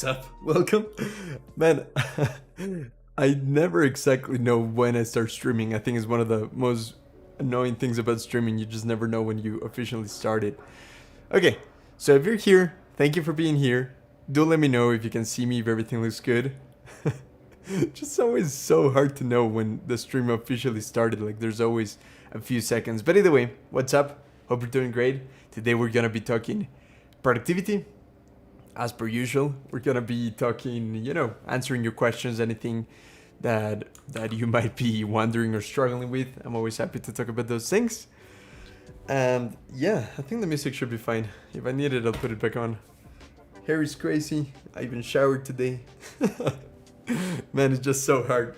What's up? Welcome. Man, I never exactly know when I start streaming. I think it's one of the most annoying things about streaming. You just never know when you officially start it. Okay, so if you're here, thank you for being here. Do let me know if you can see me, if everything looks good. Just always so hard to know when the stream officially started. Like, there's always a few seconds. But either way, what's up? Hope you're doing great. Today we're gonna be talking productivity. As per usual, we're gonna be talking, answering your questions, anything that you might be wondering or struggling with. I'm always happy to talk about those things. And yeah, I think the music should be fine. If I need it, I'll put it back on. Hair is crazy. I even showered today. Man, it's just so hard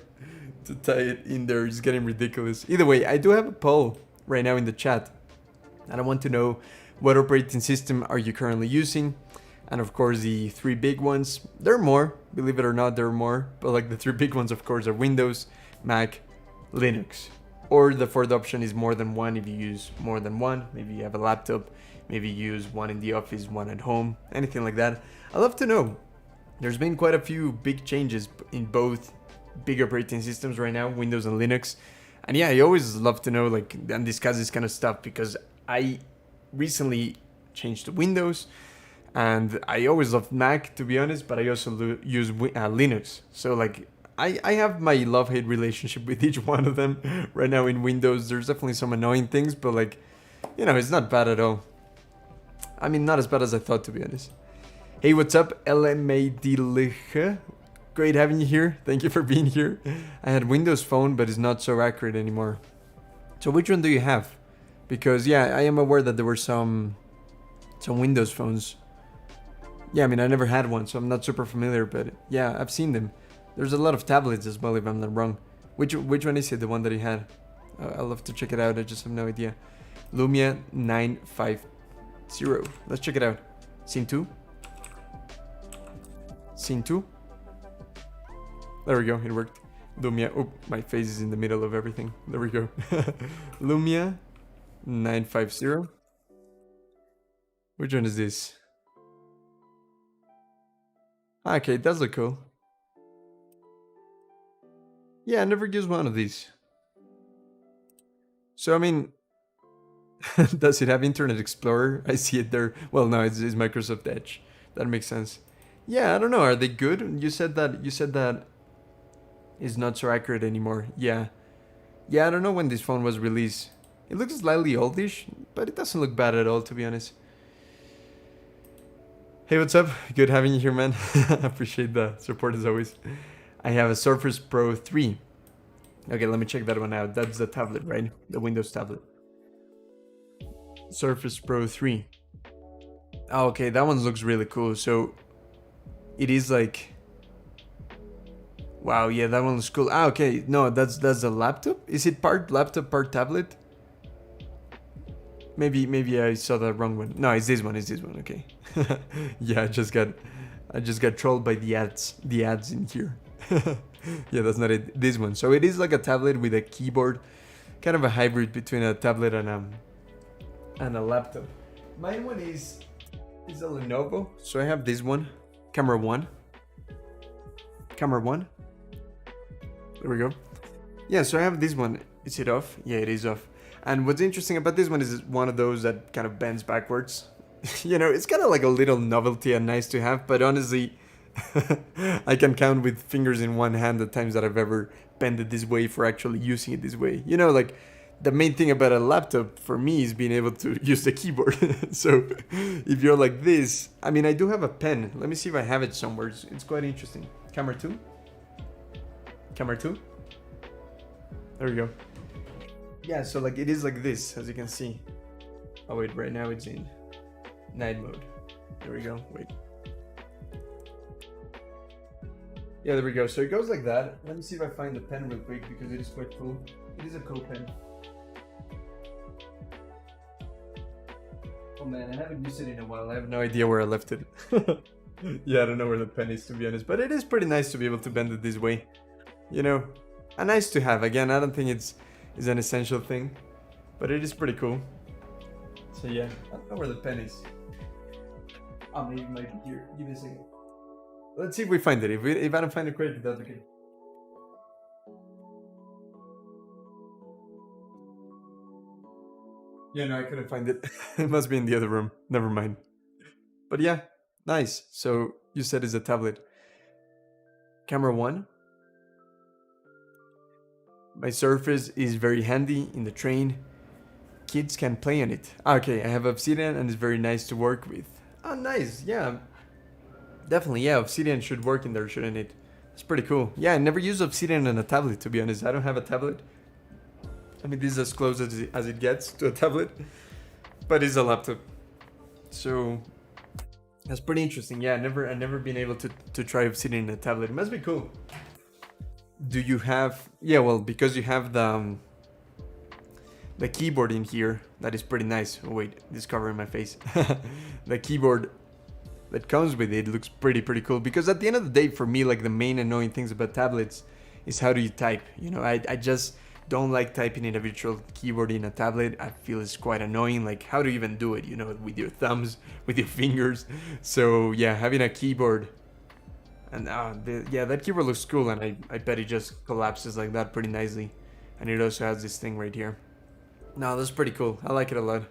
to tie it in there. It's getting ridiculous. Either way, I do have a poll right now in the chat. And I want to know, what operating system are you currently using? And of course, the three big ones. There are more, believe it or not, there are more. But like the three big ones, of course, are Windows, Mac, Linux. Or the fourth option is more than one if you use more than one. Maybe you have a laptop, maybe you use one in the office, one at home, anything like that. I'd love to know. There's been quite a few big changes in both big operating systems right now, Windows and Linux. And yeah, I always love to know like and discuss this kind of stuff because I recently changed to Windows. And I always loved Mac, to be honest, but I also use Linux. So like, I have my love-hate relationship with each one of them. Right now in Windows, there's definitely some annoying things, but like, it's not bad at all. I mean, not as bad as I thought, to be honest. Hey, what's up, LMADLH? Great having you here. Thank you for being here. I had Windows Phone, but it's not so accurate anymore. So which one do you have? Because yeah, I am aware that there were some Windows phones. Yeah, I mean, I never had one, so I'm not super familiar, but yeah, I've seen them. There's a lot of tablets as well, if I'm not wrong. Which one is it, the one that he had? I'll love to check it out, I just have no idea. Lumia 950. Let's check it out. Scene 2? Scene 2? There we go, it worked. Lumia, oh, my face is in the middle of everything. There we go. Lumia 950. Which one is this? Okay, it does look cool. Yeah, I never used one of these. So, I mean, does it have Internet Explorer? I see it there. Well, no, it's Microsoft Edge. That makes sense. Yeah, I don't know. Are they good? You said that is not so accurate anymore. Yeah. Yeah, I don't know when this phone was released. It looks slightly oldish, but it doesn't look bad at all, to be honest. Hey, what's up? Good having you here, man. Appreciate the support as always. I have a Surface Pro 3. Okay, let me check that one out. That's the tablet, right? The Windows tablet. Surface Pro 3. Oh, okay, that one looks really cool. So, it is like... Wow, yeah, that one looks cool. Ah, okay, no, that's the laptop? Is it part laptop, part tablet? Maybe I saw the wrong one. No, it's this one, okay. Yeah, I just got trolled by the ads in here. Yeah, that's not it. This one. So it is like a tablet with a keyboard, kind of a hybrid between a tablet and a laptop. My one is a Lenovo. So I have this one, Camera 1. There we go. Yeah, so I have this one. Is it off? Yeah, it is off. And what's interesting about this one is it's one of those that kind of bends backwards. It's kind of like a little novelty and nice to have, but honestly, I can count with fingers in one hand the times that I've ever bent it this way for actually using it this way. Like the main thing about a laptop for me is being able to use the keyboard. So if you're like this, I mean, I do have a pen. Let me see if I have it somewhere. It's quite interesting. Camera 2. There we go. Yeah, so like it is like this, as you can see. Oh wait, right now it's in night mode. There we go, wait. Yeah, there we go. So it goes like that. Let me see if I find the pen real quick because it is quite cool. It is a cool pen. Oh man, I haven't used it in a while. I have no idea where I left it. Yeah, I don't know where the pen is, to be honest. But it is pretty nice to be able to bend it this way. A nice to have. Again, I don't think it's an essential thing, but it is pretty cool. So yeah, I don't know where the pen is. Oh, maybe it might be here. Give me a second. Let's see if we find it. If I don't find it, great. That's okay. Yeah, no, I couldn't find it. It must be in the other room. Never mind. But yeah, nice. So you said it's a tablet. Camera one. My Surface is very handy in the train. Kids can play on it. Okay, I have Obsidian and it's very nice to work with. Oh, nice. Yeah, definitely. Yeah, Obsidian should work in there, shouldn't it? It's pretty cool. Yeah, I never use Obsidian on a tablet, to be honest. I don't have a tablet. I mean, this is as close as it gets to a tablet, but it's a laptop. So that's pretty interesting. Yeah, I never been able to try Obsidian in a tablet. It must be cool. Do you have? Yeah, well, because you have the keyboard in here, that is pretty nice. Oh wait, this covering my face. The keyboard that comes with it looks pretty cool. Because at the end of the day, for me, like the main annoying things about tablets is how do you type. You know, I just don't like typing in a virtual keyboard in a tablet. I feel it's quite annoying. Like, how do you even do it? You know, with your thumbs, with your fingers. So yeah, having a keyboard. And yeah, that keyboard looks cool, and I bet it just collapses like that pretty nicely. And it also has this thing right here. No, that's pretty cool. I like it a lot.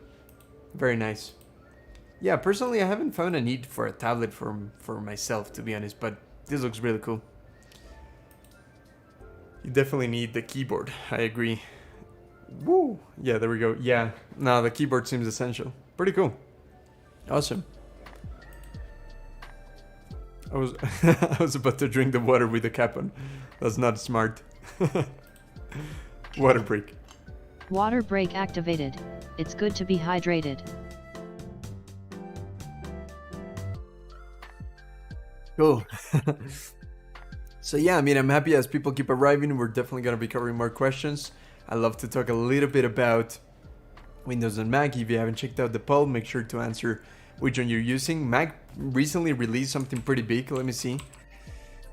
Very nice. Yeah, personally, I haven't found a need for a tablet for myself, to be honest, but this looks really cool. You definitely need the keyboard. I agree. Woo! Yeah, there we go. Yeah, no, the keyboard seems essential. Pretty cool. Awesome. I was I was about to drink the water with the cap on. That's not smart. Water break. Water break activated. It's good to be hydrated. Cool. So yeah, I mean, I'm happy as people keep arriving. We're definitely gonna be covering more questions. I love to talk a little bit about Windows and Mac. If you haven't checked out the poll, make sure to answer which one you're using. Mac recently released something pretty big. Let me see.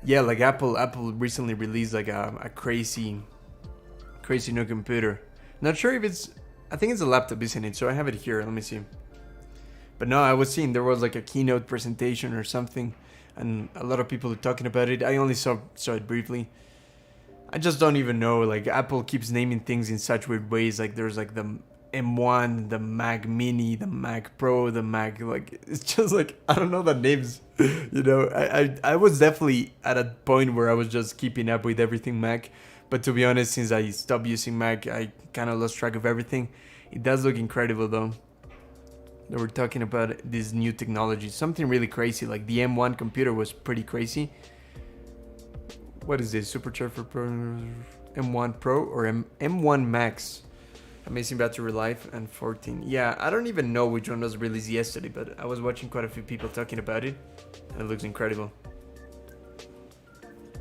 Yeah, like Apple recently released like a crazy new computer. Not sure if it's, I think it's a laptop, isn't it? So I have it here. Let me see. But no, I was seeing there was like a keynote presentation or something, and a lot of people are talking about it. I only saw it briefly. I just don't even know. Like, Apple keeps naming things in such weird ways. Like, there's like the M1, the Mac Mini, the Mac Pro, the Mac. Like, it's just like, I don't know the names. You know, I was definitely at a point where I was just keeping up with everything Mac. But to be honest, since I stopped using Mac, I kind of lost track of everything. It does look incredible though. They were talking about this new technology, something really crazy. Like the M1 computer was pretty crazy. What is this? Supercharger Pro, M1 Pro or M1 Max? Amazing battery life and 14. Yeah, I don't even know which one was released yesterday, but I was watching quite a few people talking about it, and it looks incredible.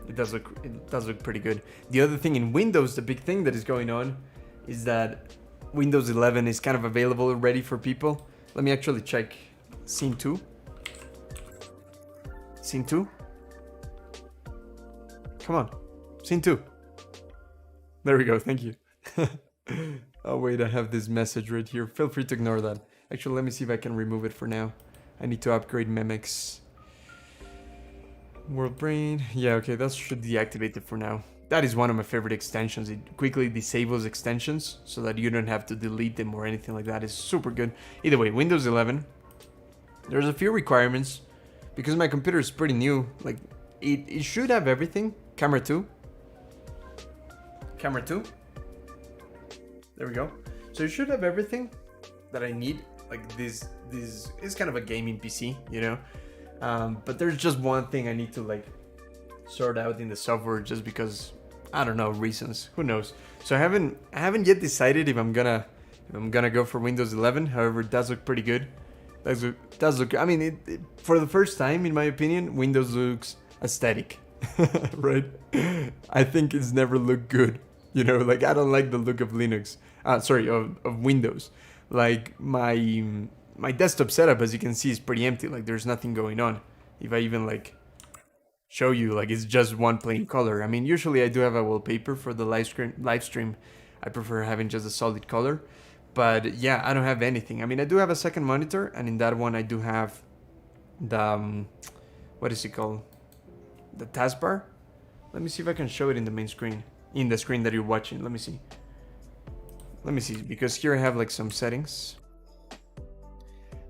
It does look pretty good. The other thing in Windows, the big thing that is going on, is that Windows 11 is kind of available already for people. Let me actually check. Scene 2. Scene 2. Come on. Scene 2. There we go. Thank you. Oh, wait. I have this message right here. Feel free to ignore that. Actually, let me see if I can remove it for now. I need to upgrade Memex. World Brain. Yeah, okay. That should deactivate it for now. That is one of my favorite extensions. It quickly disables extensions so that you don't have to delete them or anything like that. It's super good. Either way, Windows 11. There's a few requirements because my computer is pretty new. Like, it should have everything. Camera 2. Camera 2. There we go. So it should have everything that I need. Like this is kind of a gaming PC, you know. But there's just one thing I need to like sort out in the software just because I don't know reasons. Who knows? So I haven't yet decided if I'm gonna go for Windows 11. However, it does look pretty good. Does look. I mean, for the first time, in my opinion, Windows looks aesthetic, right? I think it's never looked good. You know, like I don't like the look of Linux. Sorry, of Windows. Like my desktop setup, as you can see, is pretty empty. Like there's nothing going on. If I even like show you, like it's just one plain color. I mean, usually I do have a wallpaper for the live stream. I prefer having just a solid color. But yeah, I don't have anything. I mean, I do have a second monitor, and in that one I do have the what is it called? the taskbar. Let me see if I can show it in the main screen, in the screen that you're watching. Let me see. Let me see, because here I have like some settings.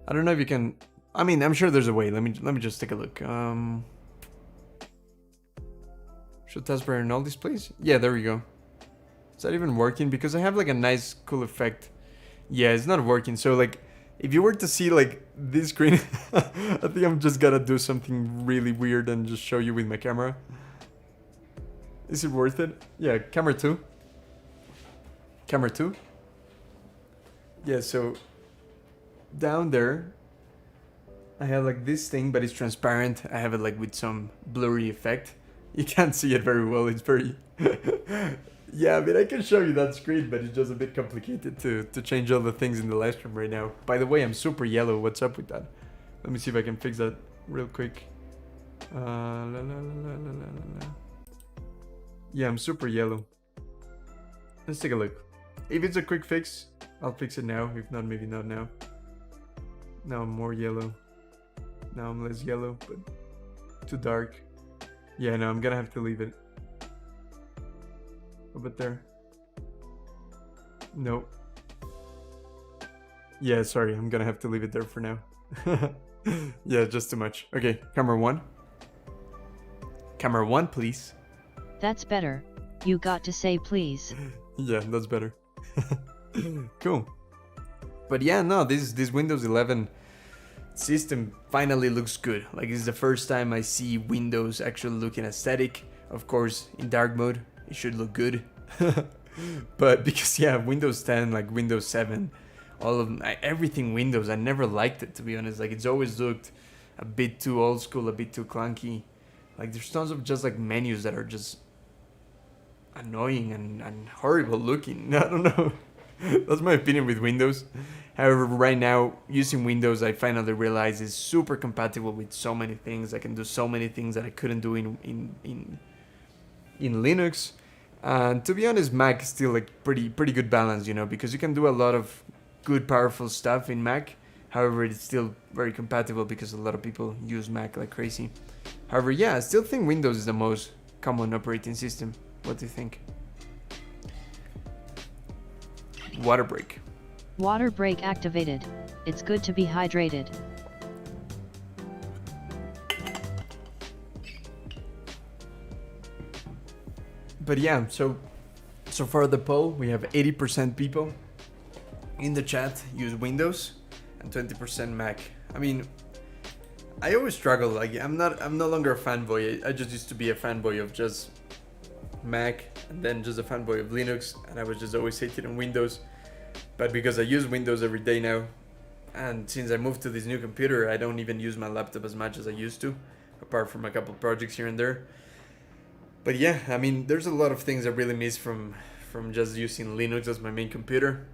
I don't know if you can. I mean, I'm sure there's a way. Let me just take a look. Show taskbar in all displays? Yeah, there we go. Is that even working? Because I have like a nice cool effect. Yeah, it's not working. So like, if you were to see like this screen, I think I'm just gonna do something really weird and just show you with my camera. Is it worth it? Yeah, camera 2. Camera 2. Yeah, so down there, I have like this thing, but it's transparent. I have it like with some blurry effect. You can't see it very well. It's very... Yeah, I mean, I can show you that screen, but it's just a bit complicated to change all the things in the live stream right now. By the way, I'm super yellow. What's up with that? Let me see if I can fix that real quick. Yeah, I'm super yellow. Let's take a look. If it's a quick fix, I'll fix it now. If not, maybe not now. Now I'm more yellow. Now I'm less yellow, but too dark. Yeah, no, I'm gonna have to leave it. Over there. Nope. Yeah, sorry, I'm gonna have to leave it there for now. Yeah, just too much. Okay, camera 1. Camera 1, please. That's better. You got to say please. Yeah, that's better. Cool. But yeah, no, this Windows 11 system finally looks good. Like, this is the first time I see Windows actually looking aesthetic. Of course, in dark mode, it should look good. But because, yeah, Windows 10, like Windows 7, all of everything Windows, I never liked it, to be honest. Like, it's always looked a bit too old school, a bit too clunky. Like, there's tons of just like menus that are just annoying and horrible looking. I don't know. That's my opinion with Windows. However, right now, using Windows, I finally realize is super compatible with so many things. I can do so many things that I couldn't do in Linux. And to be honest, Mac is still like pretty good balance, you know, because you can do a lot of good, powerful stuff in Mac. However, it's still very compatible because a lot of people use Mac like crazy. However, yeah, I still think Windows is the most common operating system. What do you think? Water break. Water break activated. It's good to be hydrated. But yeah, so far the poll, we have 80% people in the chat use Windows and 20% Mac. I mean, I always struggle. Like, I'm no longer a fanboy. I just used to be a fanboy of just Mac and then just a fanboy of Linux, and I was just always hating on Windows. But because I use Windows every day now, and since I moved to this new computer, I don't even use my laptop as much as I used to, apart from a couple projects here and there. But yeah, I mean, there's a lot of things I really miss from just using Linux as my main computer.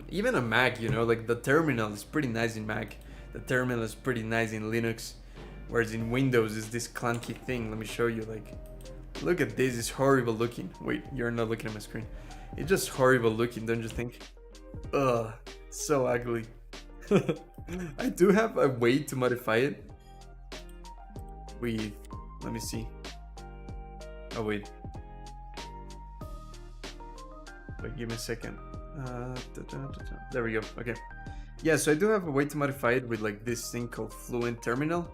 Even a Mac, you know, like the terminal is pretty nice in Mac. The terminal is pretty nice in Linux, whereas in Windows is this clunky thing. Let me show you. Like, look at this. It's horrible looking. Wait, you're not looking at my screen. It's just horrible looking, don't you think? Ugh, so ugly. I do have a way to modify it. Let me see. Oh wait, give me a second. There we go. Okay. Yeah, so I do have a way to modify it with like this thing called Fluent Terminal,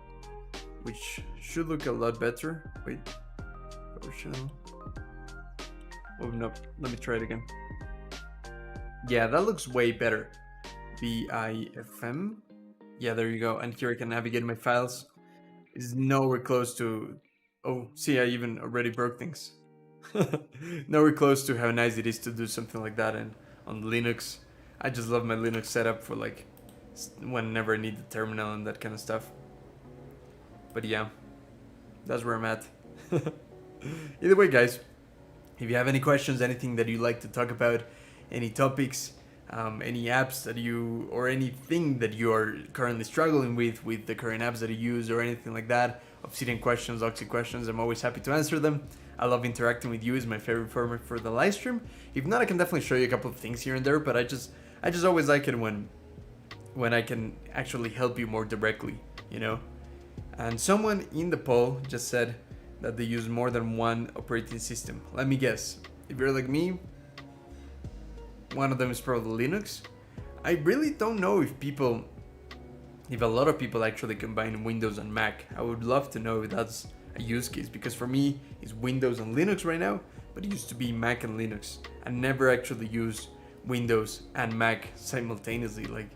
which should look a lot better. Wait, PowerShell. Oh no, let me try it again. Yeah, that looks way better. BIFM. Yeah, there you go. And here I can navigate my files. It's nowhere close to... Oh, see, I even already broke things. Nowhere close to how nice it is to do something like that and on Linux. I just love my Linux setup for like whenever I need the terminal and that kind of stuff. But yeah, that's where I'm at. Either way, guys, if you have any questions, anything that you'd like to talk about, any topics, any apps that you, or anything that you are currently struggling with the current apps that you use or anything like that, Obsidian questions, Oxy questions, I'm always happy to answer them. I love interacting with you. Is my favorite format for the live stream. If not, I can definitely show you a couple of things here and there, but I just always like it when I can actually help you more directly, you know? And someone in the poll just said that they use more than one operating system. Let me guess. If you're like me, one of them is probably Linux. I really don't know if a lot of people actually combine Windows and Mac. I would love to know if that's a use case, because for me, it's Windows and Linux right now, but it used to be Mac and Linux. I never actually use Windows and Mac simultaneously. Like,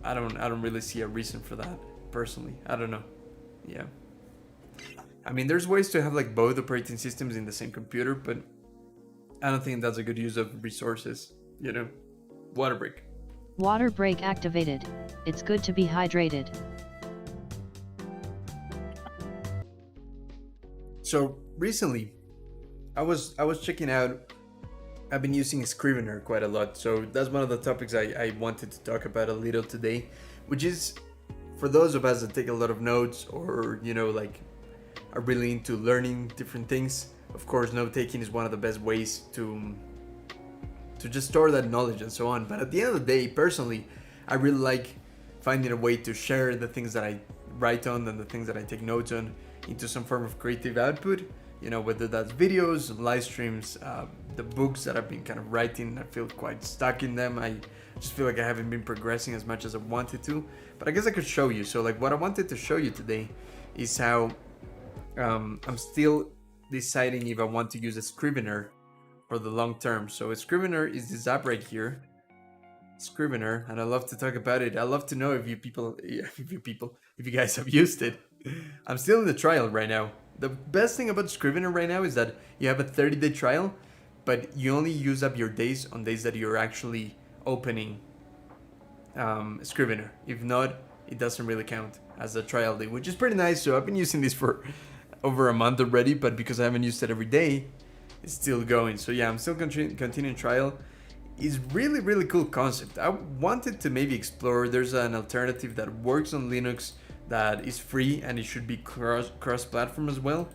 I don't really see a reason for that personally. I don't know. Yeah. I mean, there's ways to have like both operating systems in the same computer, but I don't think that's a good use of resources, you know. Water break. Water break activated. It's good to be hydrated. So recently, I was checking out. I've been using Scrivener quite a lot, so that's one of the topics I wanted to talk about a little today, which is for those of us that take a lot of notes, or like are really into learning different things. Of course, note taking is one of the best ways to just store that knowledge and so on. But at the end of the day, personally, I really like finding a way to share the things that I write on and the things that I take notes on into some form of creative output. Whether that's videos, live streams, the books that I've been kind of writing. I feel quite stuck in them. I just feel like I haven't been progressing as much as I wanted to. But I guess I could show you. So like what I wanted to show you today is how I'm still deciding if I want to use a Scrivener for the long term. So Scrivener is this app right here, Scrivener, and I love to talk about it. I love to know if you guys have used it. I'm still in the trial right now. The best thing about Scrivener right now is that you have a 30-day trial, but you only use up your days on days that you're actually opening Scrivener. If not, it doesn't really count as a trial day, which is pretty nice. So I've been using this for over a month already, but because I haven't used it every day, it's still going. So yeah, I'm still continuing trial. It's really, really cool concept. I wanted to maybe explore. There's an alternative that works on Linux that is free, and it should be cross-platform as well.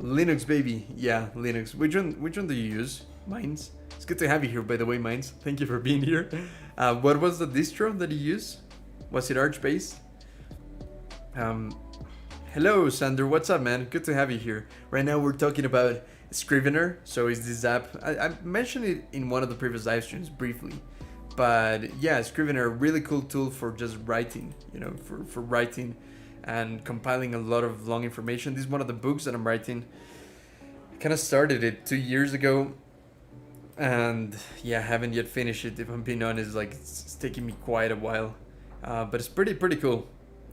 Linux, baby. Yeah, Linux. Which one do you use? Minds. It's good to have you here, by the way, Minds. Thank you for being here. What was the distro that you use? Was it Arch-based? Hello, Sander. What's up, man? Good to have you here. Right now, we're talking about Scrivener. So it's this app. I mentioned it in one of the previous live streams briefly. But yeah, Scrivener, a really cool tool for just writing, for writing and compiling a lot of long information. This is one of the books that I'm writing. I kind of started it 2 years ago, and yeah, haven't yet finished it. If I'm being honest, like it's taking me quite a while, but it's pretty cool.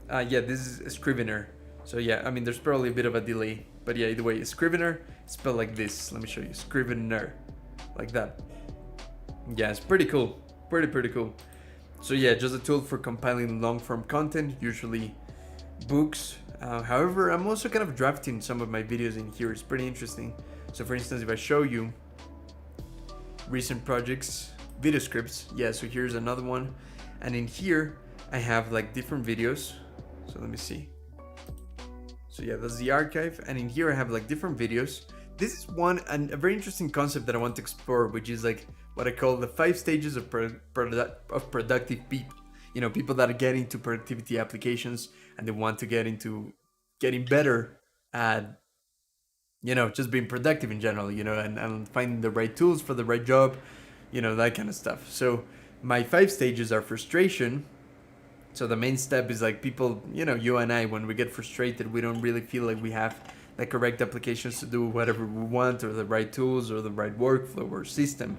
Yeah, this is Scrivener. So yeah, I mean, there's probably a bit of a delay, but yeah, either way, Scrivener, spelled like this. Let me show you, Scrivener, like that. Yeah, it's pretty cool. Pretty cool. So yeah, just a tool for compiling long form content, usually books. However, I'm also kind of drafting some of my videos in here. It's pretty interesting. So for instance, if I show you recent projects, video scripts, yeah, so here's another one. And in here, I have like different videos. So let me see. So yeah, that's the archive. And in here I have like different videos. This is a very interesting concept that I want to explore, which is like what I call the 5 stages of productive people. People that are getting into productivity applications and they want to get into getting better at, just being productive in general, and finding the right tools for the right job, that kind of stuff. So my 5 stages are frustration. So the main step is like people, you and I, when we get frustrated, we don't really feel like we have the correct applications to do whatever we want, or the right tools, or the right workflow or system.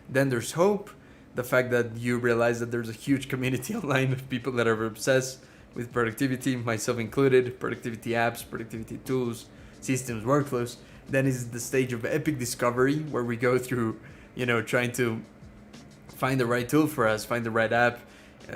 Then there's hope, the fact that you realize that there's a huge community online of people that are obsessed with productivity, myself included, productivity apps, productivity tools, systems, workflows. Then is the stage of epic discovery, where we go through, trying to find the right tool for us, find the right app,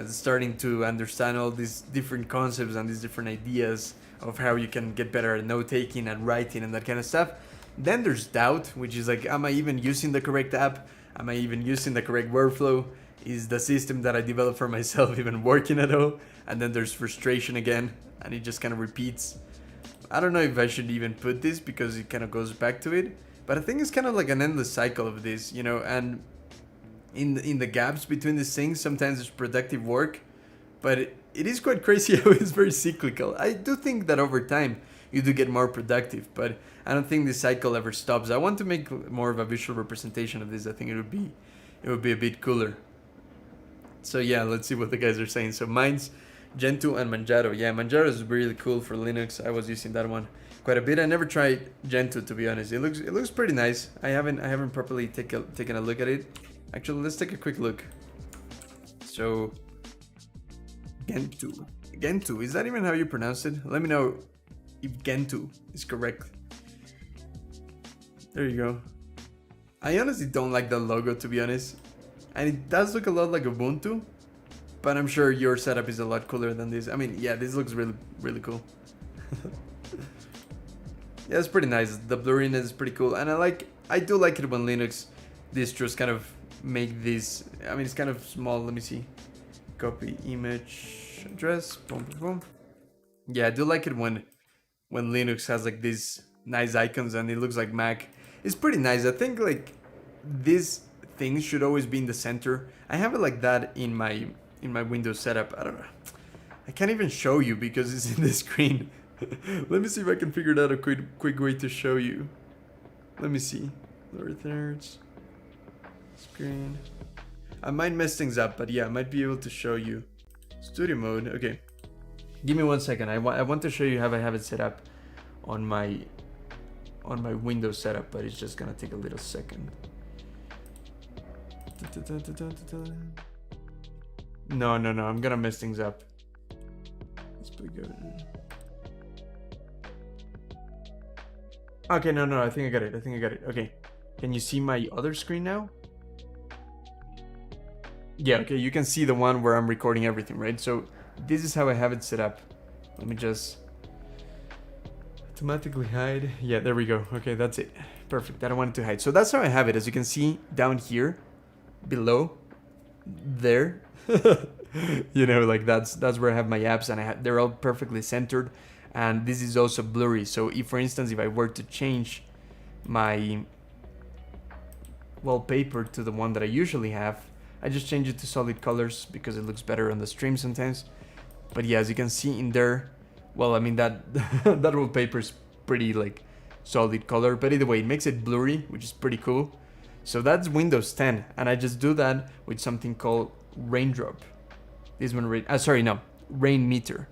starting to understand all these different concepts and these different ideas of how you can get better at note-taking and writing and that kind of stuff. Then there's doubt, which is like, am I even using the correct app? Am I even using the correct workflow? Is the system that I developed for myself even working at all? And then there's frustration again, and it just kind of repeats. I don't know if I should even put this because it kind of goes back to it, but I think it's kind of like an endless cycle of this, and in the gaps between these things, sometimes it's productive work, but it is quite crazy how it's very cyclical. I do think that over time you do get more productive, but I don't think this cycle ever stops. I want to make more of a visual representation of this. I think it would be a bit cooler. So yeah, let's see what the guys are saying. So mine's Gentoo and Manjaro. Yeah, Manjaro is really cool for Linux. I was using that one quite a bit. I never tried Gentoo, to be honest. It looks pretty nice. I haven't properly taken a look at it. Actually, let's take a quick look. So Gentoo, is that even how you pronounce it? Let me know if Gentoo is correct. There you go. I honestly don't like the logo, to be honest. And it does look a lot like Ubuntu, but I'm sure your setup is a lot cooler than this. I mean, yeah, this looks really cool. Yeah, it's pretty nice. The blurriness is pretty cool, and I do like it when Linux distros kind of make this. I mean, it's kind of small. Let me see. Copy image address. Boom, boom, boom. Yeah, I do like it when Linux has like these nice icons and it looks like Mac. It's pretty nice. I think like these things should always be in the center. I have it like that in my Windows setup. I don't know. I can't even show you because it's in the screen. Let me see if I can figure out a quick way to show you. Let me see. Lower thirds. Screen. I might mess things up, but yeah, I might be able to show you. Studio mode. Okay. Give me 1 second. I want to show you how I have it set up on my Windows setup, but it's just gonna take a little second. No, I'm gonna mess things up. Let's go. Okay, no, I think I got it. Okay. Can you see my other screen now? Yeah, okay, you can see the one where I'm recording everything, right? So this is how I have it set up. Let me just automatically hide. Yeah, there we go. Okay, that's it. Perfect. I don't want it to hide. So that's how I have it. As you can see down here, below, there. You know, like that's where I have my apps, and they're all perfectly centered. And this is also blurry. So if, for instance, if I were to change my wallpaper to the one that I usually have, I just change it to solid colors because it looks better on the stream sometimes. But yeah, as you can see in there, well, I mean that that wallpaper is pretty like solid color, but either way, it makes it blurry, which is pretty cool. So that's Windows 10, and I just do that with something called Raindrop. This one Rain Meter.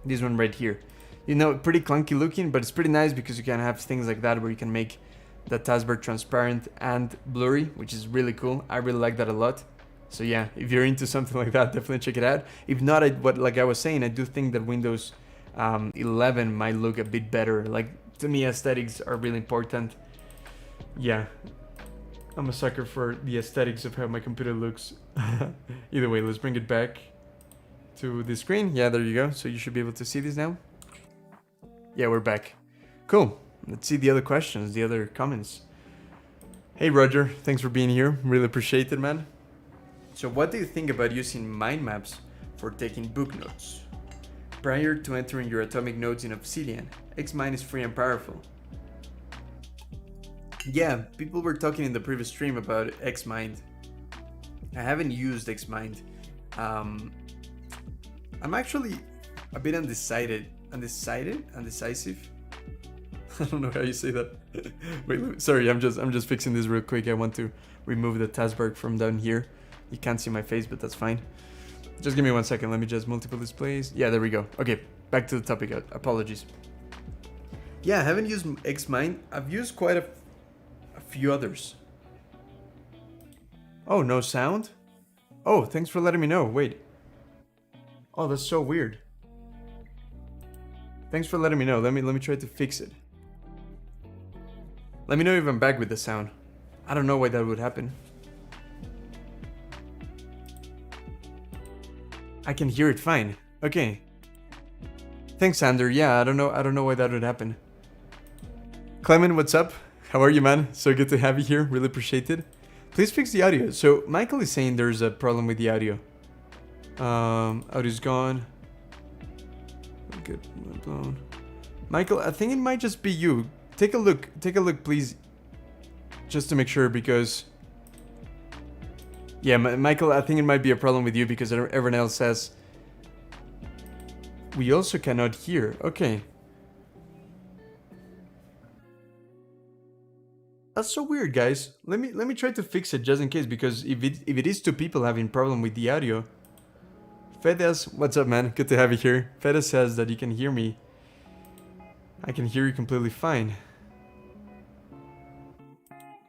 This one right here. You know, pretty clunky looking, but it's pretty nice because you can have things like that where you can make the taskbar transparent and blurry, which is really cool. I really like that a lot. So yeah, if you're into something like that, definitely check it out. If not, like I was saying, I do think that Windows 11 might look a bit better. Like, to me, aesthetics are really important. Yeah, I'm a sucker for the aesthetics of how my computer looks. Either way, let's bring it back to the screen. Yeah, there you go. So you should be able to see this now. Yeah, we're back. Cool. Let's see the other questions, the other comments. Hey Roger, thanks for being here. Really appreciate it, man. So what do you think about using mind maps for taking book notes? Prior to entering your atomic notes in Obsidian, Xmind is free and powerful. Yeah, people were talking in the previous stream about Xmind. I haven't used Xmind. I'm actually a bit undecisive. I don't know how you say that. Wait, sorry, I'm just fixing this real quick. I want to remove the taskbar from down here. You can't see my face, but that's fine. Just give me 1 second. Let me just multiple displays. Yeah, there we go. Okay, back to the topic. Apologies. Yeah, I haven't used Xmind. I've used quite a few others. Oh, no sound? Oh, thanks for letting me know. Wait. Oh, that's so weird. Thanks for letting me know. Let me try to fix it. Let me know if I'm back with the sound. I don't know why that would happen. I can hear it fine. Okay. Thanks, Sander. Yeah, I don't know why that would happen. Clement, what's up? How are you, man? So good to have you here. Really appreciate it. Please fix the audio. So Michael is saying there's a problem with the audio. Audio's gone. Good. Blown. Michael, I think it might just be you. Take a look, please, just to make sure, because yeah, Michael, I think it might be a problem with you because everyone else says we also cannot hear. Okay. That's so weird, guys. Let me try to fix it just in case, because if it is two people having problem with the audio. Fedes, what's up, man? Good to have you here. Fedes says that you can hear me. I can hear you completely fine.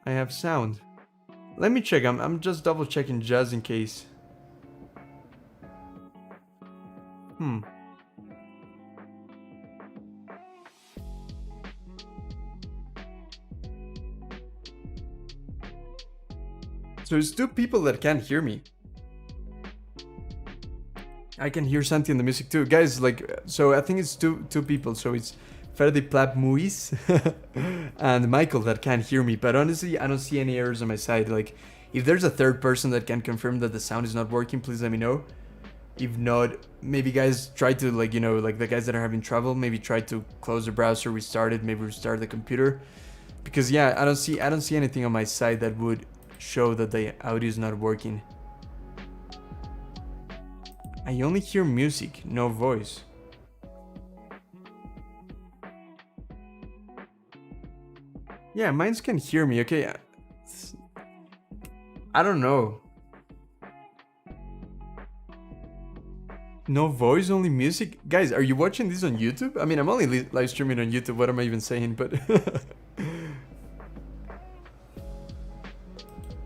I have sound. Let me check. I'm just double checking just in case. So it's two people that can't hear me. I can hear Santi in the music too. Guys, like, so I think it's two people. So it's Ferdi Plap Muis and Michael that can't hear me. But honestly, I don't see any errors on my side. Like, if there's a third person that can confirm that the sound is not working, please let me know. If not, maybe guys try to, like, you know, like the guys that are having trouble, maybe try to close the browser, restart it, maybe restart the computer. Because yeah, I don't see anything on my side that would show that the audio is not working. I only hear music, no voice. Yeah, mine can hear me, okay? I don't know. No voice, only music? Guys, are you watching this on YouTube? I mean, I'm only live streaming on YouTube, what am I even saying? But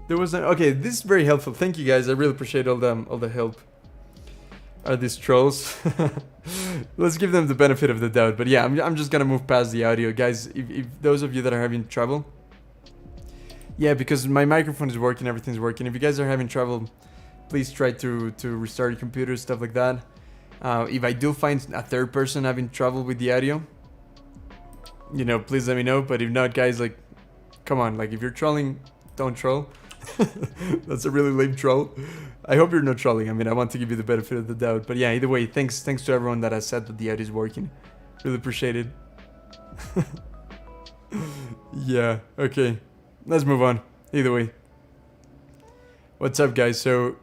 there was okay, this is very helpful. Thank you guys, I really appreciate all the help. Are these trolls? Let's give them the benefit of the doubt. But yeah, I'm just gonna move past the audio. Guys, if those of you that are having trouble... Yeah, because my microphone is working, everything's working. If you guys are having trouble, please try to restart your computer, stuff like that. If I do find a third person having trouble with the audio, you know, please let me know. But if not, guys, like, come on. Like, if you're trolling, don't troll. That's a really lame troll. I hope you're not trolling. I mean, I want to give you the benefit of the doubt. But yeah, either way, thanks to everyone that has said that the audio is working. Really appreciate it. Yeah, okay. Let's move on. Either way. What's up, guys? So,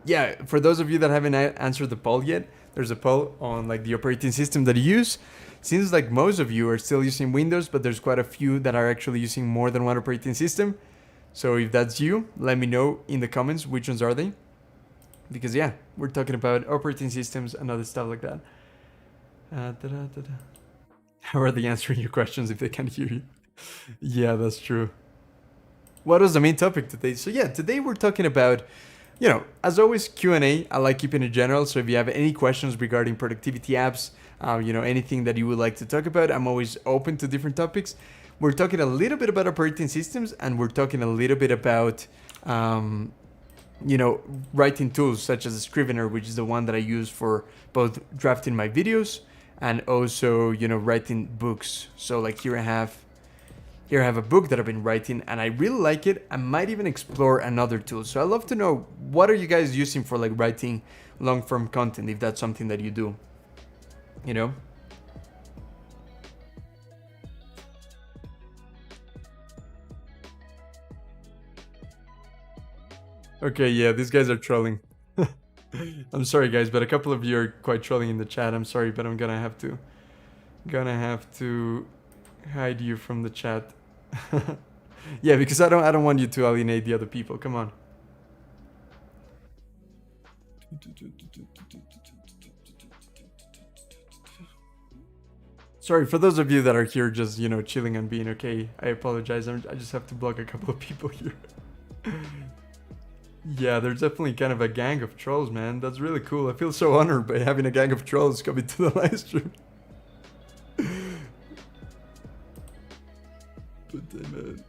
yeah, for those of you that haven't answered the poll yet, there's a poll on, like, the operating system that you use. Seems like most of you are still using Windows, but there's quite a few that are actually using more than one operating system. So if that's you, let me know in the comments which ones are they. Because yeah, we're talking about operating systems and other stuff like that. How are they answering your questions if they can't hear you? Yeah, that's true. What was the main topic today? So yeah, today we're talking about, you know, as always, Q&A. I like keeping it general. So if you have any questions regarding productivity apps, you know, anything that you would like to talk about, I'm always open to different topics. We're talking a little bit about operating systems, and we're talking a little bit about, you know, writing tools such as Scrivener, which is the one that I use for both drafting my videos and also, you know, writing books. So like here I have a book that I've been writing and I really like it. I might even explore another tool. So I'd love to know, what are you guys using for like writing long form content, if that's something that you do, you know? Okay, yeah, these guys are trolling. I'm sorry, guys, but a couple of you are quite trolling in the chat. I'm sorry, but I'm gonna have to hide you from the chat. Yeah, because I don't want you to alienate the other people. Come on. Sorry, for those of you that are here just, you know, chilling and being okay, I apologize. I just have to block a couple of people here. Yeah, there's definitely kind of a gang of trolls, man. That's really cool. I feel so honored by having a gang of trolls coming to the live stream. But man.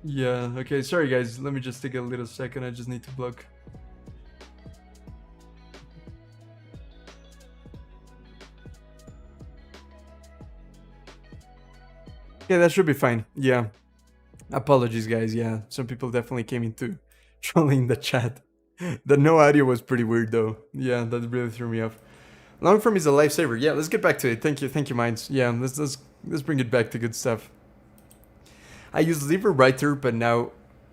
Yeah, okay, sorry guys. Let me just take a little second. I just need to block. Yeah, that should be fine. Yeah. Apologies, guys. Yeah, some people definitely came into trolling the chat. The no audio was pretty weird, though. Yeah, that really threw me off. Long form is a lifesaver. Yeah, let's get back to it. Thank you, Minds. Yeah, let's bring it back to good stuff. I use LibreWriter, but now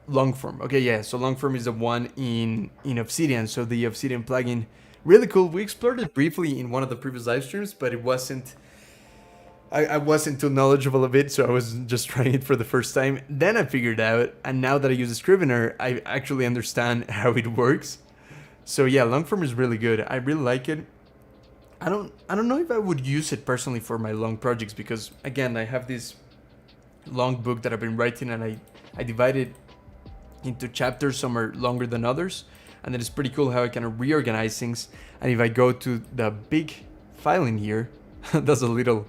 Longform. Okay, yeah, so Longform is the one in Obsidian, so the Obsidian plugin. Really cool. We explored it briefly in one of the previous live streams, but it wasn't... I wasn't too knowledgeable of it, so I was just trying it for the first time. Then I figured out, and now that I use a Scrivener, I actually understand how it works. So yeah, Longform is really good. I really like it. I don't know if I would use it personally for my long projects, because again, I have this long book that I've been writing, and I divide it into chapters. Some are longer than others, and then it's pretty cool how I kind of reorganize things. And if I go to the big file in here, that's a little,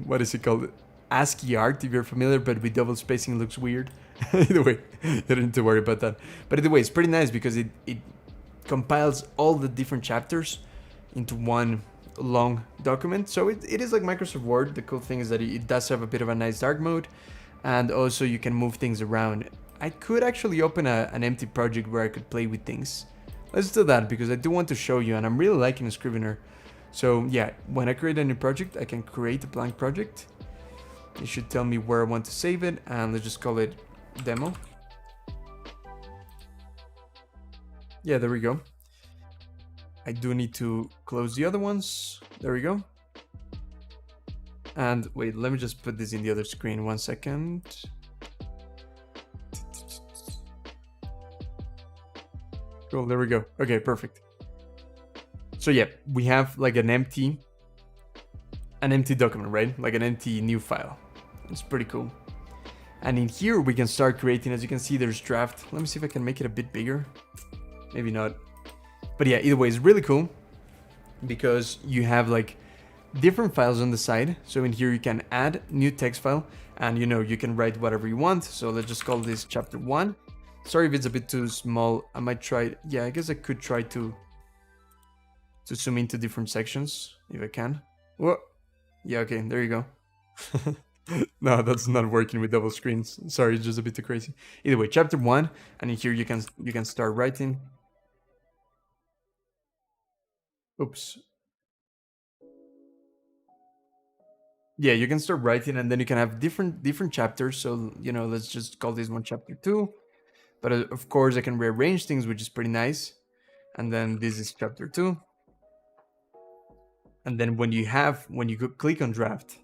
what is it called? ASCII art, if you're familiar, but with double spacing looks weird. Either way, you don't need to worry about that. But either way, it's pretty nice because it compiles all the different chapters into one long document. So it is like Microsoft Word. The cool thing is that it does have a bit of a nice dark mode, and also you can move things around. I could actually open an empty project where I could play with things. Let's do that because I do want to show you, and I'm really liking Scrivener. So yeah, when I create a new project, I can create a blank project. It should tell me where I want to save it, and let's just call it demo. Yeah, there we go. I do need to close the other ones. There we go. And wait, let me just put this in the other screen. 1 second. Cool, there we go. Okay, perfect. So yeah, we have like an empty document, right? Like an empty new file. It's pretty cool. And in here we can start creating. As you can see, there's draft. Let me see if I can make it a bit bigger. Maybe not. But yeah, either way, it's really cool because you have like different files on the side. So in here you can add new text file, and you can write whatever you want. So let's just call this chapter 1. Sorry if it's a bit too small. I might try. Yeah, I guess I could try to zoom into different sections if I can. Whoa. Yeah, okay, there you go. No, that's not working with double screens. Sorry, it's just a bit too crazy. Either way, chapter 1, and in here you can start writing. Oops. Yeah, you can start writing, and then you can have different chapters. So let's just call this one chapter 2. But of course, I can rearrange things, which is pretty nice. And then this is chapter 2. And then when you click on draft,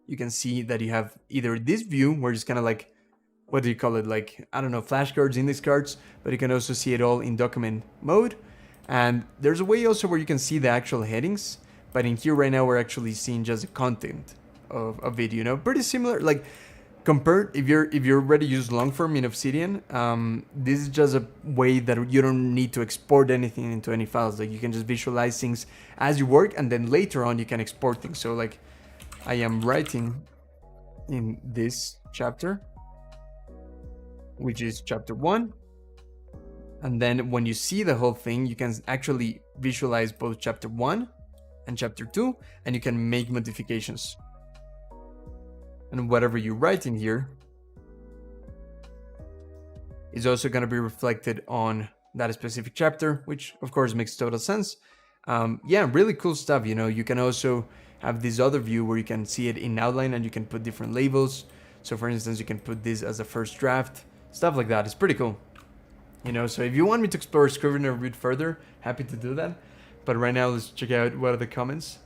you can see that you have either this view where it's kind of like, what do you call it? Like, I don't know, flashcards, index cards, but you can also see it all in document mode. And there's a way also where you can see the actual headings, but in here right now, we're actually seeing just the content of a video, pretty similar. Like, compared, if you're ready to use Longform in Obsidian, this is just a way that you don't need to export anything into any files. Like, you can just visualize things as you work, and then later on you can export things. So like, I am writing in this chapter, which is chapter 1. And then when you see the whole thing, you can actually visualize both chapter 1 and chapter 2, and you can make modifications. And whatever you write in here is also going to be reflected on that specific chapter, which of course makes total sense. Yeah, really cool stuff. You can also have this other view where you can see it in outline, and you can put different labels. So for instance, you can put this as a first draft, stuff like that. It's pretty cool. So if you want me to explore Scrivener a bit further, happy to do that. But right now, let's check out what are the comments.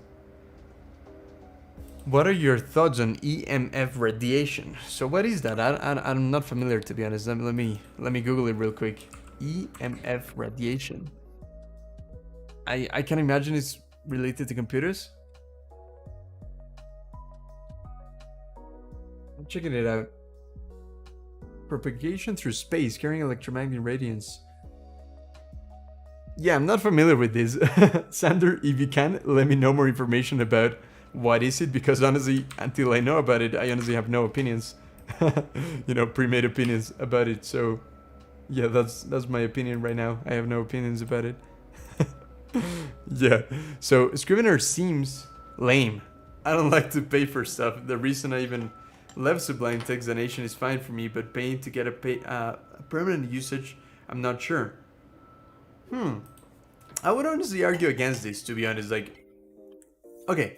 What are your thoughts on EMF radiation? So what is that? I'm not familiar, to be honest. Let me Google it real quick. EMF radiation. I can imagine it's related to computers. I'm checking it out. Propagation through space, carrying electromagnetic radiance. Yeah, I'm not familiar with this. Sander, if you can, let me know more information about what is it, because honestly, until I know about it, I honestly have no opinions. Pre-made opinions about it. So yeah, that's my opinion right now. I have no opinions about it. Yeah, so Scrivener seems lame. I don't like to pay for stuff. The reason I even left Sublime Text Donation is fine for me, but paying to get a permanent usage, I'm not sure. I would honestly argue against this, to be honest. Like, okay,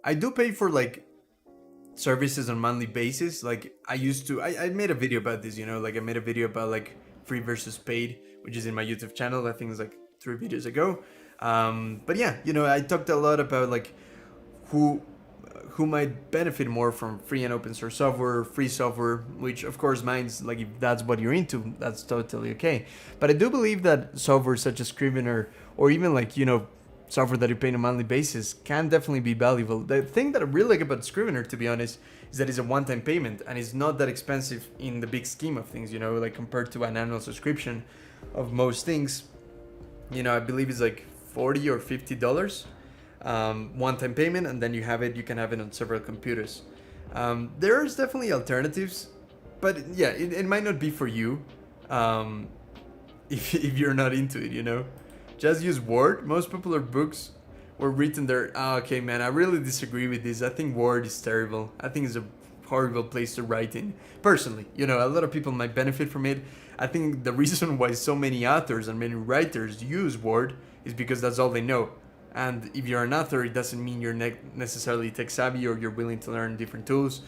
I do pay for like services on monthly basis. Like I used to, I made a video about this, like I made a video about like free versus paid, which is in my YouTube channel. I think it's like 3 videos ago. But yeah, I talked a lot about like who who might benefit more from free and open source software, free software, which of course mine's like, if that's what you're into, that's totally okay. But I do believe that software such as Scrivener, or even like, software that you pay on a monthly basis, can definitely be valuable. The thing that I really like about Scrivener, to be honest, is that it's a one-time payment and it's not that expensive in the big scheme of things, like compared to an annual subscription of most things. I believe it's like $40 or $50 one-time payment, and then you can have it on several computers. There's definitely alternatives, but yeah, it might not be for you if you're not into it. Just use Word. Most popular books were written there. Okay, man, I really disagree with this. I think Word is terrible. I think it's a horrible place to write in. Personally, a lot of people might benefit from it. I think the reason why so many authors and many writers use Word is because that's all they know. And if you're an author, it doesn't mean you're necessarily tech savvy or you're willing to learn different tools.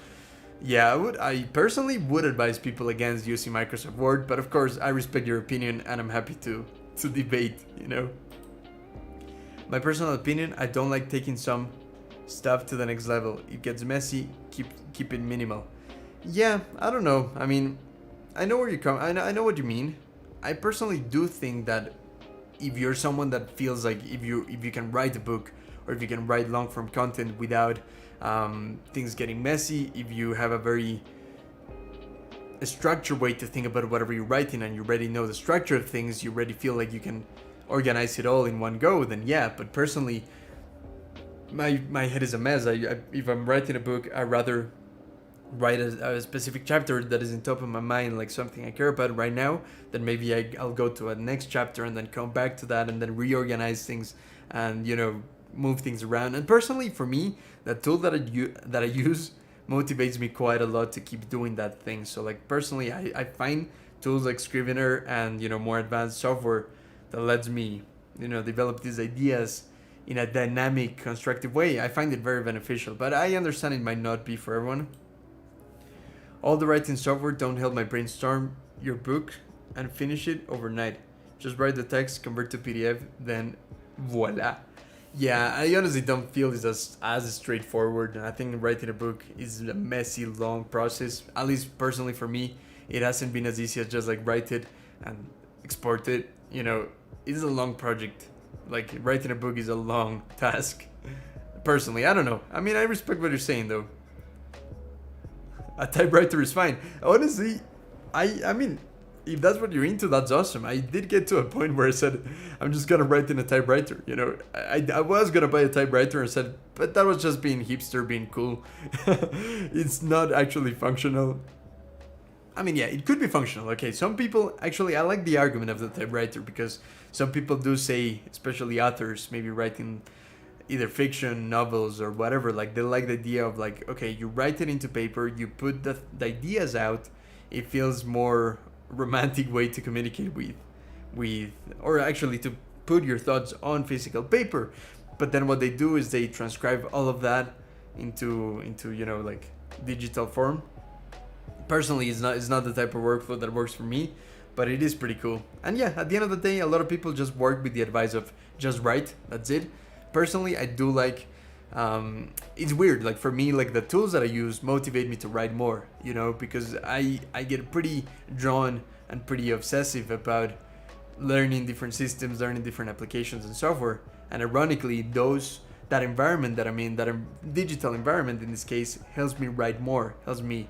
Yeah, I personally would advise people against using Microsoft Word, but of course I respect your opinion and I'm happy to debate. My personal opinion, I don't like taking some stuff to the next level. It gets messy, keep it minimal. Yeah, I don't know. I mean, I know where you come. I know what you mean. I personally do think that if you're someone that feels like if you can write a book, or if you can write long form content without things getting messy, if you have a structured way to think about whatever you're writing and you already know the structure of things, you already feel like you can organize it all in one go, then yeah. But personally, my head is a mess. If I'm writing a book, I'd rather write a specific chapter that is in top of my mind, like something I care about right now, then maybe I'll go to a next chapter and then come back to that and then reorganize things and move things around. And personally, for me, the tool that I use motivates me quite a lot to keep doing that thing. So like personally, I find tools like Scrivener and more advanced software that lets me develop these ideas in a dynamic, constructive way. I find it very beneficial, but I understand it might not be for everyone. All the writing software don't help my brainstorm your book and finish it overnight. Just write the text, convert to PDF, then voila. Yeah, I honestly don't feel this as straightforward. I think writing a book is a messy, long process. At least personally for me, it hasn't been as easy as just like write it and export it. It's a long project. Like writing a book is a long task. Personally, I don't know. I mean, I respect what you're saying though. A typewriter is fine. Honestly, I mean, if that's what you're into, that's awesome. I did get to a point where I said, I'm just gonna write in a typewriter. I was gonna buy a typewriter and said, but that was just being hipster, being cool. It's not actually functional. I mean, yeah, it could be functional. Okay, some people, actually, I like the argument of the typewriter because some people do say, especially authors, maybe writing either fiction, novels, or whatever, like they like the idea of like, okay, you write it into paper, you put the ideas out, it feels more romantic way to communicate with or actually to put your thoughts on physical paper. But then what they do is they transcribe all of that into like digital form. Personally, it's not the type of workflow that works for me, but it is pretty cool. And yeah, at the end of the day, a lot of people just work with the advice of just write, that's it. Personally, I do like it's weird, like for me, like the tools that I use motivate me to write more, because I get pretty drawn and pretty obsessive about learning different systems, learning different applications and software. And ironically, that environment that I'm in, that digital environment in this case, helps me write more, helps me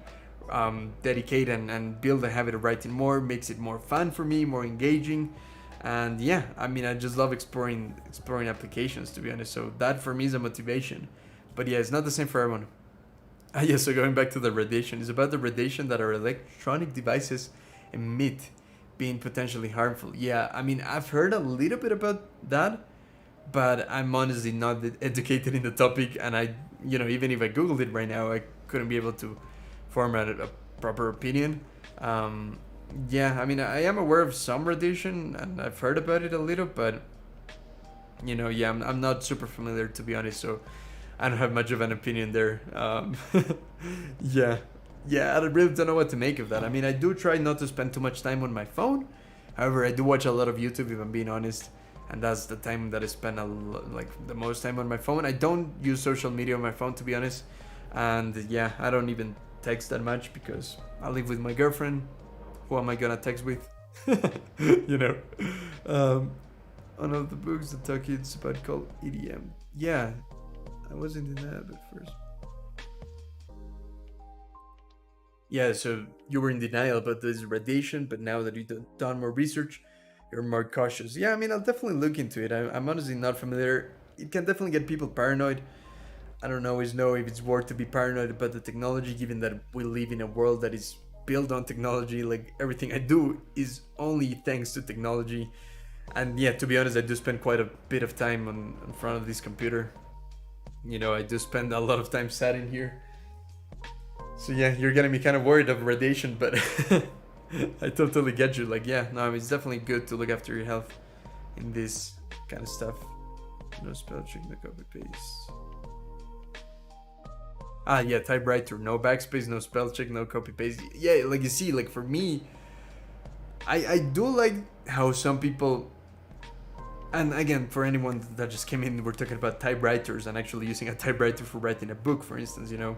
dedicate and build a habit of writing more, makes it more fun for me, more engaging. And yeah, I mean, I just love exploring applications, to be honest. So that for me is a motivation. But yeah, it's not the same for everyone. Yeah, so going back to the radiation, it's about the radiation that our electronic devices emit being potentially harmful. Yeah, I mean, I've heard a little bit about that, but I'm honestly not educated in the topic. And I, even if I Googled it right now, I couldn't be able to form a proper opinion. Yeah, I mean, I am aware of some radiation and I've heard about it a little, but yeah, I'm not super familiar, to be honest. So I don't have much of an opinion there. Yeah, yeah, I really don't know what to make of that. I mean, I do try not to spend too much time on my phone. However, I do watch a lot of YouTube, if I'm being honest, and that's the time that I spend like the most time on my phone. I don't use social media on my phone, to be honest, and yeah, I don't even text that much because I live with my girlfriend. Who am I gonna text with? You know. One of the books that talk kids about called EDM. Yeah, I wasn't in that at first. Yeah, so you were in denial about this radiation, but now that you've done more research, you're more cautious. Yeah, I mean, I'll definitely look into it. I'm honestly not familiar. It can definitely get people paranoid. I don't always know if it's worth to be paranoid about the technology, given that we live in a world that is built on technology. Like everything I do is only thanks to technology. And yeah, to be honest, I do spend quite a bit of time in front of this computer. You know, I do spend a lot of time sat in here. So yeah, you're getting me kind of worried of radiation, but I totally get you. Like, yeah, no, it's definitely good to look after your health in this kind of stuff. No spell check, no copy paste. Ah, yeah, typewriter, no backspace, no spell check, no copy paste. Yeah, like you see, like for me, I do like how some people, and again, for anyone that just came in, we're talking about typewriters and actually using a typewriter for writing a book, for instance, you know.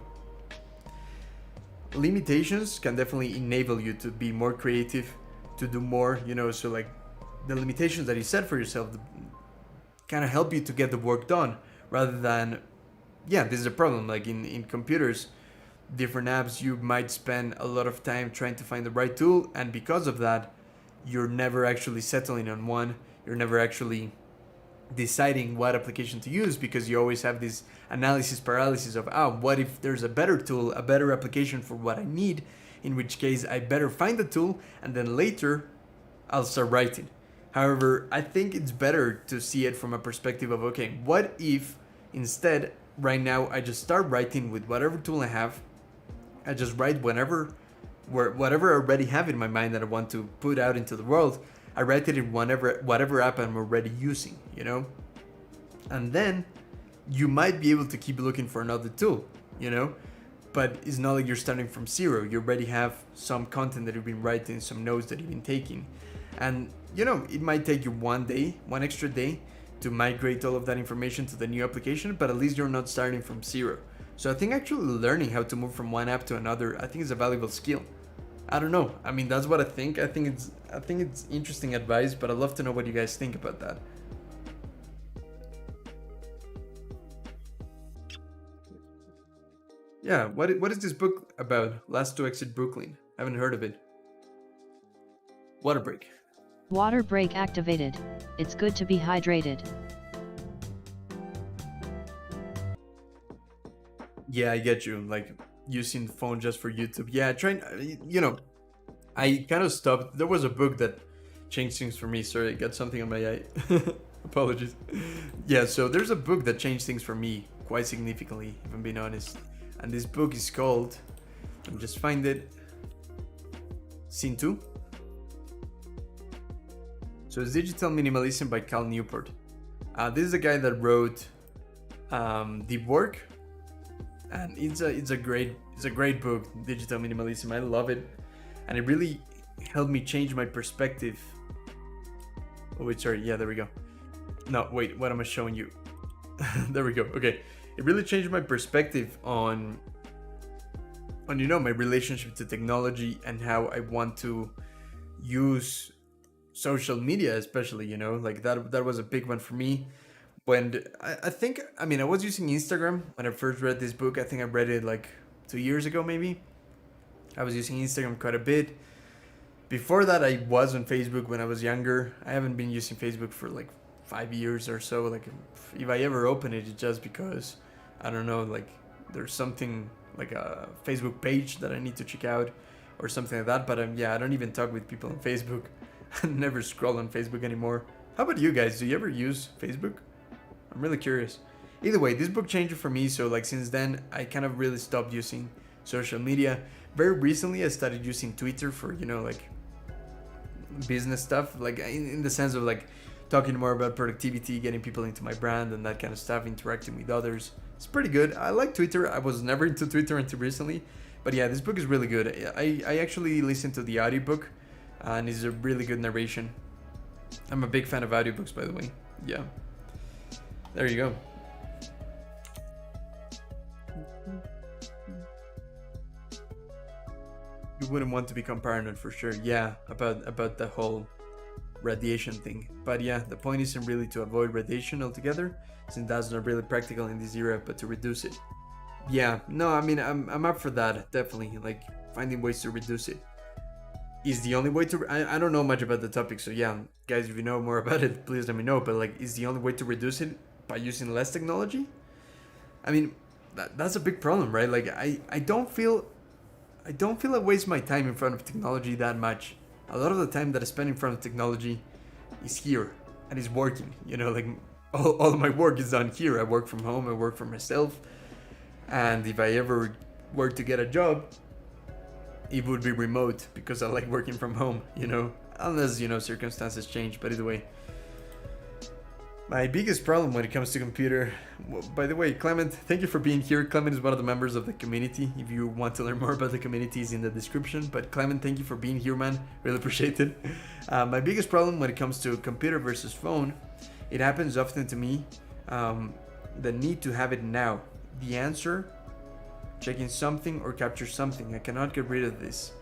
Limitations can definitely enable you to be more creative, to do more, you know, so like the limitations that you set for yourself kind of help you to get the work done rather than, yeah, this is a problem. Like in computers, different apps, you might spend a lot of time trying to find the right tool, and because of that, you're never actually settling on one. You're never actually deciding what application to use because you always have this analysis paralysis of, what if there's a better tool, a better application for what I need, in which case I better find the tool and then later I'll start writing. However, I think it's better to see it from a perspective of, okay, what if instead right now I just start writing with whatever tool I have. I just write whatever I already have in my mind that I want to put out into the world. I write it in whatever app I'm already using, you know? And then you might be able to keep looking for another tool, you know? But it's not like you're starting from zero. You already have some content that you've been writing, some notes that you've been taking. And, you know, it might take you one extra day to migrate all of that information to the new application, but at least you're not starting from zero. So I think actually learning how to move from one app to another, I think is a valuable skill. I don't know. I mean, that's what I think. I think it's interesting advice, but I'd love to know what you guys think about that. Yeah, what is this book about? Last to Exit Brooklyn. I haven't heard of it. Water break. Water break activated. It's good to be hydrated. Yeah, I get you. Like using the phone just for YouTube. Yeah, trying. You know, I kind of stopped. There was a book that changed things for me. Sorry, I got something on my eye. Apologies. Yeah, so there's a book that changed things for me quite significantly, if I'm being honest. And this book is called, let me just find it, Scene 2. So it's Digital Minimalism by Cal Newport. This is a guy that wrote Deep Work, and it's a great book, Digital Minimalism. I love it, and it really helped me change my perspective. Oh wait, sorry. Yeah, there we go. No, wait. What am I showing you? There we go. Okay, it really changed my perspective on you know, my relationship to technology and how I want to use social media, especially, you know, like that was a big one for me. When I think, I mean, I was using Instagram when I first read this book. I think I read it like 2 years ago, maybe. I was using Instagram quite a bit. Before that, I was on Facebook when I was younger. I haven't been using Facebook for like 5 years or so. Like, if I ever open it, it's just because, I don't know, like there's something like a Facebook page that I need to check out or something like that. But yeah, I don't even talk with people on Facebook. I never scroll on Facebook anymore. How about you guys? Do you ever use Facebook? I'm really curious. Either way, this book changed it for me. So like since then, I kind of really stopped using social media. Very recently, I started using Twitter for, you know, like business stuff, like in the sense of like talking more about productivity, getting people into my brand and that kind of stuff, interacting with others. It's pretty good. I like Twitter. I was never into Twitter until recently, but yeah, this book is really good. I actually listened to the audiobook, and it's a really good narration. I'm a big fan of audiobooks, by the way. Yeah. There you go. You wouldn't want to become paranoid for sure. Yeah, about the whole radiation thing. But yeah, the point isn't really to avoid radiation altogether, since that's not really practical in this era, but to reduce it. Yeah, no, I mean, I'm up for that, definitely. Like, finding ways to reduce it is the only way to. I don't know much about the topic, so yeah, guys, if you know more about it, please let me know. But like, is the only way to reduce it by using less technology? I mean, that's a big problem, right? Like, I don't feel I waste my time in front of technology that much. A lot of the time that I spend in front of technology is here and is working. You know, like all of my work is done here. I work from home, I work for myself. And if I ever were to get a job, it would be remote because I like working from home, you know, unless, you know, circumstances change. But either way, my biggest problem when it comes to computer, well, by the way, Clement, thank you for being here. Clement is one of the members of the community. If you want to learn more about the community, is in the description. But Clement, thank you for being here, man. Really appreciate it. My biggest problem when it comes to computer versus phone, it happens often to me. The need to have it now. The answer, checking something or capture something. I cannot get rid of this.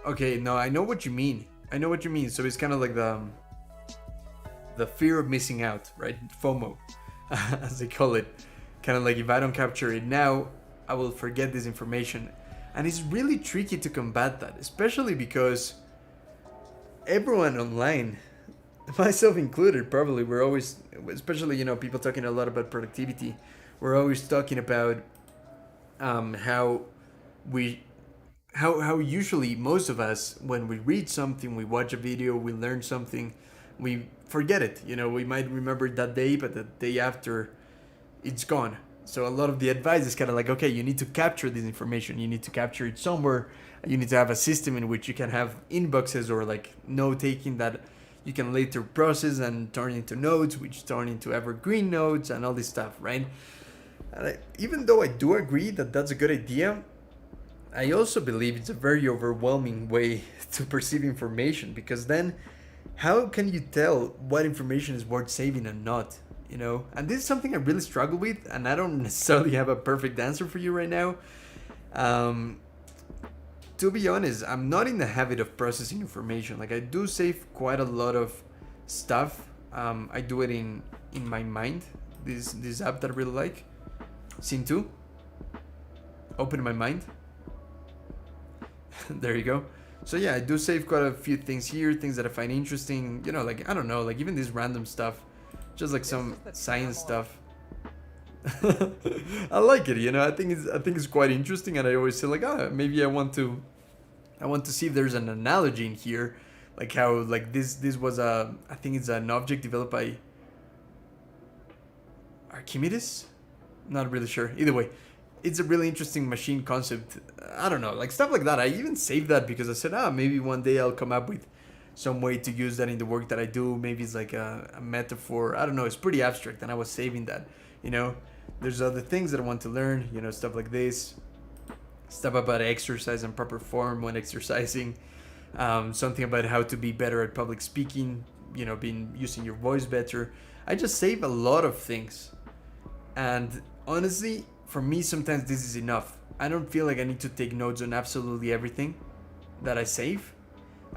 Okay, no, I know what you mean. I know what you mean. So it's kind of like the fear of missing out, right? FOMO, as they call it. Kind of like, if I don't capture it now, I will forget this information. And it's really tricky to combat that, especially because everyone online, myself included, probably, we're always, especially, you know, people talking a lot about productivity, we're always talking about how usually most of us, when we read something, we watch a video, we learn something, we forget it. You know, we might remember that day, but the day after, it's gone. So a lot of the advice is kind of like, okay, you need to capture this information. You need to capture it somewhere. You need to have a system in which you can have inboxes or like note taking that you can later process and turn into notes, which turn into evergreen notes and all this stuff, right? And even though I do agree that that's a good idea, I also believe it's a very overwhelming way to perceive information, because then how can you tell what information is worth saving and not, you know? And this is something I really struggle with, and I don't necessarily have a perfect answer for you right now. To be honest, I'm not in the habit of processing information. Like, I do save quite a lot of stuff. I do it in my mind. This app that I really like, Scene 2. Open my mind. There you go. So yeah, I do save quite a few things here, things that I find interesting. You know, like, I don't know, like even this random stuff, just like some science stuff. I like it, you know. I think it's quite interesting, and I always say like, maybe I want to see if there's an analogy in here, like how like this was I think it's an object developed by Archimedes. Not really sure. Either way, it's a really interesting machine concept. I don't know, like stuff like that. I even saved that because I said, maybe one day I'll come up with some way to use that in the work that I do. Maybe it's like a metaphor. I don't know. It's pretty abstract, and I was saving that. You know, there's other things that I want to learn. You know, stuff like this, stuff about exercise and proper form when exercising. Something about how to be better at public speaking. You know, using your voice better. I just save a lot of things, and honestly, for me, sometimes this is enough. I don't feel like I need to take notes on absolutely everything that I save.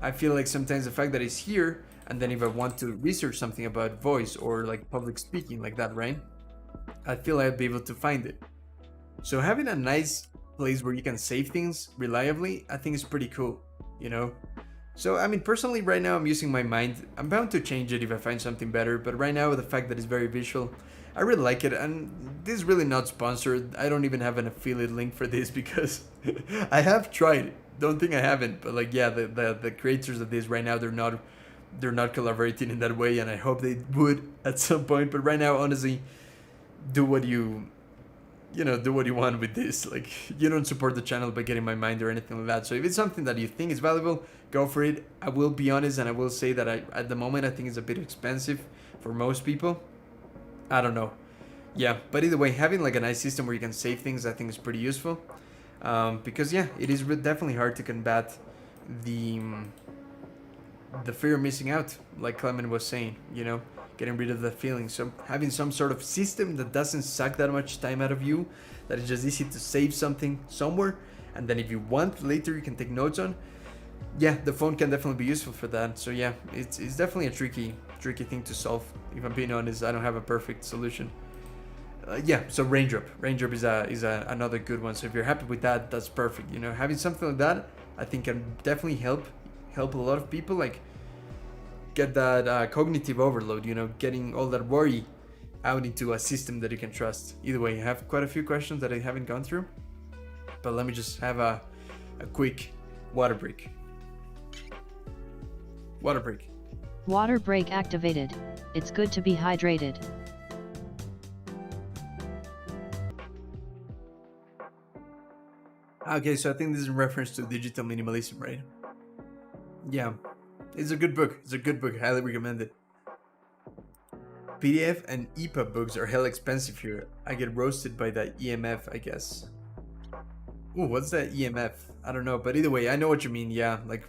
I feel like sometimes the fact that it's here, and then if I want to research something about voice or like public speaking like that, right? I feel I'd be able to find it. So having a nice place where you can save things reliably, I think is pretty cool, you know? So, I mean, personally, right now I'm using my mind. I'm bound to change it if I find something better, but right now, with the fact that it's very visual, I really like it. And this is really not sponsored. I don't even have an affiliate link for this because I have tried. Don't think I haven't, but like, yeah, the creators of this right now, they're not collaborating in that way, and I hope they would at some point. But right now, honestly, do what you want with this. Like, you don't support the channel by getting my mind or anything like that. So if it's something that you think is valuable, go for it. I will be honest, and I will say that at the moment I think it's a bit expensive for most people. I don't know. Yeah, but either way, having like a nice system where you can save things, I think is pretty useful. Because yeah, it is definitely hard to combat the the fear of missing out, like Clement was saying. Getting rid of that feeling. So having some sort of system that doesn't suck that much time out of you, that is just easy to save something somewhere, and then if you want later, you can take notes on. Yeah, the phone can definitely be useful for that. So yeah, it's definitely a tricky thing to solve. If I'm being honest, I don't have a perfect solution. Yeah, so raindrop is another good one. So if you're happy with that, that's perfect. Having something like that, I think can definitely help a lot of people, like get that cognitive overload. Getting all that worry out into a system that you can trust. Either way, I have quite a few questions that I haven't gone through, but let me just have a quick water break. Water break. Water break activated. It's good to be hydrated. Okay, so I think this is in reference to digital minimalism, right? Yeah, it's a good book. Highly recommend it. PDF and EPUB books are hell expensive here. I get roasted by that EMF, I guess. Ooh, what's that EMF? I don't know, but either way, I know what you mean. Yeah, like,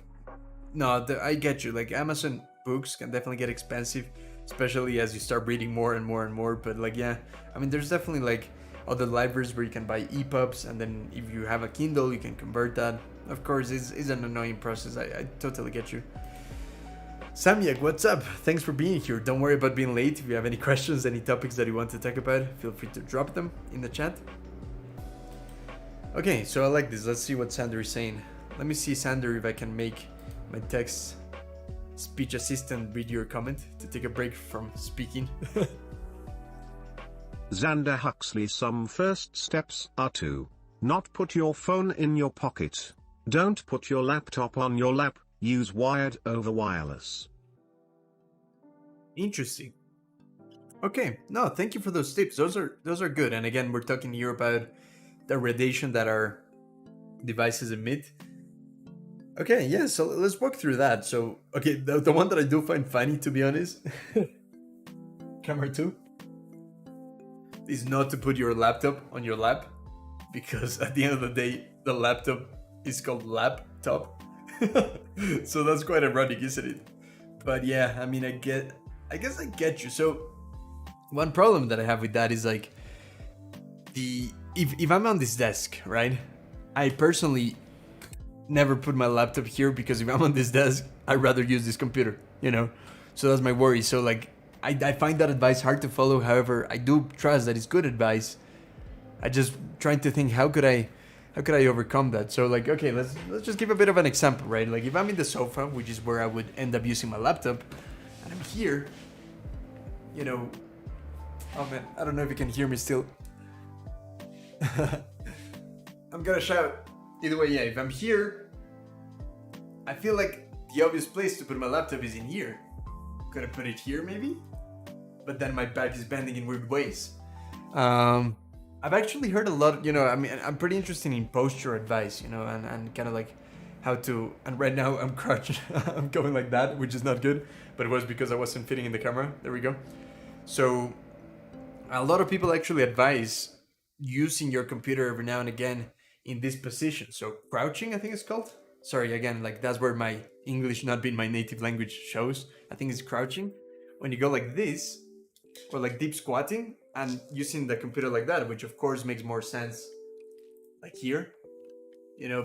no, I get you. Like, Amazon books can definitely get expensive, especially as you start reading more and more and more. But like, yeah, I mean, there's definitely like other libraries where you can buy EPUBs, and then if you have a Kindle, you can convert that. Of course, it's an annoying process. I totally get you. Samyak, what's up? Thanks for being here. Don't worry about being late. If you have any questions, any topics that you want to talk about, feel free to drop them in the chat. Okay, so I like this. Let's see what Sander is saying. Let me see, Sander, if I can make my text speech assistant read your comment to take a break from speaking. Xander Huxley, some first steps are to not put your phone in your pocket. Don't put your laptop on your lap. Use wired over wireless. Interesting. Okay, no, thank you for those tips. Those are good. And again, we're talking here about the radiation that our devices emit. Okay, yeah, so let's walk through that. So, okay, the one that I do find funny, to be honest, camera 2, is not to put your laptop on your lap, because at the end of the day, the laptop is called laptop. So that's quite ironic, isn't it? But yeah, I mean, I guess I get you. So one problem that I have with that is like if I'm on this desk, right? I personally never put my laptop here, because if I'm on this desk, I'd rather use this computer, So that's my worry. So like I find that advice hard to follow. However, I do trust that it's good advice. I just trying to think how could I overcome that? So like, okay, let's just give a bit of an example, right? Like if I'm in the sofa, which is where I would end up using my laptop, and I'm here, oh man, I don't know if you can hear me still. I'm gonna shout. Either way, yeah, if I'm here, I feel like the obvious place to put my laptop is in here. Could I put it here maybe? But then my back is bending in weird ways. I've actually heard a lot, I mean, I'm pretty interested in posture advice, and kind of like how to, and right now I'm crouched, I'm going like that, which is not good, but it was because I wasn't fitting in the camera. There we go. So a lot of people actually advise using your computer every now and again in this position. So crouching, I think it's called. Sorry, again, like that's where my English not being my native language shows. I think it's crouching. When you go like this, or like deep squatting, and using the computer like that, which of course makes more sense like here,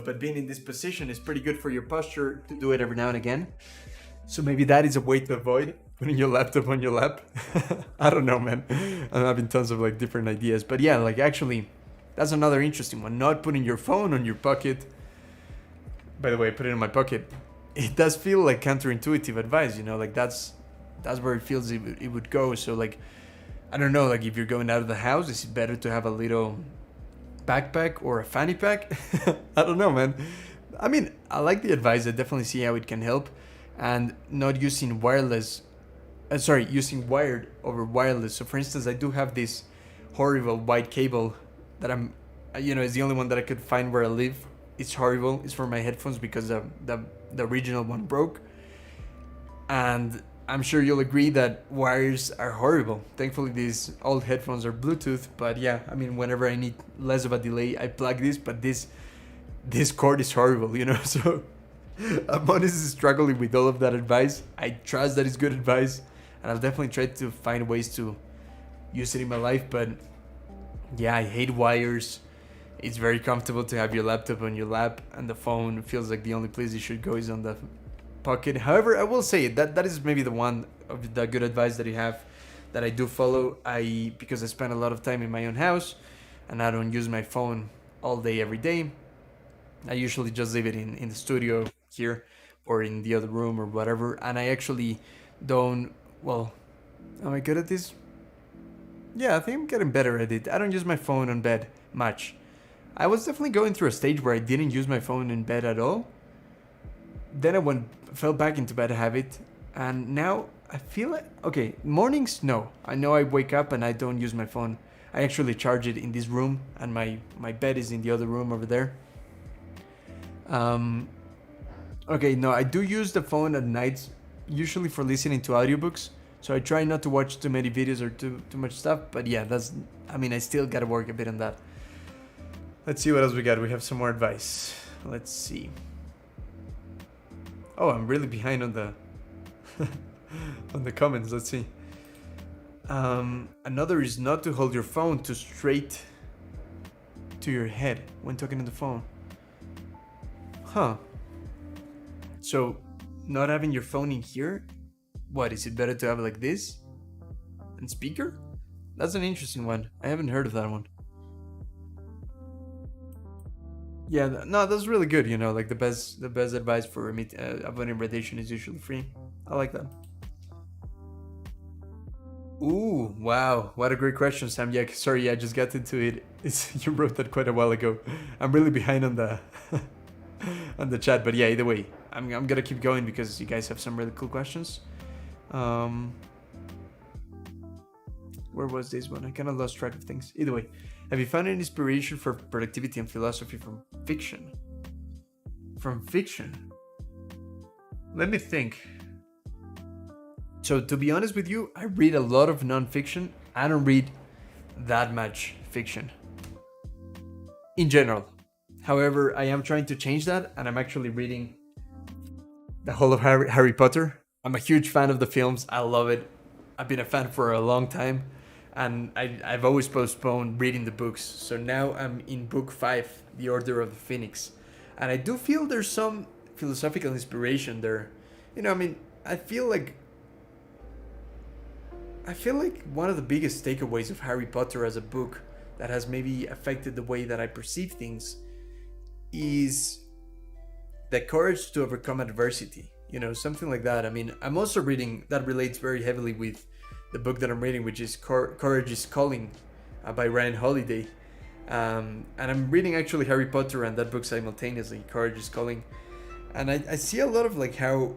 but being in this position is pretty good for your posture to do it every now and again. So maybe that is a way to avoid putting your laptop on your lap. I don't know, man. I'm having tons of like different ideas, but yeah, like actually that's another interesting one. Not putting your phone on your pocket. By the way, I put it in my pocket. It does feel like counterintuitive advice, like that's where it feels it would go. So like, I don't know, like if you're going out of the house, is it better to have a little backpack or a fanny pack? I don't know, man. I mean, I like the advice. I definitely see how it can help. And not using using wired over wireless. So for instance, I do have this horrible white cable that it's the only one that I could find where I live. It's horrible. It's for my headphones because the original one broke. And I'm sure you'll agree that wires are horrible. Thankfully, these old headphones are Bluetooth, but yeah, I mean, whenever I need less of a delay, I plug this, but this cord is horrible, you know, so I'm honestly struggling with all of that advice. I trust that it's good advice, and I'll definitely try to find ways to use it in my life, but yeah, I hate wires. It's very comfortable to have your laptop on your lap, and the phone feels like the only place you should go is on the pocket. However, I will say that is maybe the one of the good advice that you have that I do follow. Because I spend a lot of time in my own house, and I don't use my phone all day every day. I usually just leave it in the studio here or in the other room or whatever, and I actually don't. Well, am I good at this? Yeah, I think I'm getting better at it. I don't use my phone on bed much. I was definitely going through a stage where I didn't use my phone in bed at all. Then fell back into bad habit, and now I feel like okay. Mornings, no. I know I wake up and I don't use my phone. I actually charge it in this room, and my bed is in the other room over there. Okay, no, I do use the phone at nights, usually for listening to audiobooks. So I try not to watch too many videos or too much stuff. But yeah, I mean, I still gotta work a bit on that. Let's see what else we got. We have some more advice. Let's see. Oh, I'm really behind on the on the comments. Let's see. Another is not to hold your phone too straight to your head when talking on the phone. Huh. So, not having your phone in here? What, is it better to have it like this? And speaker? That's an interesting one. I haven't heard of that one. Yeah, no, that's really good. You know, like the best advice for avoiding radiation is usually free. I like that. Ooh, wow, what a great question, Sam. Yeah, sorry, I just got into it. You wrote that quite a while ago. I'm really behind on the on the chat, but yeah, either way, I'm gonna keep going because you guys have some really cool questions. Where was this one? I kind of lost track of things. Either way, have you found any inspiration for productivity and philosophy from fiction? From fiction? Let me think. So, to be honest with you, I read a lot of non-fiction. I don't read that much fiction in general. However, I am trying to change that, and I'm actually reading the whole of Harry Potter. I'm a huge fan of the films. I love it. I've been a fan for a long time, and I've always postponed reading the books. So now I'm in book 5, The Order of the Phoenix, and I do feel there's some philosophical inspiration there. You know, I mean, I feel like one of the biggest takeaways of Harry Potter as a book that has maybe affected the way that I perceive things is the courage to overcome adversity. You know, something like that. I mean, I'm also reading that relates very heavily with the book that I'm reading, which is Courage is Calling by Ryan Holiday. And I'm reading actually Harry Potter and that book simultaneously, Courage is Calling. And I see a lot of like how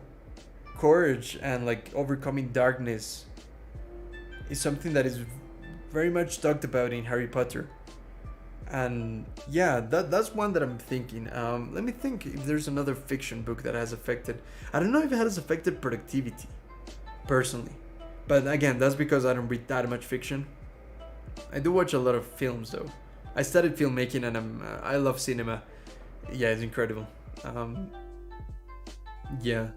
courage and like overcoming darkness is something that is very much talked about in Harry Potter. And yeah, that's one that I'm thinking. Let me think if there's another fiction book that has affected. I don't know if it has affected productivity, personally. But again, that's because I don't read that much fiction. I do watch a lot of films though. I studied filmmaking and I love cinema. Yeah, it's incredible. Yeah.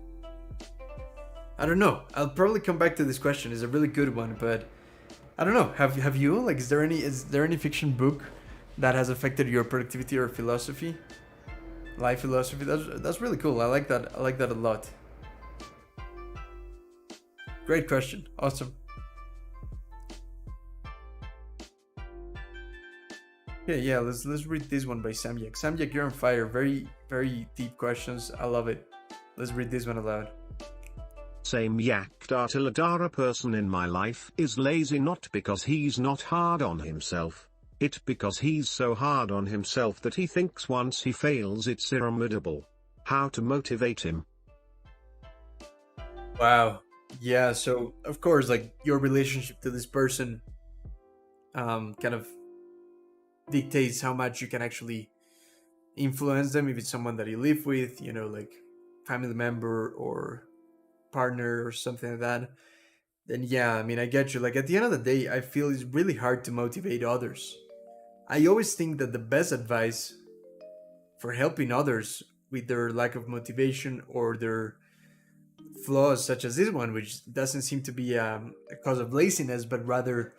I don't know. I'll probably come back to this question. It's a really good one, but I don't know. Have you? Like, is there any fiction book that has affected your productivity or philosophy, life philosophy? That's really cool. I like that. I like that a lot. Great question. Awesome. Okay, yeah. Let's read this one by Samyak. Samyak, you're on fire. Very very deep questions. I love it. Let's read this one aloud. Same yak Ladara person in my life is lazy not because he's not hard on himself. It because he's so hard on himself that he thinks once he fails it's irremediable. How to motivate him? Wow. Yeah, so of course, like your relationship to this person kind of dictates how much you can actually influence them. If it's someone that you live with, you know, like family member or partner or something like that, then yeah, I mean, I get you. Like at the end of the day, I feel it's really hard to motivate others. I always think that the best advice for helping others with their lack of motivation or their flaws, such as this one, which doesn't seem to be a cause of laziness, but rather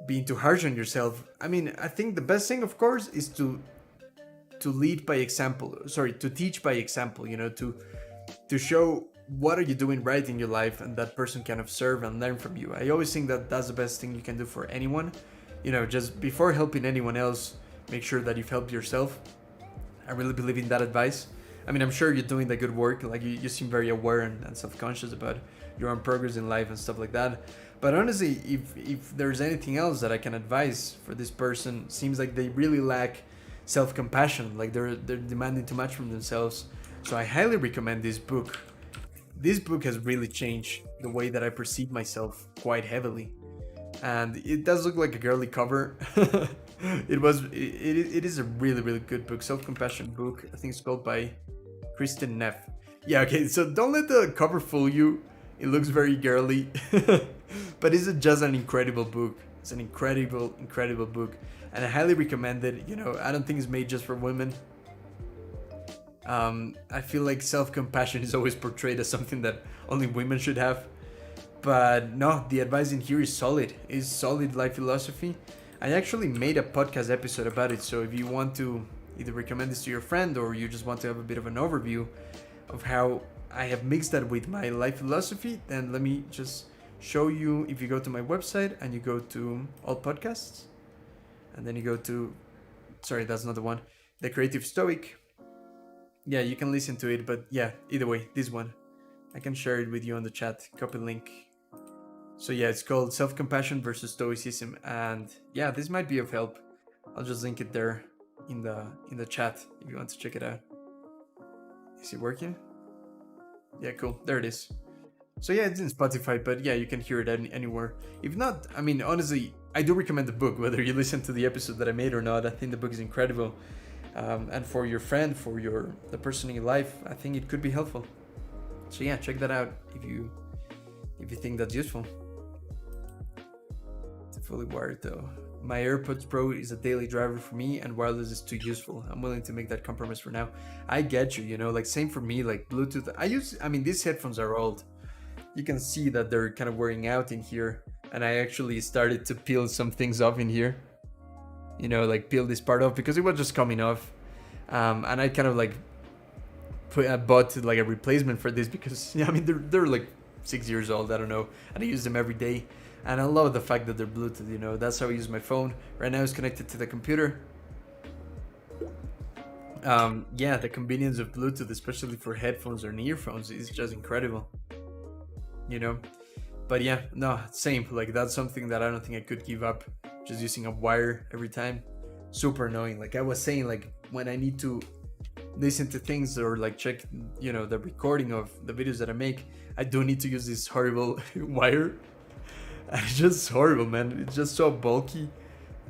being too harsh on yourself. I mean, I think the best thing, of course, is to lead by example. Sorry, to teach by example. You know, to show what are you doing right in your life, and that person can observe and learn from you. I always think that that's the best thing you can do for anyone. You know, just before helping anyone else, make sure that you've helped yourself. I really believe in that advice. I mean, I'm sure you're doing the good work. Like you seem very aware and self-conscious about your own progress in life and stuff like that. But honestly, if there's anything else that I can advise for this person, seems like they really lack self-compassion. Like they're demanding too much from themselves. So I highly recommend this book. This book has really changed the way that I perceive myself quite heavily. And it does look like a girly cover. It is a really good book, self-compassion book. I think it's called by Kristen Neff. Yeah, okay, so don't let the cover fool you. It looks very girly, but it's just an incredible book. It's an incredible book, and I highly recommend it. You know, I don't think it's made just for women. I feel like self-compassion is always portrayed as something that only women should have. But no, the advice in here is solid. It's solid life philosophy. I actually made a podcast episode about it, so if you want to either recommend this to your friend or you just want to have a bit of an overview of how I have mixed that with my life philosophy, then let me just show you. If you go to my website and you go to all podcasts, and then you go to, sorry, that's not the one, The Creative Stoic. Yeah, you can listen to it, but yeah, either way, this one. I can share it with you on the chat, copy link. So yeah, it's called Self-Compassion versus Stoicism, and yeah, this might be of help. I'll just link it there in the chat if you want to check it out. Is it working? Yeah, cool. There it is. So yeah, it's in Spotify, but yeah, you can hear it anywhere. If not, I mean, honestly, I do recommend the book, whether you listen to the episode that I made or not. I think the book is incredible. And for your friend, for the person in your life, I think it could be helpful. So yeah, check that out if you think that's useful. It's fully wired though. My AirPods Pro is a daily driver for me, and wireless is too useful. I'm willing to make that compromise for now. I get you, you know, like same for me, like Bluetooth. I mean, these headphones are old. You can see that they're kind of wearing out in here, and I actually started to peel some things off in here. You know, like peel this part off because it was just coming off. And I kind of like bought like a replacement for this because, yeah, I mean, they're like 6 years old, I don't know, and I use them every day. And I love the fact that they're Bluetooth, you know, that's how I use my phone. Right now it's connected to the computer. Yeah, the convenience of Bluetooth, especially for headphones or earphones, is just incredible, you know. But yeah, no, same, like that's something that I don't think I could give up, just using a wire every time. Super annoying. Like I was saying, like when I need to listen to things or like check, you know, the recording of the videos that I make, I do need to use this horrible wire. It's just horrible, man. It's just so bulky.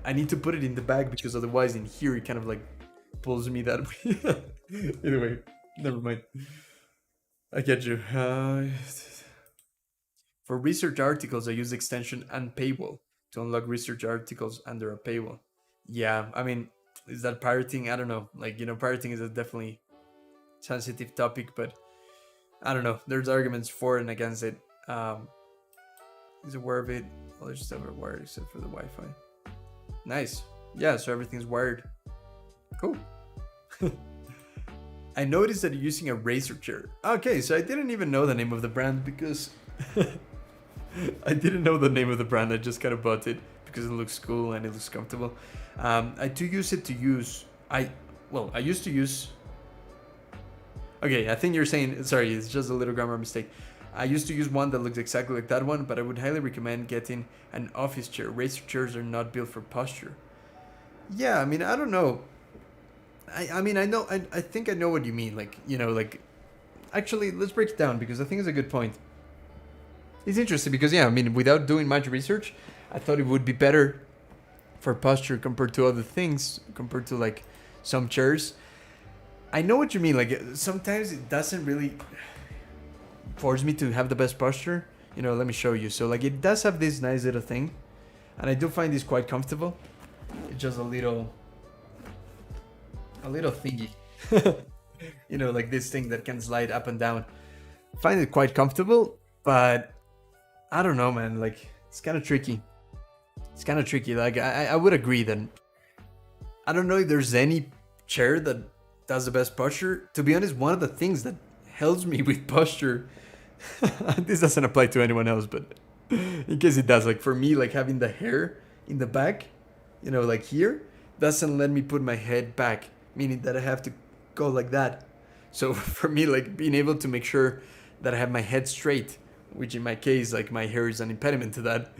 I need to put it in the bag because otherwise in here it kind of like pulls me that way. Anyway, never mind. I get you. For research articles, I use extension and paywall to unlock research articles under a paywall. Yeah, I mean, is that pirating? I don't know. Like, you know, pirating is a definitely sensitive topic, but I don't know. There's arguments for and against it. Is aware of it. Well, there's just ever wired except for the Wi-Fi. Nice. Yeah, so everything's wired. Cool. I noticed that you're using a Razer chair. Okay, so I didn't even know the name of the brand because I didn't know the name of the brand. I just kind of bought it because it looks cool and it looks comfortable. I do use it to use. I used to use. Okay, I think you're saying. Sorry, it's just a little grammar mistake. I used to use one that looks exactly like that one, but I would highly recommend getting an office chair. Razer chairs are not built for posture. Yeah, I mean, I don't know. I mean, I know. I think I know what you mean. Like, you know, like. Actually, let's break it down because I think it's a good point. It's interesting because, yeah, I mean, without doing much research, I thought it would be better for posture compared to other things, compared to like some chairs. I know what you mean. Like sometimes it doesn't really. force me to have the best posture. You know, let me show you. So like it does have this nice little thing, and I do find this quite comfortable. It's just a little thingy. You know, like this thing that can slide up and down. I find it quite comfortable, but I don't know, man. Like it's kind of tricky. It's kind of tricky. Like I would agree that I don't know if there's any chair that does the best posture. To be honest, one of the things that helps me with posture, this doesn't apply to anyone else, but in case it does, like for me, like having the hair in the back, you know, like here, doesn't let me put my head back, meaning that I have to go like that. So for me, like being able to make sure that I have my head straight, which in my case, like my hair is an impediment to that,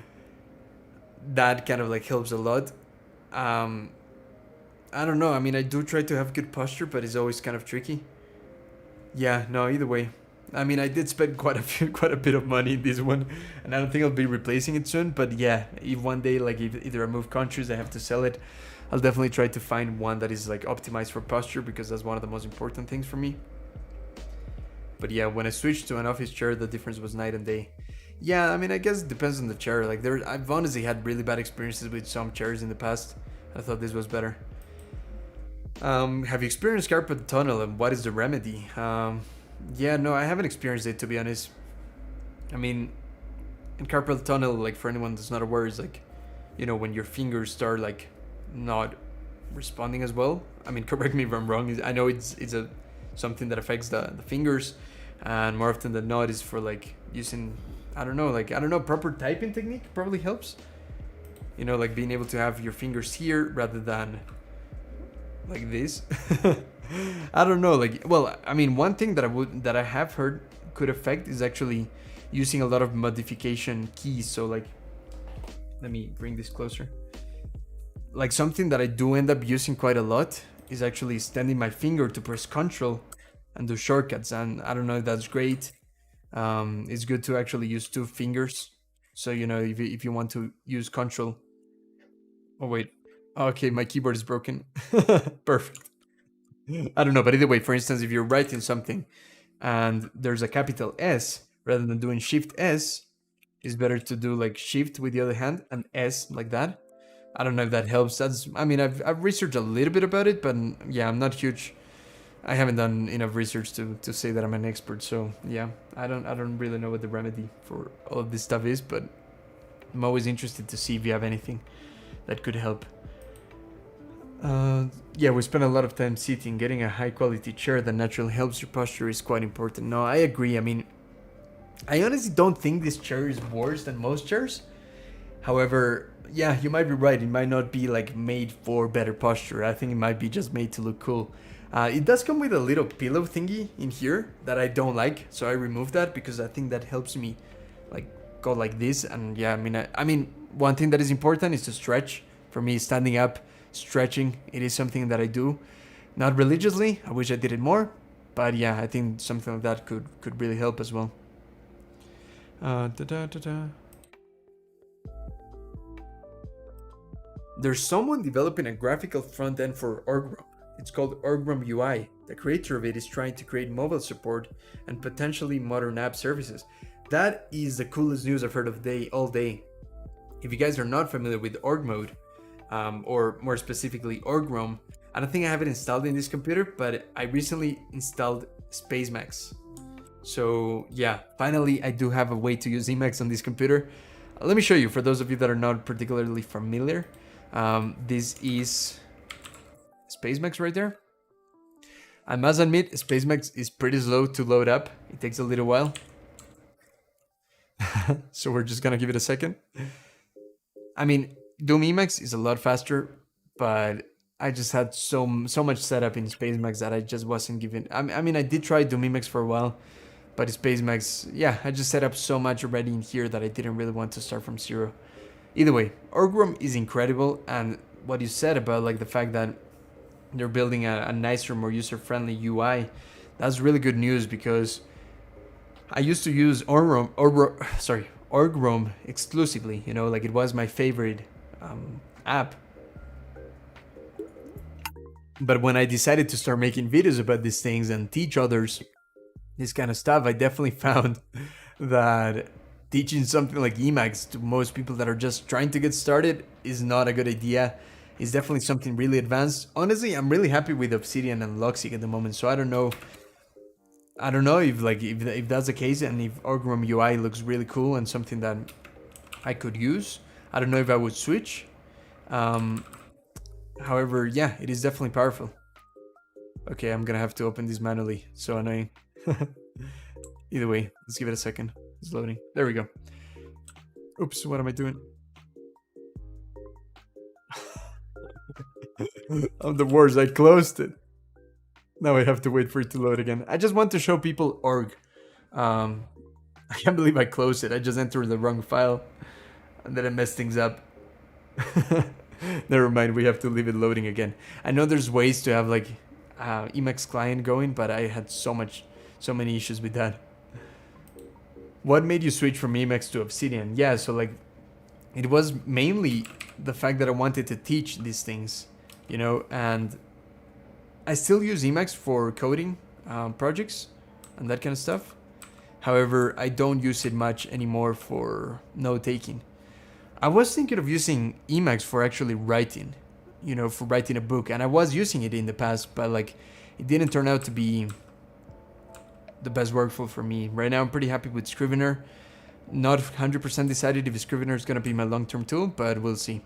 that kind of like helps a lot. I don't know. I mean, I do try to have good posture, but it's always kind of tricky. Yeah, no, either way. I mean, I did spend quite a bit of money in this one, and I don't think I'll be replacing it soon. But yeah, if one day, like, if either I move countries, I have to sell it, I'll definitely try to find one that is like optimized for posture, because that's one of the most important things for me. But yeah, when I switched to an office chair, the difference was night and day. Yeah, I mean, I guess it depends on the chair. Like, I've honestly had really bad experiences with some chairs in the past. I thought this was better. Have you experienced carpal tunnel, and what is the remedy? Yeah, no, I haven't experienced it, to be honest. I mean, in carpal tunnel, like for anyone that's not aware, is like, you know, when your fingers start like not responding as well. I mean, correct me if I'm wrong. I know it's a something that affects the fingers, and more often than not is for like using, I don't know, proper typing technique probably helps. You know, like being able to have your fingers here rather than like this. I don't know, like, well, I mean, one thing that I have heard could affect is actually using a lot of modification keys. So like, let me bring this closer. Like something that I do end up using quite a lot is actually extending my finger to press Control and do shortcuts. And I don't know if that's great. It's good to actually use two fingers. So, you know, if you want to use Control. Oh wait. Okay, my keyboard is broken. Perfect. I don't know, but either way, for instance, if you're writing something and there's a capital S, rather than doing Shift S, it's better to do like Shift with the other hand and S like that. I don't know if that helps. I mean, I've researched a little bit about it, but yeah, I'm not huge. I haven't done enough research to say that I'm an expert. So yeah, I don't really know what the remedy for all of this stuff is, but I'm always interested to see if you have anything that could help. Yeah, we spend a lot of time sitting. Getting a high quality chair that naturally helps your posture is quite important. No, I agree. I mean, I honestly don't think this chair is worse than most chairs. However, yeah, you might be right. It might not be like made for better posture. I think it might be just made to look cool. It does come with a little pillow thingy in here that I don't like, so I removed that because I think that helps me like go like this. And yeah, I mean, one thing that is important is to stretch. For me, standing up, stretching, it is something that I do, not religiously. I wish I did it more, but yeah, I think something like that could really help as well. There's someone developing a graphical front end for Orgrom. It's called Orgrom UI. The creator of it is trying to create mobile support and potentially modern app services. That is the coolest news I've heard of all day. If you guys are not familiar with org mode, or more specifically Orgrom, I don't think I have it installed in this computer, but I recently installed Spacemacs. So yeah, finally I do have a way to use Emacs on this computer. Let me show you, for those of you that are not particularly familiar. This is Spacemacs right there. I must admit, Spacemacs is pretty slow to load up. It takes a little while. So we're just gonna give it a second. I mean, Doom Emacs is a lot faster, but I just had so much setup in Spacemacs that I just wasn't given. I mean, I did try Doom Emacs for a while, but Spacemacs, yeah, I just set up so much already in here that I didn't really want to start from zero. Either way, Orgrom is incredible, and what you said about like the fact that they're building a nicer, more user-friendly UI, that's really good news, because I used to use Orgrom exclusively. You know, like it was my favorite app. But when I decided to start making videos about these things and teach others, this kind of stuff, I definitely found that teaching something like Emacs to most people that are just trying to get started is not a good idea. It's definitely something really advanced. Honestly, I'm really happy with Obsidian and Logic at the moment, so I don't know. I don't know if if that's the case and if Orgrom UI looks really cool and something that I could use. I don't know if I would switch. Um, However, yeah, it is definitely powerful. Okay, I'm gonna have to open this manually. So annoying. Either way, let's give it a second. It's loading. There we go. Oops, what am I doing? I'm the worst. I closed it. Now I have to wait for it to load again. I just want to show people org. I can't believe I closed it. I just entered the wrong file and then I messed things up. Never mind, we have to leave it loading again. I know there's ways to have like Emacs client going, but I had so many issues with that. What made you switch from Emacs to Obsidian? Yeah, so like it was mainly the fact that I wanted to teach these things, you know, and I still use Emacs for coding projects and that kind of stuff. However, I don't use it much anymore for note taking. I was thinking of using Emacs for actually writing, you know, for writing a book, and I was using it in the past, but like it didn't turn out to be the best workflow for me. Right now, I'm pretty happy with Scrivener. Not 100% decided if Scrivener is gonna be my long-term tool, but we'll see.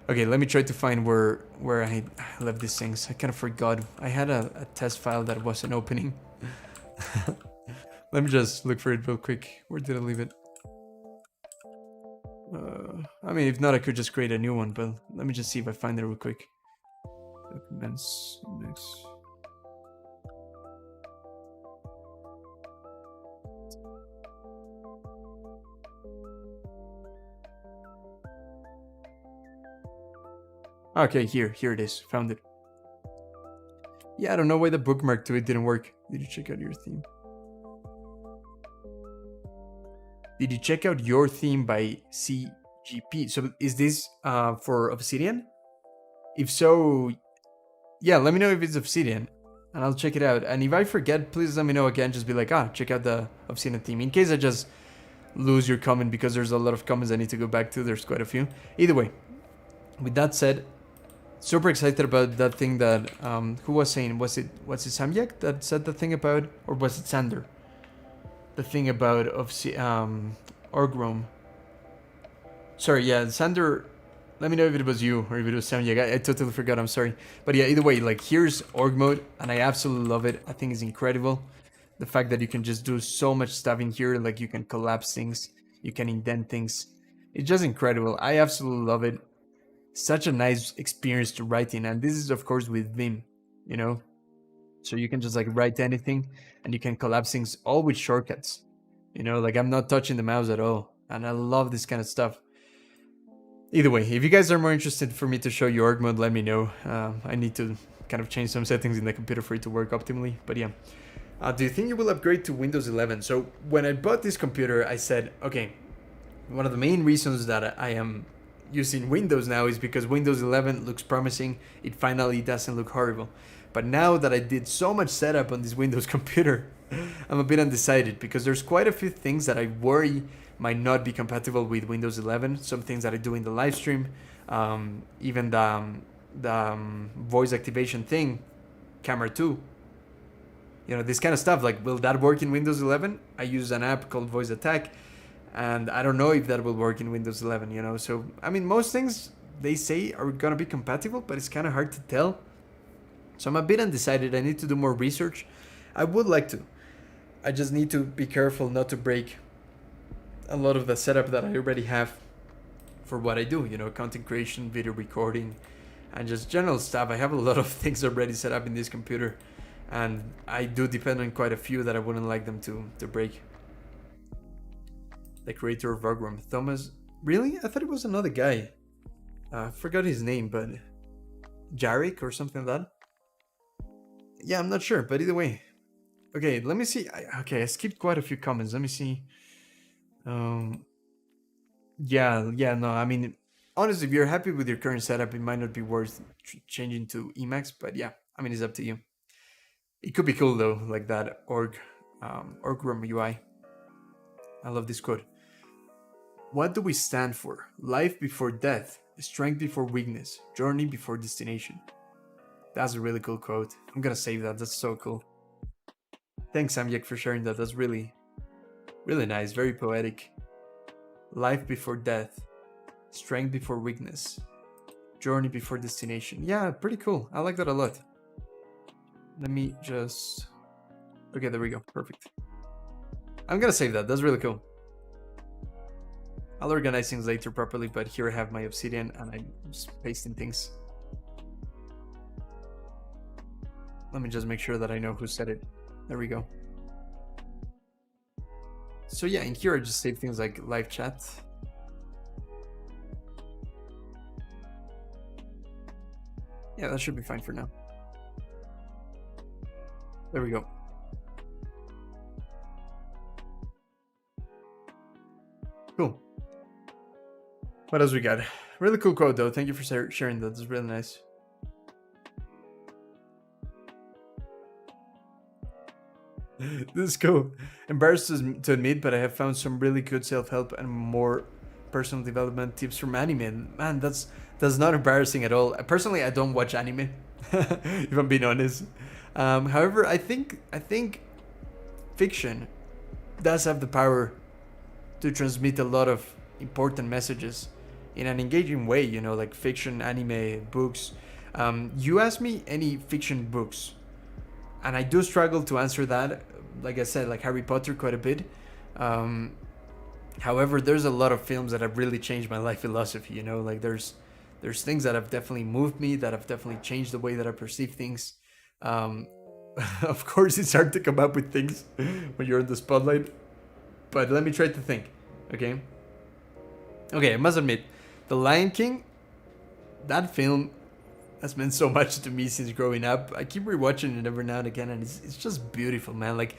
Okay, let me try to find where I left these things. I kind of forgot. I had a test file that wasn't opening. Let me just look for it real quick. Where did I leave it? I mean, if not, I could just create a new one, but let me just see if I find it real quick. Documents, mix. Okay, here it is. Found it. Yeah, I don't know why the bookmark to it didn't work. Did you check out your theme? Did you check out your theme by CGP? So is this for Obsidian? If so, yeah, let me know if it's Obsidian and I'll check it out. And if I forget, please let me know again. Just be like, check out the Obsidian theme. In case I just lose your comment because there's a lot of comments I need to go back to. There's quite a few. Either way, with that said, super excited about that thing that, who was saying, was it Samyak that said the thing about, or was it Sander? The thing about Orgrom. Sorry, yeah, Sander. Let me know if it was you or if it was Samyak. I totally forgot. I'm sorry, but yeah, either way, like here's org mode, and I absolutely love it. I think it's incredible. The fact that you can just do so much stuff in here, like you can collapse things, you can indent things. It's just incredible. I absolutely love it. Such a nice experience to write in, and this is of course with Vim, you know. So you can just like write anything and you can collapse things all with shortcuts. You know, like I'm not touching the mouse at all. And I love this kind of stuff. Either way, if you guys are more interested for me to show you org mode, let me know. I need to kind of change some settings in the computer for it to work optimally. But yeah. Do you think you will upgrade to Windows 11? So when I bought this computer, I said, okay, one of the main reasons that I am using Windows now is because Windows 11 looks promising. It finally doesn't look horrible. But now that I did so much setup on this Windows computer, I'm a bit undecided because there's quite a few things that I worry might not be compatible with Windows 11. Some things that I do in the live stream, even the voice activation thing, camera 2. You know, this kind of stuff, like, will that work in Windows 11? I use an app called Voice Attack, and I don't know if that will work in Windows 11, you know? So, I mean, most things they say are gonna be compatible, but it's kind of hard to tell. So I'm a bit undecided. I need to do more research. I would like to. I just need to be careful not to break a lot of the setup that I already have for what I do, you know, content creation, video recording, and just general stuff. I have a lot of things already set up in this computer, and I do depend on quite a few that I wouldn't like them to break. The creator of Orgrom, Thomas. Really? I thought it was another guy. I forgot his name, but Jarek or something like that. Yeah, I'm not sure, but either way. Okay, let me see. I skipped quite a few comments. Let me see. Yeah, no, I mean, honestly, if you're happy with your current setup, it might not be worth changing to Emacs, but yeah, I mean, it's up to you. It could be cool though, like that org or Chrome UI. I love this quote. What do we stand for? Life before death, strength before weakness, journey before destination. That's a really cool quote. I'm gonna save that. That's so cool. Thanks, Samyak, for sharing that. That's really, really nice. Very poetic. Life before death, strength before weakness, journey before destination. Yeah, pretty cool. I like that a lot. Let me just... Okay, there we go. Perfect. I'm gonna save that. That's really cool. I'll organize things later properly, but here I have my obsidian and I'm just pasting things. Let me just make sure that I know who said it. There we go. So yeah, in here I just save things like live chat. Yeah, that should be fine for now. There we go. Cool. What else we got? Really cool quote though. Thank you for sharing that. That's really nice. This is cool. Embarrassed to admit, but I have found some really good self-help and more personal development tips from anime. Man, that's not embarrassing at all. Personally, I don't watch anime, if I'm being honest. However, I think fiction does have the power to transmit a lot of important messages in an engaging way. You know, like fiction, anime, books. You ask me any fiction books, and I do struggle to answer that. Like I said, like Harry Potter quite a bit. However, there's a lot of films that have really changed my life philosophy. You know, like there's things that have definitely moved me, that have definitely changed the way that I perceive things. Of course, it's hard to come up with things when you're in the spotlight, but let me try to think. Okay, I must admit, The Lion King, that film has meant so much to me since growing up. I keep rewatching it every now and again, and it's just beautiful, man. Like,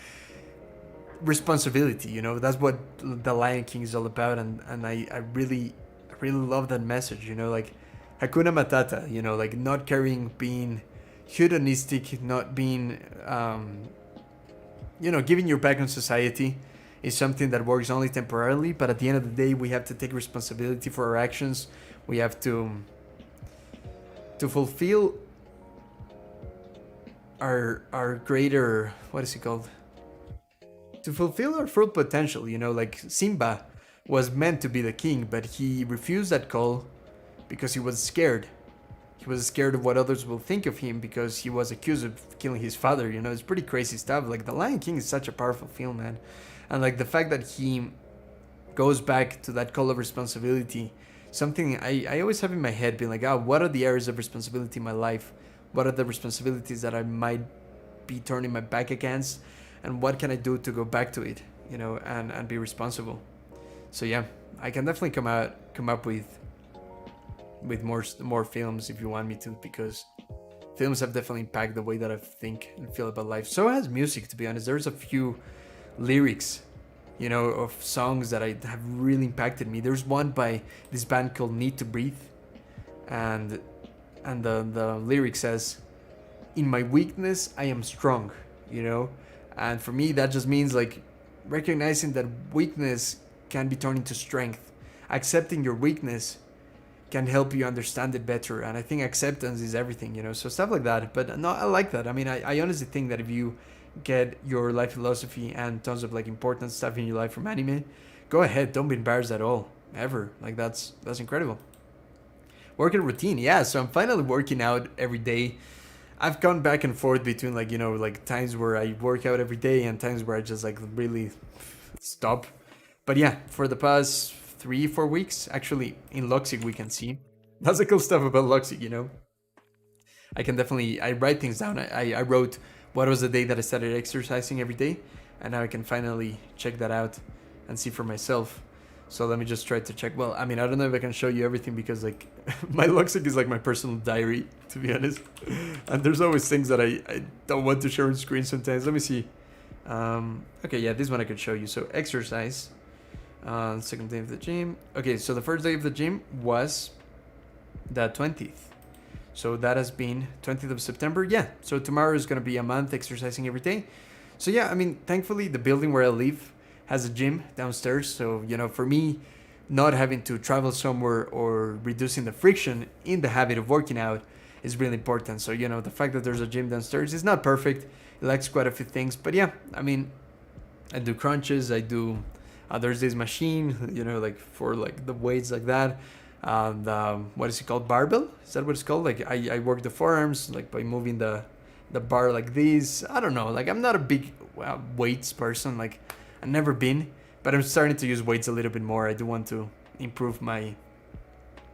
responsibility, you know, that's what The Lion King is all about, and I really love that message, you know, like Hakuna Matata, you know, like not caring, being hedonistic, not being, you know, giving your back on society is something that works only temporarily, but at the end of the day, we have to take responsibility for our actions. We have to fulfill our greater, what is it called? To fulfill our full potential, you know, like Simba was meant to be the king, but he refused that call because he was scared. He was scared of what others will think of him because he was accused of killing his father, you know, it's pretty crazy stuff. Like, The Lion King is such a powerful film, man. And like the fact that he goes back to that call of responsibility, something I always have in my head, being like, what are the areas of responsibility in my life? What are the responsibilities that I might be turning my back against? And what can I do to go back to it, you know, and be responsible? So yeah, I can definitely come up with more films if you want me to, because films have definitely impacted the way that I think and feel about life. So has music, to be honest. There's a few lyrics, you know, of songs that have really impacted me. There's one by this band called Need to Breathe, and the lyric says, "In my weakness, I am strong," you know. And for me, that just means like recognizing that weakness can be turned into strength. Accepting your weakness can help you understand it better. And I think acceptance is everything, you know, so stuff like that. But no, I like that. I mean, I honestly think that if you get your life philosophy and tons of like important stuff in your life from anime, go ahead. Don't be embarrassed at all, ever. Like, that's incredible. Working routine. Yeah, so I'm finally working out every day. I've gone back and forth between, like, you know, like times where I work out every day and times where I just like really stop. But yeah, for the past 3-4 weeks, actually, in Luxig we can see. That's the cool stuff about Luxig, you know. I write things down. I wrote what was the day that I started exercising every day, and now I can finally check that out and see for myself. So let me just try to check. Well, I mean, I don't know if I can show you everything because like my Luxig is like my personal diary, to be honest. And there's always things that I don't want to share on screen sometimes. Let me see. Okay, yeah, this one I could show you. So exercise. Second day of the gym. Okay, so the first day of the gym was the 20th. So that has been 20th of September. Yeah, so tomorrow is going to be a month exercising every day. So yeah, I mean, thankfully the building where I live has a gym downstairs. So for me, not having to travel somewhere or reducing the friction in the habit of working out is really important. So the fact that there's a gym downstairs is not perfect. It lacks quite a few things, but yeah, I mean, I do crunches. I do. There's this machine, like for like the weights like that. And what is it called? Barbell? Is that what it's called? Like I work the forearms like by moving the bar like this. I don't know. Like I'm not a big weights person. Like I've never been, but I'm starting to use weights a little bit more. I do want to improve my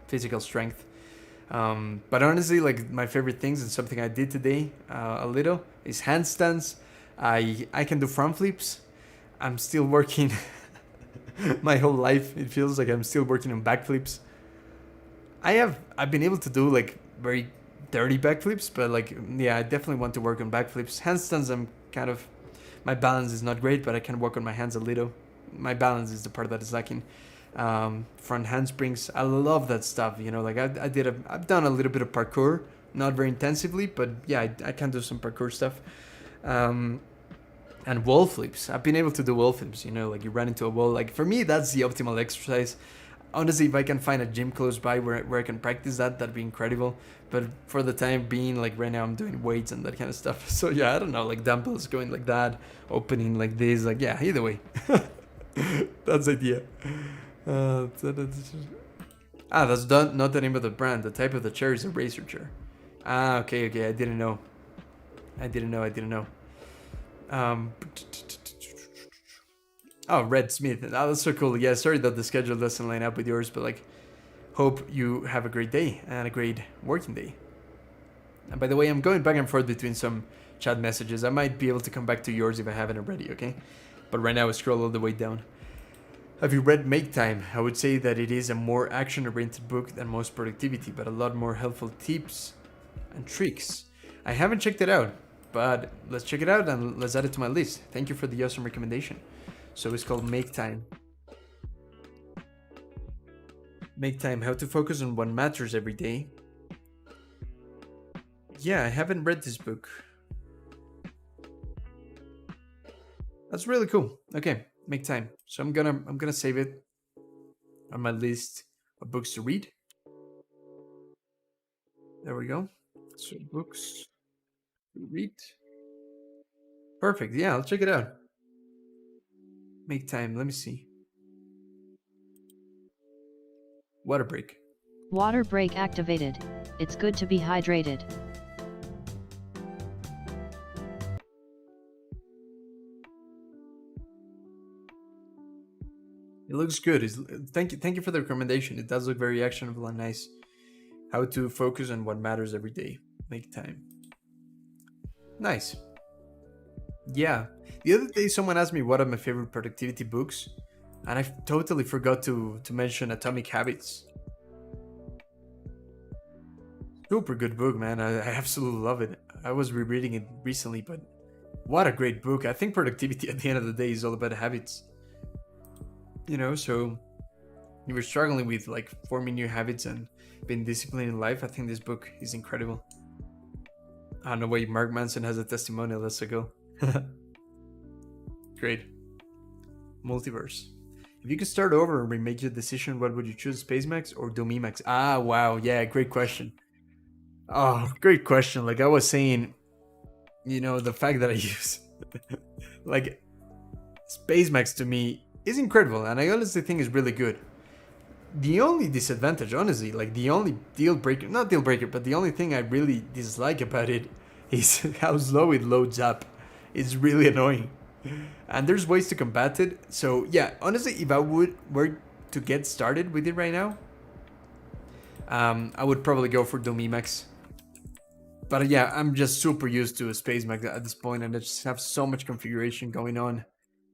physical strength. But honestly, like my favorite things and something I did today a little is handstands. I can do front flips. I'm still working my whole life. It feels like I'm still working on backflips. I've been able to do like very dirty backflips, but like yeah, I definitely want to work on backflips. Handstands, I'm kind of my balance is not great, but I can work on my hands a little. My balance is the part that is lacking. Front handsprings, I love that stuff. Like I've done a little bit of parkour, not very intensively, but yeah, I can do some parkour stuff. And wall flips. I've been able to do wall flips. Like you run into a wall. Like for me, that's the optimal exercise. Honestly, if I can find a gym close by where I can practice that, that'd be incredible. But for the time being, like right now, I'm doing weights and that kind of stuff. So yeah, I don't know, like dumbbells going like that, opening like this, like yeah, either way. That's the idea. That's not the name of the brand. The type of the chair is a racer chair. Okay, I didn't know. I didn't know. Oh, Red Smith. Oh, that's so cool. Yeah, sorry that the schedule doesn't line up with yours, but like, hope you have a great day and a great working day. And by the way, I'm going back and forth between some chat messages. I might be able to come back to yours if I haven't already, okay? But right now I scroll all the way down. Have you read Make Time? I would say that it is a more action-oriented book than most productivity, but a lot more helpful tips and tricks. I haven't checked it out, but let's check it out and let's add it to my list. Thank you for the awesome recommendation. So it's called Make Time. Make Time, how to focus on what matters every day. Yeah, I haven't read this book. That's really cool. Okay, Make Time. So I'm gonna save it on my list of books to read. There we go. So books to read. Perfect. Yeah, I'll check it out. Make Time. Let me see. Water break. Water break activated. It's good to be hydrated. It looks good. Thank you for the recommendation. It does look very actionable and nice. How to focus on what matters every day. Make time. Nice. Yeah. The other day someone asked me what are my favorite productivity books, and I totally forgot to mention Atomic Habits. Super good book, man. I absolutely love it. I was rereading it recently, but what a great book. I think productivity at the end of the day is all about habits. So you were struggling with like forming new habits and being disciplined in life. I think this book is incredible. I don't know why Mark Manson has a testimonial. Let's go. Great. Multiverse. If you could start over and remake your decision, what would you choose, Spacemax or Doom Emacs? Ah, wow. Yeah, great question. Oh, great question. Like I was saying, the fact that I use like Spacemax to me is incredible, and I honestly think is really good. The only disadvantage, honestly, like the only not deal breaker, but the only thing I really dislike about it is how slow it loads up. It's really annoying. And there's ways to combat it. So yeah, honestly, if I were to get started with it right now, I would probably go for Doom Emacs. But yeah, I'm just super used to a Spacemax at this point, and I just have so much configuration going on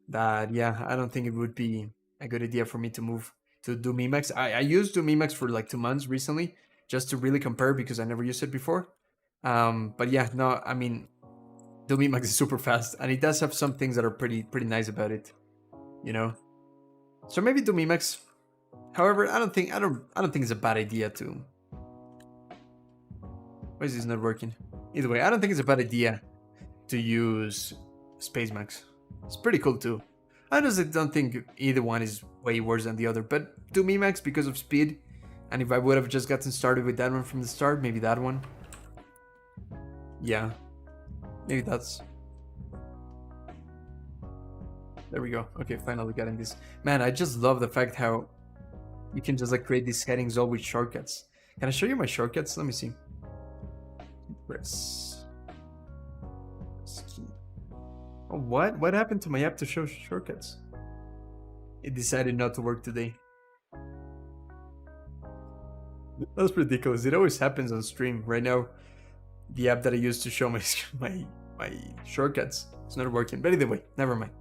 that yeah, I don't think it would be a good idea for me to move to Doom Emacs. I used Doom Emacs for like 2 months recently just to really compare because I never used it before. But yeah, no, I mean, Doom Emacs is super fast, and it does have some things that are pretty nice about it, So maybe Doom Emacs. However, I don't think it's a bad idea to. Why is this not working? Either way, I don't think it's a bad idea to use Spacemax. It's pretty cool too. I honestly don't think either one is way worse than the other, but to me, Max, because of speed, and if I would have just gotten started with that one from the start, maybe that one. Yeah, maybe that's. There we go. Okay, finally getting this. Man, I just love the fact how you can just like create these headings all with shortcuts. Can I show you my shortcuts? Let me see. Press. Oh, what? What happened to my app to show shortcuts? It decided not to work today. That's ridiculous. It always happens on stream. Right now, the app that I use to show my my shortcuts is not working. But either way, never mind.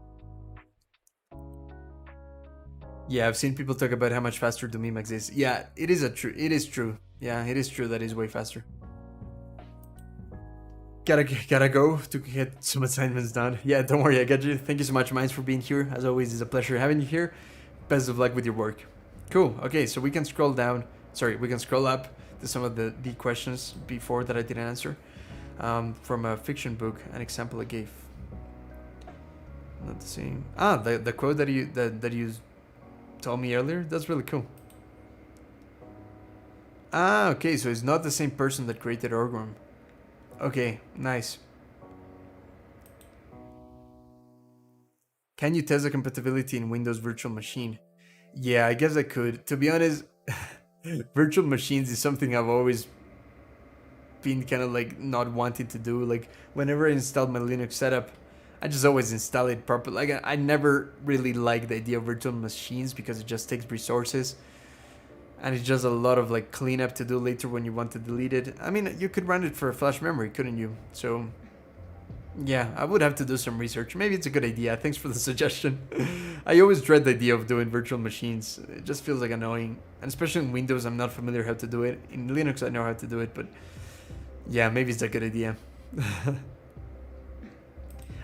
Yeah, I've seen people talk about how much faster the Memax is. Yeah, it is true. Yeah, it is true that it's way faster. Gotta go to get some assignments done. Yeah, don't worry, I got you. Thank you so much, Minds, for being here. As always, it's a pleasure having you here. Best of luck with your work. Cool. Okay, so we can scroll down. Sorry, we can scroll up to some of the questions before that I didn't answer. From a fiction book, an example I gave. Not the same. Ah, the quote that you told me earlier. That's really cool. Ah, okay, so it's not the same person that created Orgrim. Okay, nice. Can you test the compatibility in Windows Virtual Machine? Yeah, I guess I could. To be honest, virtual machines is something I've always been kind of like not wanting to do. Like whenever I installed my Linux setup, I just always install it properly. Like I never really liked the idea of virtual machines because it just takes resources. And it's just a lot of like cleanup to do later when you want to delete it. I mean, you could run it for a flash memory, couldn't you? So, yeah, I would have to do some research. Maybe it's a good idea. Thanks for the suggestion. I always dread the idea of doing virtual machines. It just feels like annoying. And especially in Windows, I'm not familiar how to do it. In Linux, I know how to do it, but yeah, maybe it's a good idea.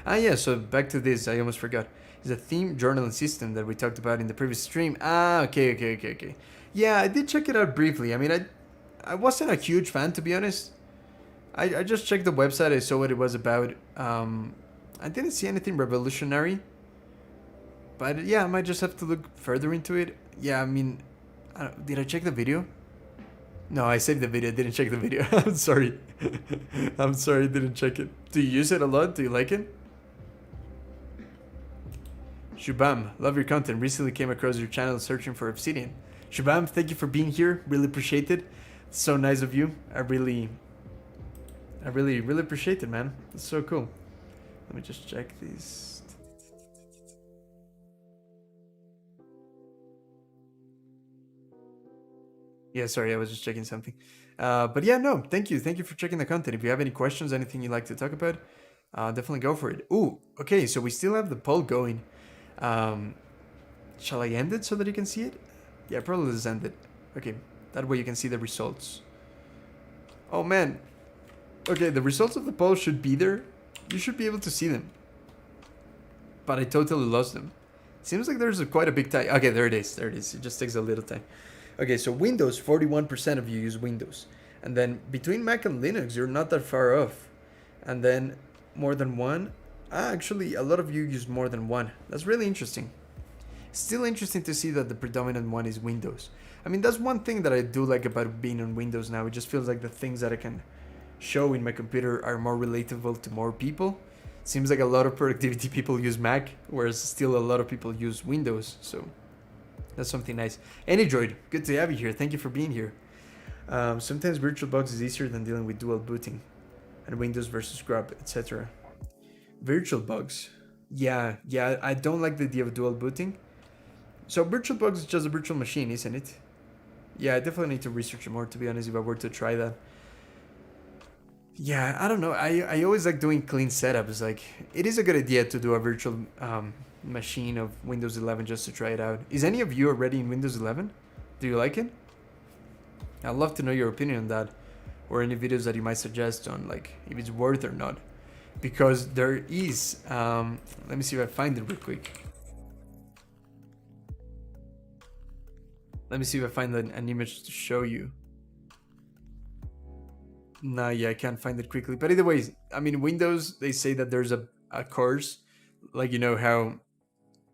Ah, yeah, so back to this. I almost forgot. It's a theme journaling system that we talked about in the previous stream. Ah, okay. Yeah, I did check it out briefly. I mean, I wasn't a huge fan, to be honest. I just checked the website. I saw what it was about. I didn't see anything revolutionary. But yeah, I might just have to look further into it. Yeah, I mean, did I check the video? No, I saved the video. I didn't check the video. I'm sorry. I'm sorry, I didn't check it. Do you use it a lot? Do you like it? Shubham, love your content. Recently came across your channel searching for Obsidian. Shubham, thank you for being here. Really appreciate it. It's so nice of you. I really appreciate it, man. It's so cool. Let me just check these. Yeah, sorry, I was just checking something. But yeah, no, thank you. Thank you for checking the content. If you have any questions, anything you'd like to talk about, definitely go for it. Ooh, okay, so we still have the poll going. Shall I end it so that you can see it? Yeah, probably just end it. Okay, that way you can see the results. Oh man. Okay, the results of the poll should be there. You should be able to see them. But I totally lost them. Seems like there's quite a big time. Okay, there it is. There it is. It just takes a little time. Okay, so Windows, 41% of you use Windows. And then between Mac and Linux, you're not that far off. And then more than one. Actually, a lot of you use more than one. That's really interesting. Still interesting to see that the predominant one is Windows. I mean, that's one thing that I do like about being on Windows now. It just feels like the things that I can show in my computer are more relatable to more people. Seems like a lot of productivity people use Mac, whereas still a lot of people use Windows. So that's something nice. Android, good to have you here. Thank you for being here. Sometimes VirtualBox is easier than dealing with dual booting and Windows versus Grub, etc. VirtualBox. Yeah, I don't like the idea of dual booting. So VirtualBox is just a virtual machine, isn't it? Yeah, I definitely need to research it more, to be honest, if I were to try that. Yeah, I don't know. I always like doing clean setups. Like, it is a good idea to do a virtual machine of Windows 11 just to try it out. Is any of you already in Windows 11? Do you like it? I'd love to know your opinion on that, or any videos that you might suggest on like if it's worth or not. Because there is, let me see if I find it real quick. Let me see if I find an image to show you. Nah, yeah, I can't find it quickly. But either way, I mean, Windows, they say that there's a cores. Like, you know how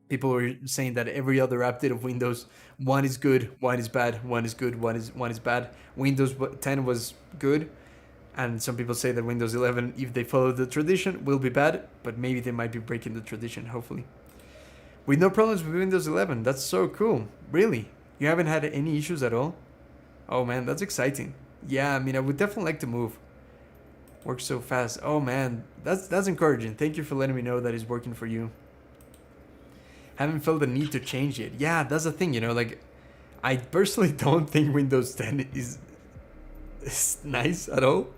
people were saying that every other update of Windows, one is good, one is bad, one is good, one is bad. Windows 10 was good, and some people say that Windows 11, if they follow the tradition, will be bad, but maybe they might be breaking the tradition, hopefully. With no problems with Windows 11, that's so cool. Really? You haven't had any issues at all? Oh man, that's exciting. Yeah, I mean, I would definitely like to move. Works so fast. Oh man, that's encouraging. Thank you for letting me know that it's working for you. Haven't felt the need to change it. Yeah, that's the thing, you know, like, I personally don't think Windows 10 is nice at all,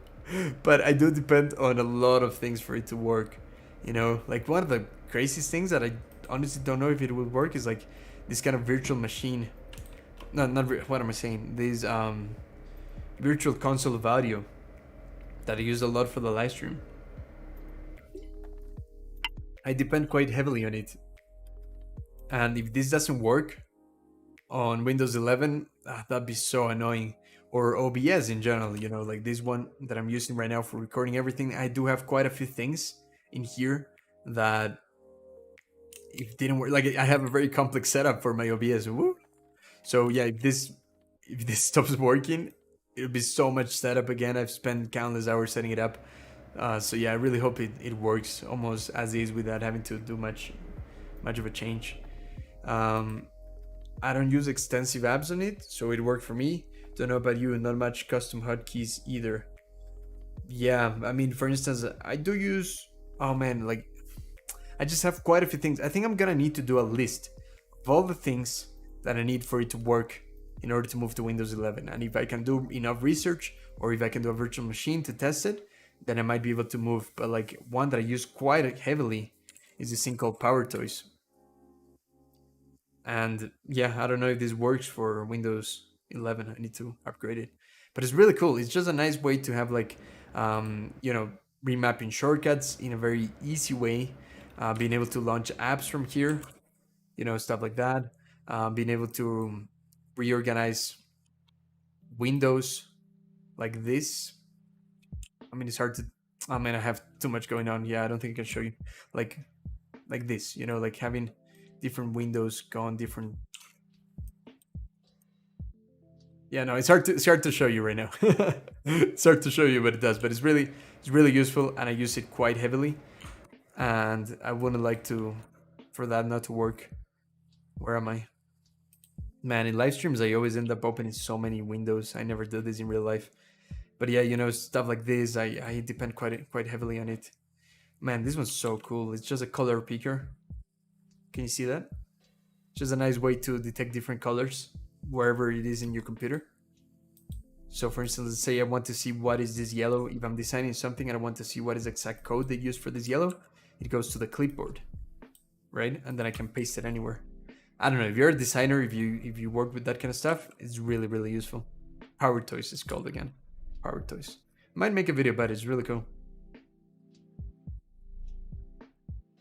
but I do depend on a lot of things for it to work. You know, like one of the craziest things that I honestly don't know if it would work is like this kind of virtual machine. No, what am I saying? This virtual console of audio that I use a lot for the live stream. I depend quite heavily on it. And if this doesn't work on Windows 11, that'd be so annoying. Or OBS in general, you know, like this one that I'm using right now for recording everything. I do have quite a few things in here that if it didn't work, like I have a very complex setup for my OBS. Woo! So yeah, if this stops working, it'll be so much setup again. I've spent countless hours setting it up. So yeah, I really hope it works almost as is without having to do much of a change. I don't use extensive apps on it, so it worked for me. Don't know about you, not much custom hotkeys either. Yeah, I mean, for instance, I do use, oh man, like, I just have quite a few things. I think I'm gonna need to do a list of all the things that I need for it to work in order to move to Windows 11. And if I can do enough research, or if I can do a virtual machine to test it, then I might be able to move. But like one that I use quite heavily is this thing called PowerToys. And yeah, I don't know if this works for Windows 11. I need to upgrade it, but it's really cool. It's just a nice way to have like, you know, remapping shortcuts in a very easy way, being able to launch apps from here, you know, stuff like that, being able to reorganize windows like this. I mean, it's hard to, I mean, I have too much going on. Yeah, I don't think I can show you like this, you know, like having different windows go on different. Yeah, no, it's hard to show you right now. It's hard to show you, but it does. But it's really useful, and I use it quite heavily. And I wouldn't like for that not to work. Where am I? Man, in live streams, I always end up opening so many windows. I never do this in real life. But yeah, you know, stuff like this, I depend quite heavily on it. Man, this one's so cool. It's just a color picker. Can you see that? Just a nice way to detect different colors wherever it is in your computer. So for instance, let's say I want to see what is this yellow. If I'm designing something and I want to see what is the exact code they use for this yellow, it goes to the clipboard, right? And then I can paste it anywhere. I don't know, if you're a designer, if you work with that kind of stuff, it's really useful. PowerToys is called again. PowerToys. Might make a video about it, it's really cool.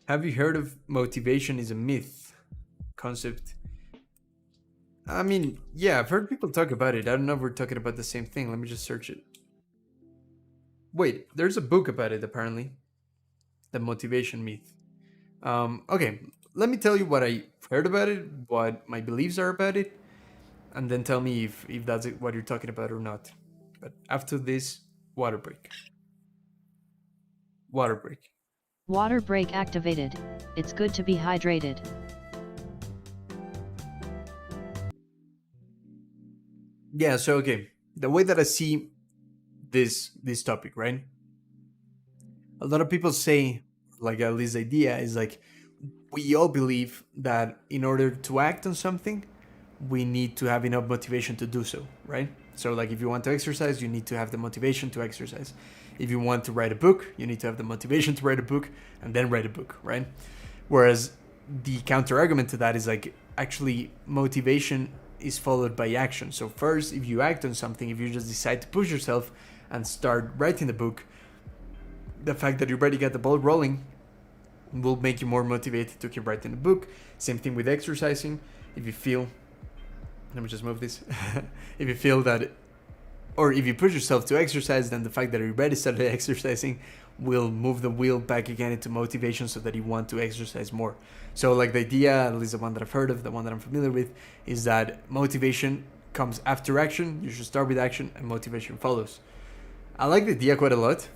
Have you heard of motivation is a myth concept? I mean, yeah, I've heard people talk about it. I don't know if we're talking about the same thing. Let me just search it. Wait, there's a book about it, apparently. The motivation myth. Okay, let me tell you what I heard about it, what my beliefs are about it, and then tell me if that's what you're talking about or not. But after this, water break. Water break. Water break activated. It's good to be hydrated. Yeah, so okay, the way that I see this topic, right? A lot of people say, like, at least the idea is like, we all believe that in order to act on something, we need to have enough motivation to do so, right? So like if you want to exercise, you need to have the motivation to exercise. If you want to write a book, you need to have the motivation to write a book and then write a book, right? Whereas the counter argument to that is like, actually motivation is followed by action. So first, if you act on something, if you just decide to push yourself and start writing the book, the fact that you already got the ball rolling will make you more motivated to keep writing the book. Same thing with exercising. If you feel, let me just move this. If you feel that or if you push yourself to exercise, then the fact that you already started exercising will move the wheel back again into motivation so that you want to exercise more. So like the idea, at least the one that I've heard of, the one that I'm familiar with, is that motivation comes after action. You should start with action and motivation follows. I like the idea quite a lot.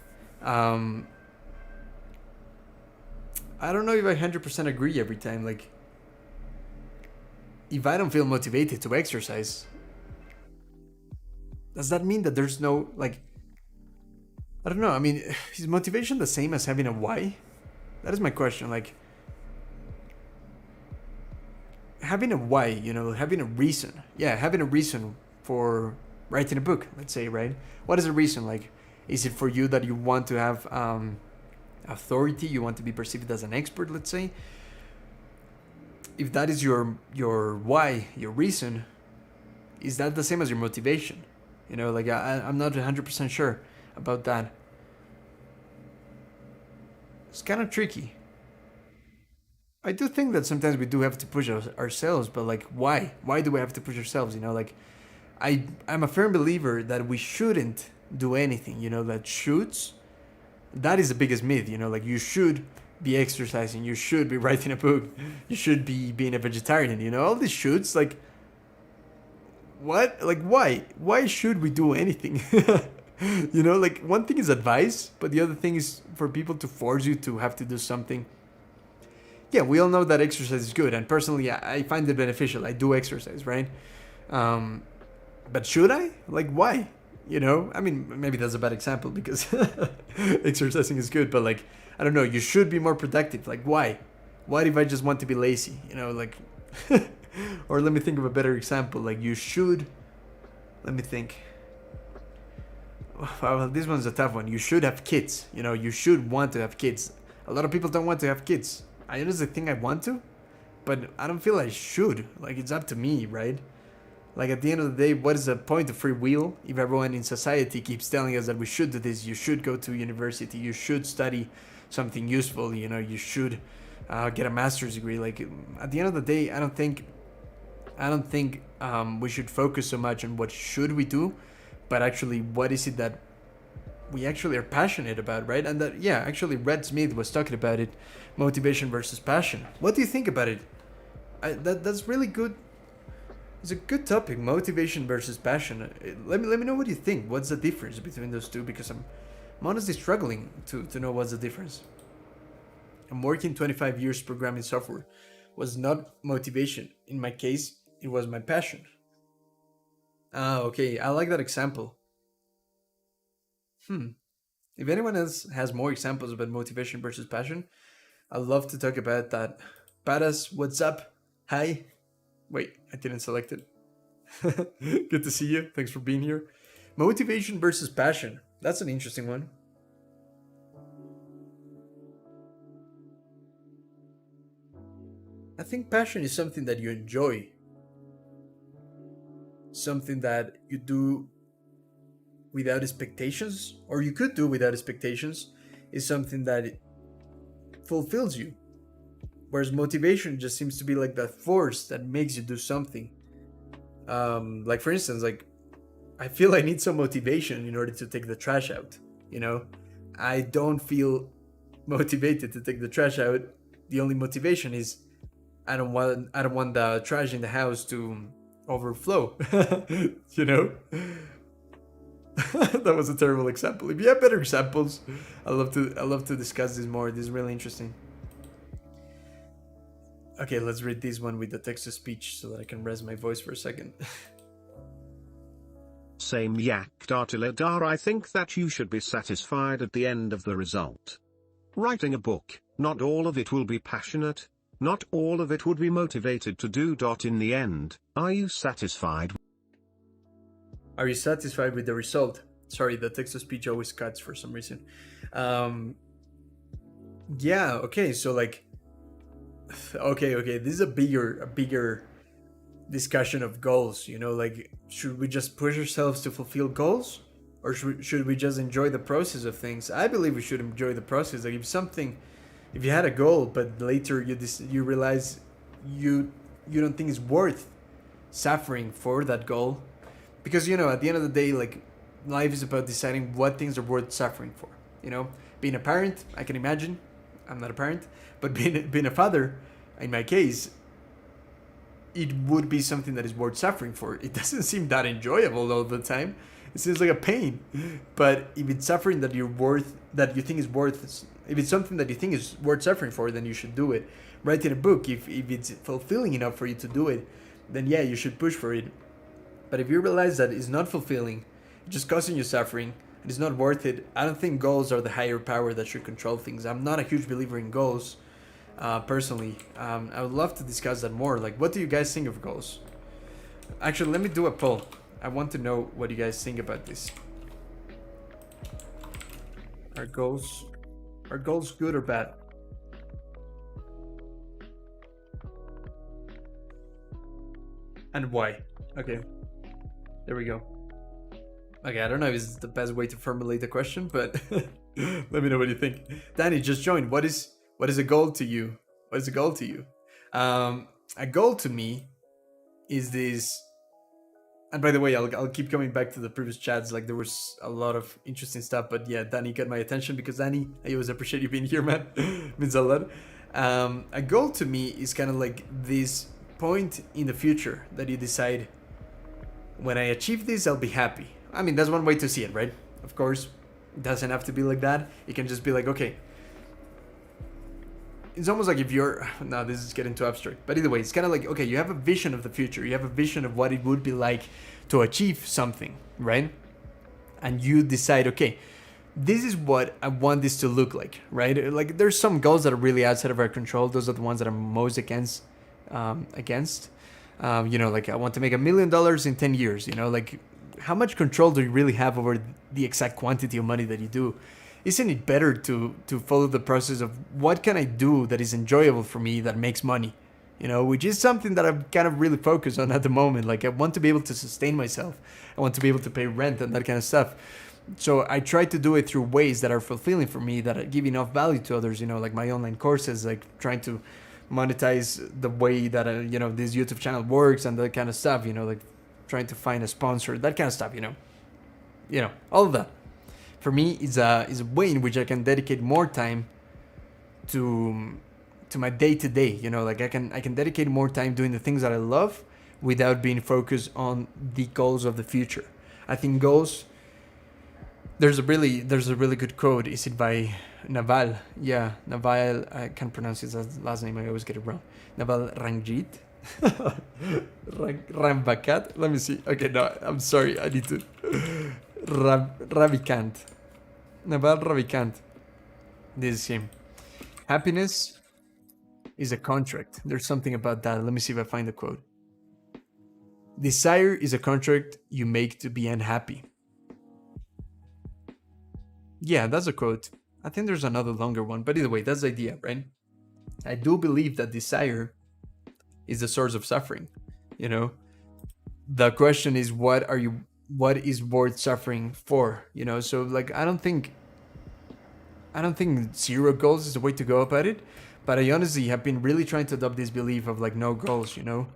I don't know if I 100% agree every time. Like, if I don't feel motivated to exercise, does that mean that there's no, like, I don't know. I mean, is motivation the same as having a why? That is my question. Like, having a why, you know, having a reason. Yeah, having a reason for writing a book, let's say, right? What is the reason? Like, is it for you that you want to have authority? You want to be perceived as an expert, let's say? If that is your why, your reason, is that the same as your motivation? You know, like I'm not 100% sure about that. It's kind of tricky. I do think that sometimes we do have to push ourselves, but like, why? Why do we have to push ourselves? You know, like, I'm a firm believer that we shouldn't do anything. You know, that shoots. That is the biggest myth. You know, like, you should be exercising, you should be writing a book, you should be being a vegetarian. You know, all these shoots. Like, what? Like, why should we do anything? You know, like, one thing is advice, but the other thing is for people to force you to have to do something. Yeah, we all know that exercise is good, and personally, I find it beneficial. I do exercise, right? But should I? Like, why? You know, I mean, maybe that's a bad example because exercising is good, but like, I don't know, you should be more productive. Like, why? What if I just want to be lazy? You know, like, or let me think of a better example. Like, you should, let me think. Well, this one's a tough one. You should have kids. You know, you should want to have kids. A lot of people don't want to have kids. I honestly think I want to, but I don't feel I should. Like, it's up to me, right? Like, at the end of the day, what is the point of free will if everyone in society keeps telling us that we should do this? You should go to university. You should study something useful. You know, you should get a master's degree. Like, at the end of the day, I don't think we should focus so much on what should we do, but actually, what is it that we actually are passionate about, right? And that, yeah, actually, Red Smith was talking about it, motivation versus passion. What do you think about it? That's really good. It's a good topic, motivation versus passion. Let me know what you think. What's the difference between those two? Because I'm honestly struggling to know what's the difference. I'm working 25 years programming software. Was not motivation. In my case, it was my passion. Ah, okay. I like that example. If anyone else has more examples about motivation versus passion, I'd love to talk about that. Badass, what's up? Hi. Wait, I didn't select it. Good to see you. Thanks for being here. Motivation versus passion. That's an interesting one. I think passion is something that you enjoy. Something that you do without expectations, or you could do without expectations, is something that fulfills you. Whereas motivation just seems to be like that force that makes you do something. Like, for instance, like, I feel I need some motivation in order to take the trash out. You know, I don't feel motivated to take the trash out. The only motivation is I don't want the trash in the house to overflow. You know. That was a terrible example. If you have better examples, I love to discuss this more. This is really interesting. Okay, let's read this one with the text to speech so that I can rest my voice for a second. Same yak Dartiladar. I think that you should be satisfied at the end of the result. Writing a book, not all of it will be passionate, not all of it would be motivated to do. In the end, are you satisfied? Are you satisfied with the result? Sorry, the text to speech always cuts for some reason. Yeah, okay, so like, okay, this is a bigger discussion of goals, you know, like, should we just push ourselves to fulfill goals, or should we just enjoy the process of things? I believe we should enjoy the process. Like, if you had a goal but later you realize you don't think it's worth suffering for that goal, because, you know, at the end of the day, like, life is about deciding what things are worth suffering for. You know, being a parent, I can imagine. I'm not a parent, but being a father, in my case, it would be something that is worth suffering for. It doesn't seem that enjoyable all the time. It seems like a pain. But if it's suffering that you think is worth, if it's something that you think is worth suffering for, then you should do it. Write in a book. If it's fulfilling enough for you to do it, then yeah, you should push for it. But if you realize that it's not fulfilling, it's just causing you suffering, and it's not worth it, I don't think goals are the higher power that should control things. I'm not a huge believer in goals. Personally, I would love to discuss that more. Like, what do you guys think of goals? Actually, let me do a poll. I want to know what you guys think about this. Are goals good or bad? And why? Okay, there we go. Okay, I don't know if it's the best way to formulate the question, but let me know what you think. Danny just joined. What is a goal to you? What is a goal to you? A goal to me is this. And by the way, I'll keep coming back to the previous chats. Like, there was a lot of interesting stuff, but yeah, Danny got my attention because Danny, I always appreciate you being here, man. Means a lot. A goal to me is kind of like this point in the future that you decide, when I achieve this, I'll be happy. I mean, that's one way to see it, right? Of course, it doesn't have to be like that. It can just be like, okay, it's almost like if you're, no, this is getting too abstract, but either way, it's kind of like, okay, you have a vision of the future, you have a vision of what it would be like to achieve something, right? And you decide, okay, this is what I want this to look like, right? Like, there's some goals that are really outside of our control. Those are the ones that I'm most against. You know, like, I want to make $1 million in 10 years, you know, like, how much control do you really have over the exact quantity of money that you do? Isn't it better to follow the process of what can I do that is enjoyable for me, that makes money, you know, which is something that I'm kind of really focused on at the moment. Like, I want to be able to sustain myself. I want to be able to pay rent and that kind of stuff. So I try to do it through ways that are fulfilling for me, that give enough value to others, you know, like my online courses, like trying to monetize the way that, you know, this YouTube channel works and that kind of stuff, you know, like trying to find a sponsor, that kind of stuff, you know, all of that. For me, is a way in which I can dedicate more time to my day to day. You know, like I can dedicate more time doing the things that I love without being focused on the goals of the future. I think goals. There's a really good quote. Is it by Naval? Yeah, Naval. I can't pronounce his last name. I always get it wrong. Naval Ranjit. Rambakat. Let me see. Okay, no, I'm sorry. I need to. Ravikant. Naval Ravikant. This is him. Happiness is a contract. There's something about that. Let me see if I find the quote. Desire is a contract you make to be unhappy. Yeah, that's a quote. I think there's another longer one, but either way, that's the idea, right? I do believe that desire is the source of suffering. You know, the question is, what is worth suffering for? You know, so like, I don't think zero goals is the way to go about it, but I honestly have been really trying to adopt this belief of like no goals, you know.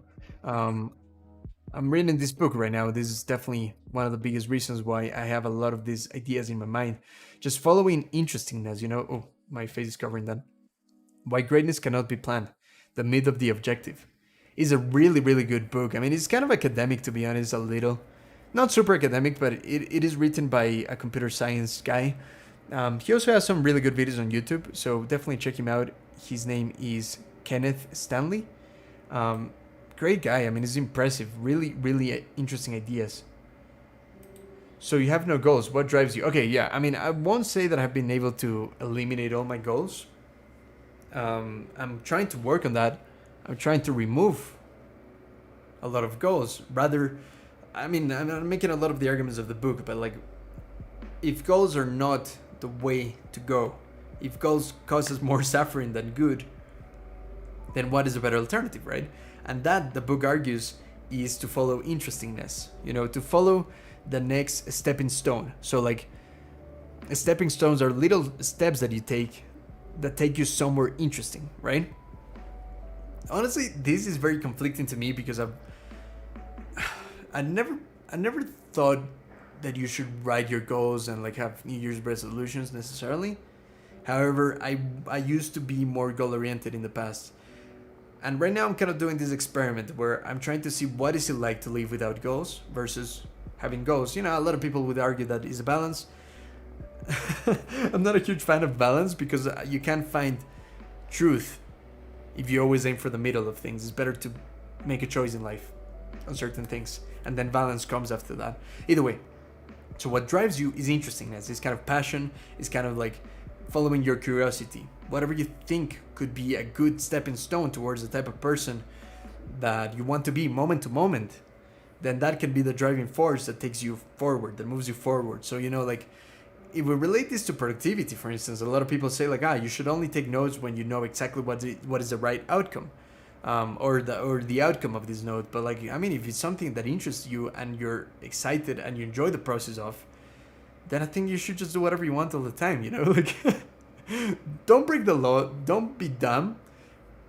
I'm reading this book right now. This is definitely one of the biggest reasons why I have a lot of these ideas in my mind. Just following interestingness, you know. Oh, my face is covering that. Why Greatness Cannot Be Planned, The Myth of the Objective, is a really, really good book. I mean, it's kind of academic, to be honest, a little. Not super academic, but it is written by a computer science guy. He also has some really good videos on YouTube, so definitely check him out. His name is Kenneth Stanley. Great guy. I mean, it's impressive. Really, really interesting ideas. So you have no goals. What drives you? Okay, yeah. I mean, I won't say that I've been able to eliminate all my goals. I'm trying to work on that. I'm trying to remove a lot of goals. Rather, I mean, I'm making a lot of the arguments of the book, but like, if goals are not the way to go, if goals causes more suffering than good, then what is a better alternative, right? And that, the book argues, is to follow interestingness, you know, to follow the next stepping stone. So like, stepping stones are little steps that you take that take you somewhere interesting, right? Honestly, this is very conflicting to me because I never thought that you should write your goals and like have New Year's resolutions necessarily. However, I used to be more goal oriented in the past. And right now I'm kind of doing this experiment where I'm trying to see what is it like to live without goals versus having goals. You know, a lot of people would argue that is a balance. I'm not a huge fan of balance because you can't find truth if you always aim for the middle of things. It's better to make a choice in life on certain things, and then balance comes after that. Either way, so what drives you is interestingness. It's kind of passion. It's kind of like following your curiosity. Whatever you think could be a good stepping stone towards the type of person that you want to be moment to moment, then that can be the driving force that takes you forward, that moves you forward. So, you know, like, if we relate this to productivity, for instance, a lot of people say like, you should only take notes when you know exactly what is the right outcome, or the outcome of this note. But like, I mean, if it's something that interests you and you're excited and you enjoy the process of, then I think you should just do whatever you want all the time. You know, like, don't break the law, don't be dumb,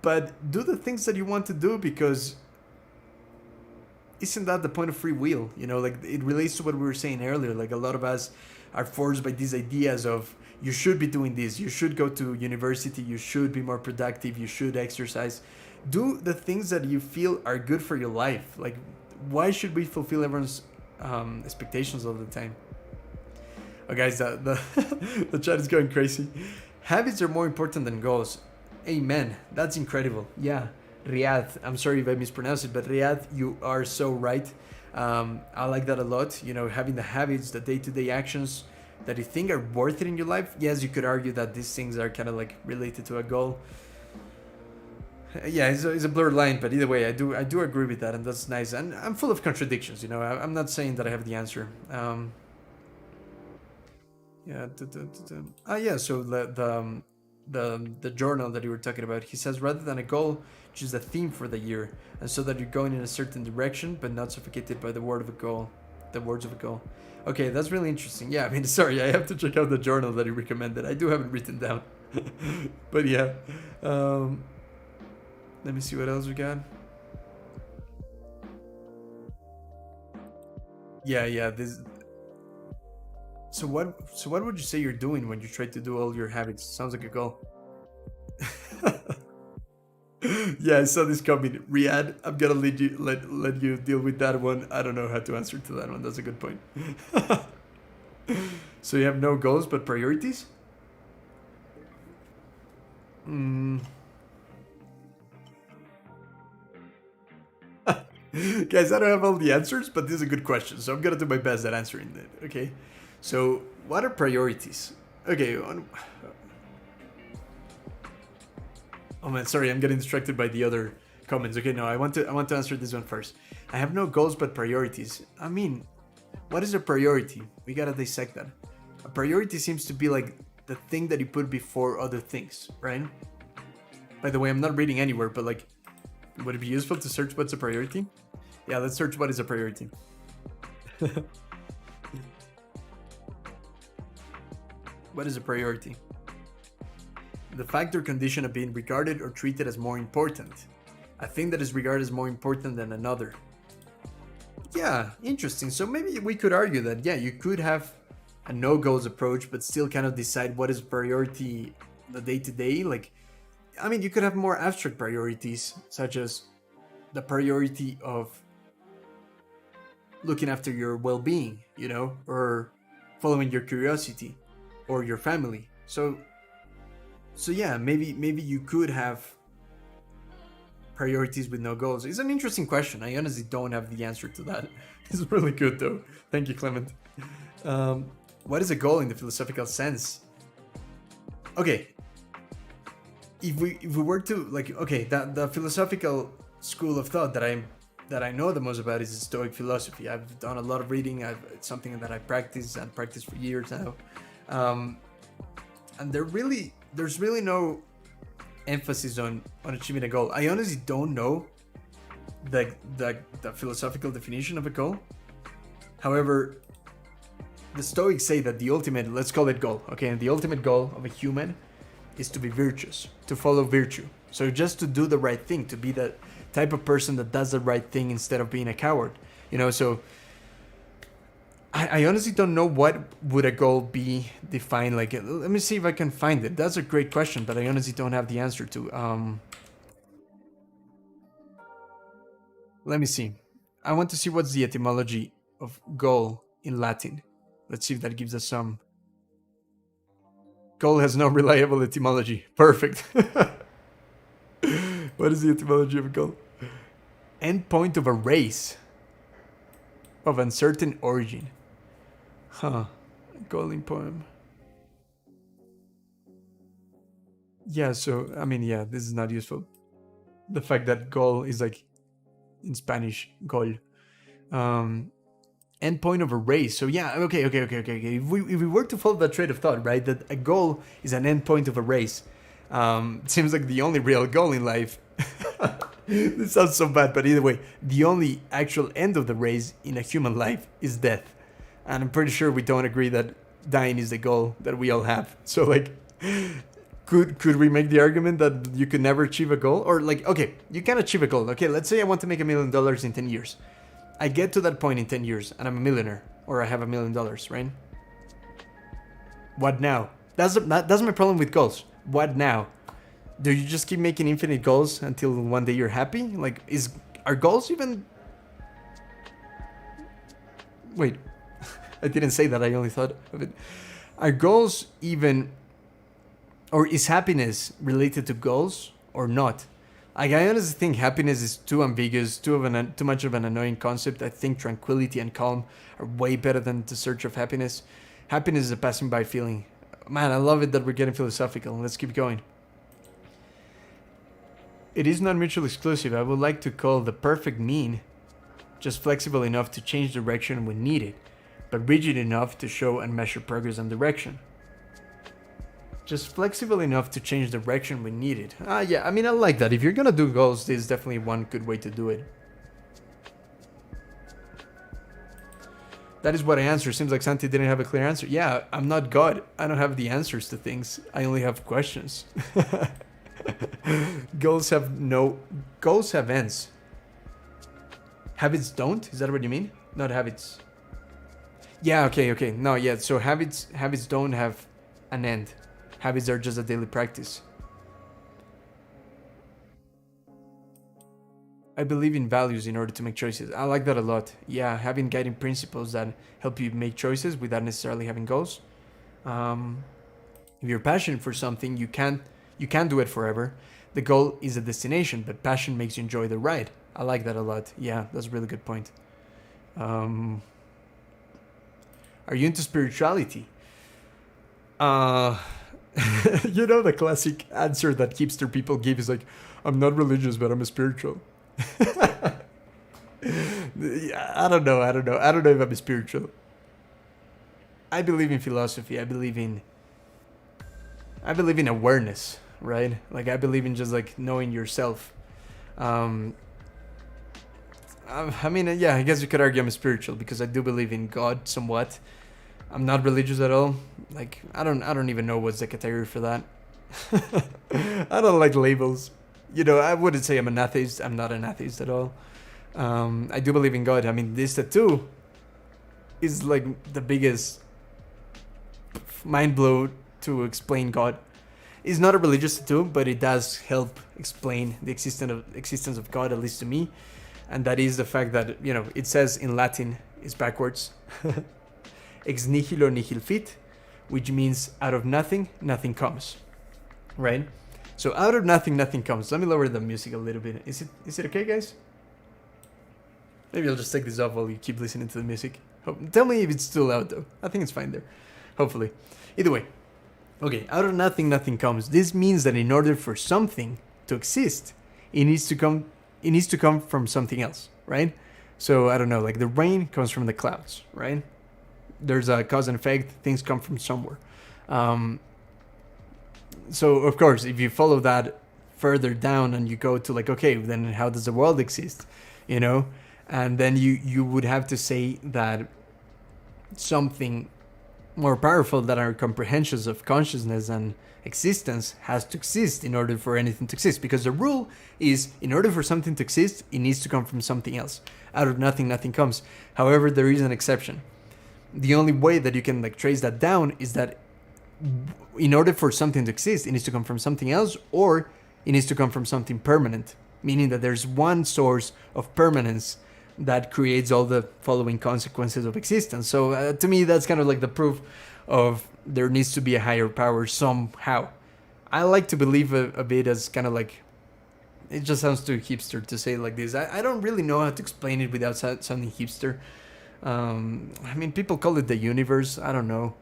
but do the things that you want to do, because isn't that the point of free will? You know, like, it relates to what we were saying earlier. Like, a lot of us are forced by these ideas of you should be doing this, you should go to university, you should be more productive, you should exercise. Do the things that you feel are good for your life. Like, why should we fulfill everyone's expectations all the time? Oh, guys, the chat is going crazy. Habits are more important than goals. Amen. That's incredible. Yeah. Riyadh, I'm sorry if I mispronounced it, but Riyadh, you are so right. I like that a lot. You know, having the habits, the day-to-day actions that you think are worth it in your life. Yes, you could argue that these things are kind of like related to a goal. Yeah, it's a blurred line, but either way, I do agree with that, and that's nice. And I'm full of contradictions. You know, I'm not saying that I have the answer. Yeah. Yeah. So the journal that you were talking about, he says, rather than a goal, choose a theme for the year, and so that you're going in a certain direction, but not suffocated by the words of a goal. Okay, that's really interesting. Yeah, I mean, sorry, I have to check out the journal that he recommended. I do have it written down. But yeah. Let me see what else we got. Yeah, this. So what would you say you're doing when you try to do all your habits? Sounds like a goal. Yeah, I saw this coming. Riyadh, I'm gonna let you deal with that one. I don't know how to answer to that one. That's a good point. So you have no goals but priorities? Guys, I don't have all the answers, but this is a good question, so I'm gonna do my best at answering it. Okay, so what are priorities? Okay. Oh man, sorry, I'm getting distracted by the other comments. Okay, no, I want to answer this one first. I have no goals but priorities. I mean, what is a priority? We gotta dissect that. A priority seems to be like the thing that you put before other things, right? By the way, I'm not reading anywhere, but like, would it be useful to search what's a priority? Yeah, let's search what is a priority. What is a priority? The fact or condition of being regarded or treated as more important. A thing that is regarded as more important than another. Yeah, interesting. So maybe we could argue that, yeah, you could have a no goals approach, but still kind of decide what is priority the day to day. Like, I mean, you could have more abstract priorities, such as the priority of looking after your well-being, you know, or following your curiosity, or your family. So yeah, maybe you could have priorities with no goals. It's an interesting question. I honestly don't have the answer to that. It's really good though. Thank you, Clement. What is a goal in the philosophical sense? Okay, if we were to like, okay, the philosophical school of thought that I know the most about is Stoic philosophy. I've done a lot of reading. It's something that I practice for years now, and there's really no emphasis on achieving a goal. I honestly don't know the philosophical definition of a goal. However, the Stoics say that the ultimate, let's call it goal, okay, and the ultimate goal of a human is to be virtuous, to follow virtue. So just to do the right thing, to be the type of person that does the right thing instead of being a coward, you know. So I honestly don't know what would a goal be defined like. Let me see if I can find it. That's a great question, but I honestly don't have the answer to. Let me see. I want to see what's the etymology of goal in Latin. Let's see if that gives us some. Goal has no reliable etymology. Perfect. What is the etymology of a goal? Endpoint of a race of uncertain origin. Huh. Goaling poem. Yeah, so, I mean, yeah, this is not useful. The fact that goal is like in Spanish, gol. Endpoint of a race. So yeah, okay. If we were to follow that train of thought, right, that a goal is an endpoint of a race, it seems like the only real goal in life. This sounds so bad, but either way, the only actual end of the race in a human life is death, and I'm pretty sure we don't agree that dying is the goal that we all have. So like, could we make the argument that you could never achieve a goal, or like, okay, you can achieve a goal. Okay, let's say I want to make $1 million in 10 years. I get to that point in 10 years and I'm a millionaire, or I have $1 million, right? What now? That's my problem with goals. What now? Do you just keep making infinite goals until one day you're happy? Like, are goals even... Wait, I didn't say that, I only thought of it. Are goals even... Or is happiness related to goals or not? Like, I honestly think happiness is too ambiguous, too much of an annoying concept. I think tranquility and calm are way better than the search of happiness. Happiness is a passing by feeling. Man, I love it that we're getting philosophical. Let's keep going. It is not mutually exclusive. I would like to call the perfect mean just flexible enough to change direction when needed, but rigid enough to show and measure progress and direction. Just flexible enough to change direction when needed. Yeah, I mean, I like that. If you're gonna do goals, this is definitely one good way to do it. That is what I answered. Seems like Santi didn't have a clear answer. Yeah, I'm not God. I don't have the answers to things. I only have questions. Goals have ends. Habits don't? Is that what you mean? Not habits. Yeah, okay. No, yeah, so habits don't have an end. Habits are just a daily practice. I believe in values in order to make choices. I like that a lot. Yeah, having guiding principles that help you make choices without necessarily having goals. If you're passionate for something, you can't do it forever. The goal is a destination, but passion makes you enjoy the ride. I like that a lot. Yeah, that's a really good point. Are you into spirituality? You know, the classic answer that hipster people give is like, I'm not religious, but I'm a spiritual. Yeah, I don't know if I'm a spiritual. I believe in philosophy. I believe in awareness, right? Like, I believe in just like knowing yourself. I mean, yeah, I guess you could argue I'm a spiritual because I do believe in God somewhat. I'm not religious at all. Like, I don't even know what's the category for that. I don't like labels. You know, I wouldn't say I'm an atheist. I'm not an atheist at all. I do believe in God. I mean, this tattoo is like the biggest mind blow to explain God. It's not a religious tattoo, but it does help explain the existence of God, at least to me. And that is the fact that, you know, it says in Latin, it's backwards. Ex nihilo nihil fit, which means out of nothing, nothing comes. Right? So out of nothing, nothing comes. Let me lower the music a little bit. Is it okay, guys? Maybe I'll just take this off while you keep listening to the music. Tell me if it's still loud, though. I think it's fine there. Hopefully. Either way. Okay, out of nothing, nothing comes. This means that in order for something to exist, it needs to come from something else, right? So, I don't know, like the rain comes from the clouds, right? There's a cause and effect. Things come from somewhere. So, of course, if you follow that further down and you go to like, okay, then how does the world exist? You know? And then you would have to say that something more powerful than our comprehensions of consciousness and existence has to exist in order for anything to exist. Because the rule is, in order for something to exist, it needs to come from something else. Out of nothing, nothing comes. However, there is an exception. the only way that you can like trace that down is that in order for something to exist, it needs to come from something else, or it needs to come from something permanent, meaning that there's one source of permanence that creates all the following consequences of existence. So to me, that's kind of like the proof of there needs to be a higher power somehow. I like to believe a bit as kind of like, it just sounds too hipster to say it like this. I don't really know how to explain it without sounding hipster. I mean, people call it the universe. I don't know.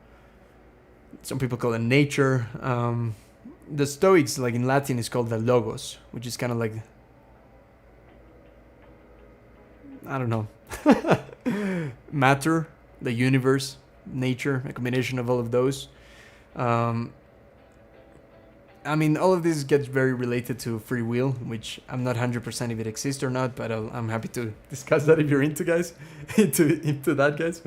Some people call it nature. The Stoics, like in Latin, is called the logos, which is kind of like, I don't know, matter, the universe, nature, a combination of all of those. I mean, all of this gets very related to free will, which I'm not 100% if it exists or not, but I'm happy to discuss that if you're into, guys, into that, guys.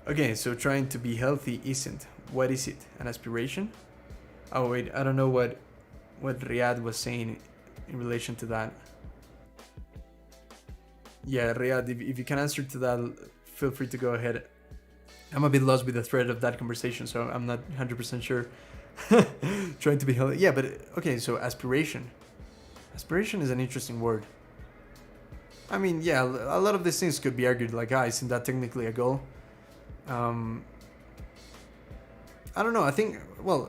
Okay, so trying to be healthy isn't. What is it? An aspiration? Oh wait, I don't know what Riyadh was saying in relation to that. Yeah, Riyadh, if you can answer to that, feel free to go ahead. I'm a bit lost with the thread of that conversation, so I'm not 100% sure. Trying to be healthy. Yeah, but okay, so aspiration. Aspiration is an interesting word. I mean, yeah, a lot of these things could be argued like, isn't that technically a goal? I don't know, I think, well,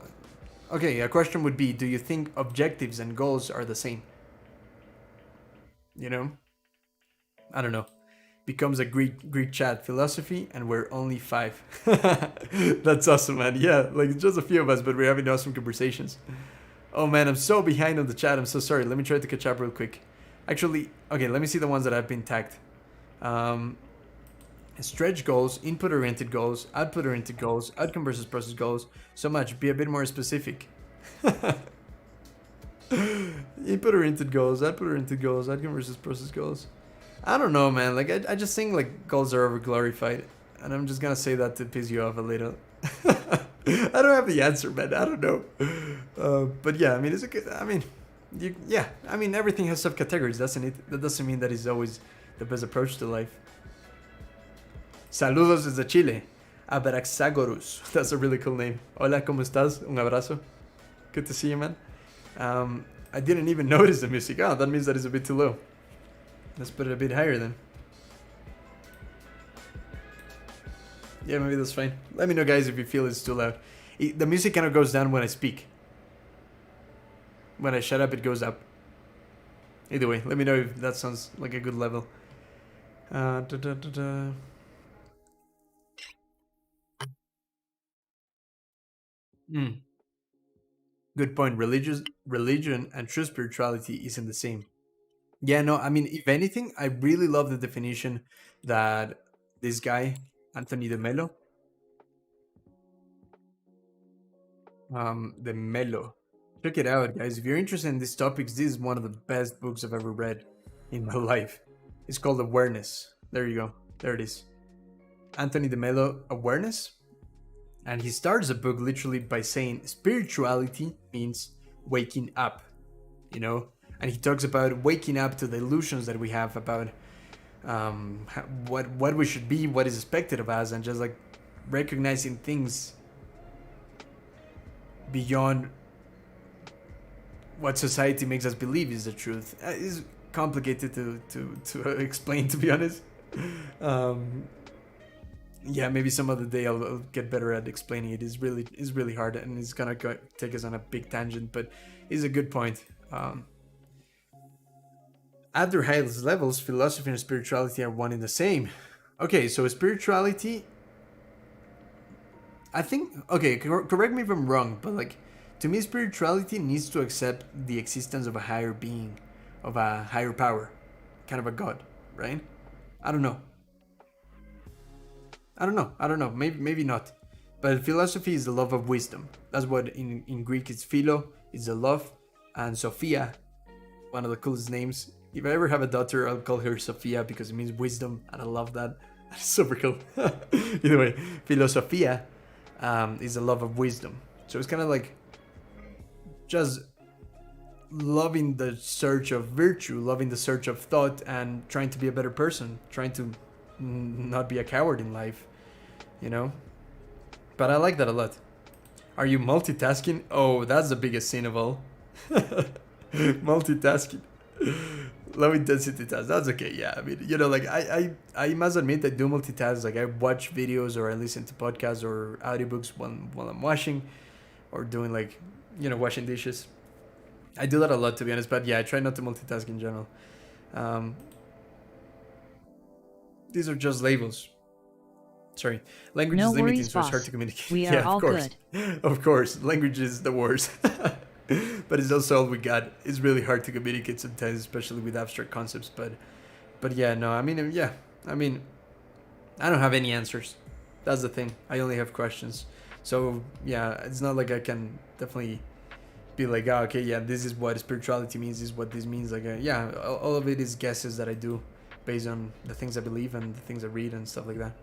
okay, a question would be, do you think objectives and goals are the same? You know? I don't know. Becomes a Greek chat, philosophy, and we're only 5. That's awesome, man. Yeah, like just a few of us, but we're having awesome conversations. Oh man, I'm so behind on the chat. I'm so sorry. Let me try to catch up real quick. Actually, okay, let me see the ones that have been tagged. Stretch goals, input-oriented goals, output-oriented goals, outcome versus process goals. So much. Be a bit more specific. Input-oriented goals, output-oriented goals, outcome versus process goals. I don't know, man. Like, I just think like goals are over-glorified, and I'm just gonna say that to piss you off a little. I don't have the answer, man. I don't know. But yeah, I mean, it's a good. I mean, yeah. I mean, everything has subcategories, doesn't it? That doesn't mean that it's always the best approach to life. Saludos desde Chile. Abraxagorus. That's a really cool name. Hola, ¿cómo estás? Un abrazo. Good to see you, man. I didn't even notice the music. Oh, that means that it's a bit too low. Let's put it a bit higher then. Yeah, maybe that's fine. Let me know, guys, if you feel it's too loud. The music kind of goes down when I speak. When I shut up, it goes up. Either way, let me know if that sounds like a good level. Good point. Religion and true spirituality isn't the same. Yeah, no, I mean, if anything, I really love the definition that this guy, Anthony de Mello, check it out, guys. If you're interested in these topics, this is one of the best books I've ever read in my life. It's called Awareness. There you go. There it is. Anthony de Mello, Awareness. And he starts the book literally by saying spirituality means waking up, you know? And he talks about waking up to the illusions that we have about what we should be, what is expected of us, and just like recognizing things beyond what society makes us believe is the truth. It's complicated to explain, to be honest. Yeah, maybe some other day I'll get better at explaining it. It's really hard, and it's gonna take us on a big tangent, but it's a good point. At their highest levels, philosophy and spirituality are one and the same. Okay, so spirituality, I think, okay, correct me if I'm wrong, but like, to me, spirituality needs to accept the existence of a higher being, of a higher power, kind of a god, right? I don't know. Maybe not. But philosophy is the love of wisdom. That's what in Greek it's philo, it's the love, and Sophia, one of the coolest names. If I ever have a daughter, I'll call her Sophia because it means wisdom, and I love that. That's super cool. Either way, philosophia is the love of wisdom. So it's kind of like just loving the search of virtue, loving the search of thought, and trying to be a better person, trying to not be a coward in life, you know? But I like that a lot. Are you multitasking? Oh, that's the biggest sin of all. Multitasking. Low intensity tasks. That's okay. Yeah. I mean, like I must admit I do multitask. Like I watch videos or I listen to podcasts or audiobooks while I'm washing or doing like, washing dishes. I do that a lot, to be honest. But yeah, I try not to multitask in general. These are just labels. Sorry. Language No is limiting, worries, so it's hard boss. to communicate. We are all good. Of course. Language is the worst. But it's also all we got. It's really hard to communicate sometimes, especially with abstract concepts. But yeah, no, I mean, yeah. I mean, I don't have any answers. That's the thing. I only have questions. So yeah, it's not like I can definitely be like, oh, okay, yeah, this is what spirituality means. This is what this means. Like, yeah, all of it is guesses that I do based on the things I believe and the things I read and stuff like that.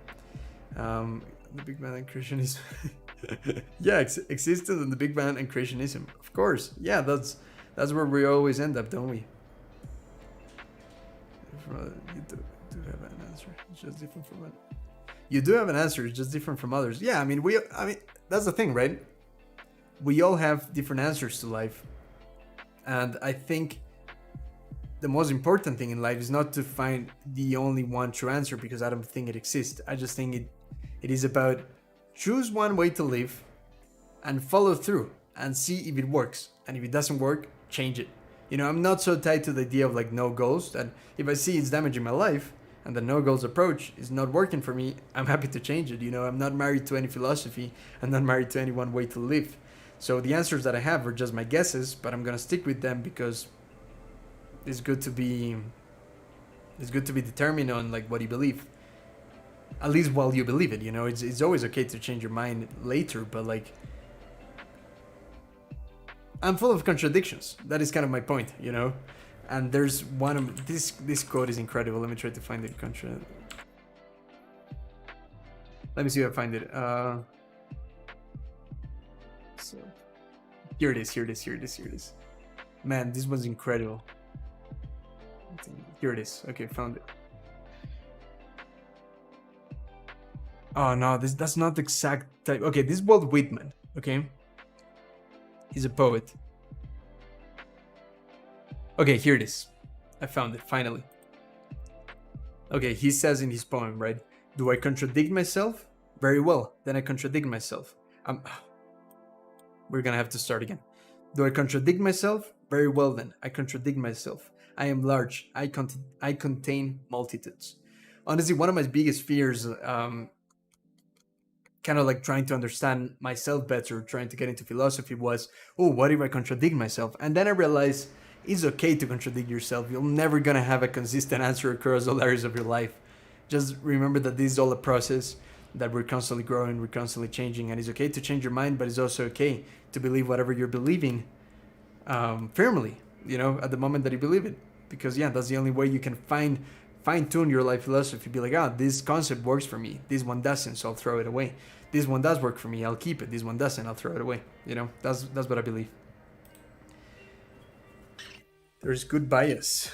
The Big Bang and creationism. Yeah, existence and the Big Bang and creationism. Of course. Yeah, that's where we always end up, don't we? You do have an answer. It's just different from it. You do have an answer. It's just different from others. Yeah, I mean, that's the thing, right? We all have different answers to life. And I think the most important thing in life is not to find the only one true answer, because I don't think it exists. I just think it is about choose one way to live and follow through and see if it works. And if it doesn't work, change it. I'm not so tied to the idea of like no goals, that if I see it's damaging my life and the no goals approach is not working for me, I'm happy to change it. I'm not married to any philosophy. I'm not married to any one way to live. So the answers that I have are just my guesses, but I'm going to stick with them because it's good to be determined on like what you believe. At least while you believe it, it's always okay to change your mind later, but like I'm full of contradictions. That is kind of my point, And there's one of this quote is incredible. Let me try to find it. Let me see if I find it. So here it is. Man, this one's incredible. Here it is. Okay, found it. Oh no, that's not the exact type. Okay, this is Walt Whitman. Okay, he's a poet. Okay, here it is. I found it finally. Okay, he says in his poem, right? Do I contradict myself? Very well, then I contradict myself. We're gonna have to start again. Do I contradict myself? Very well, then I contradict myself. I am large. I contain multitudes. Honestly, one of my biggest fears, kind of like trying to understand myself better, trying to get into philosophy, was, oh, what if I contradict myself? And then I realized it's okay to contradict yourself. You're never gonna have a consistent answer across all areas of your life. Just remember that this is all a process, that we're constantly growing, we're constantly changing, and it's okay to change your mind, but it's also okay to believe whatever you're believing firmly, at the moment that you believe it. Because yeah, that's the only way you can fine-tune your life philosophy. Be like, this concept works for me. This one doesn't, so I'll throw it away. This one does work for me, I'll keep it. This one doesn't, I'll throw it away. That's what I believe. There's good bias.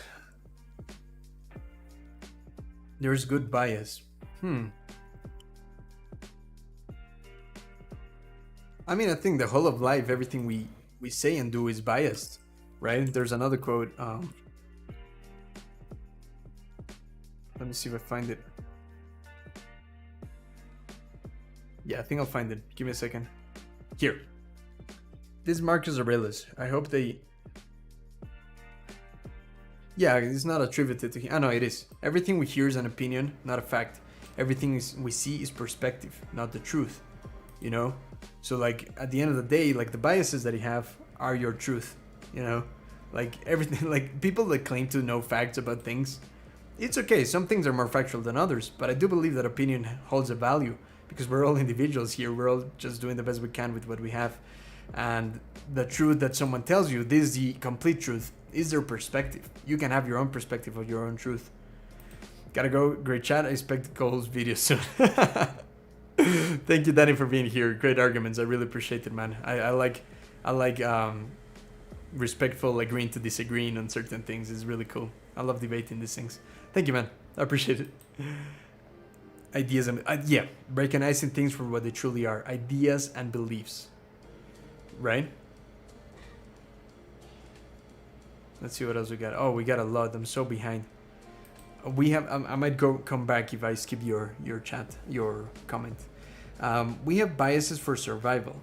I mean, I think the whole of life, everything we say and do is biased, right? There's another quote. Let me see if I find it. Yeah, I think I'll find it. Give me a second. Here. This is Marcus Aurelius. I hope they... Yeah, it's not attributed to him. No, it is. Everything we hear is an opinion, not a fact. Everything we see is perspective, not the truth. So like at the end of the day, like the biases that you have are your truth. Like everything, like people that claim to know facts about things, it's okay. Some things are more factual than others, but I do believe that opinion holds a value because we're all individuals here. We're all just doing the best we can with what we have. And the truth that someone tells you, this is the complete truth, is their perspective. You can have your own perspective of your own truth. Gotta go. Great chat. I expect Cole's video soon. Thank you, Danny, for being here. Great arguments. I really appreciate it, man. I like respectful, agreeing to disagreeing on certain things is really cool. I love debating these things. Thank you, man. I appreciate it. Ideas and yeah, recognizing things for what they truly are. Ideas and beliefs. Right? Let's see what else we got. Oh, we got a lot. I'm so behind. We have. I might come back if I skip your chat, your comment. We have biases for survival.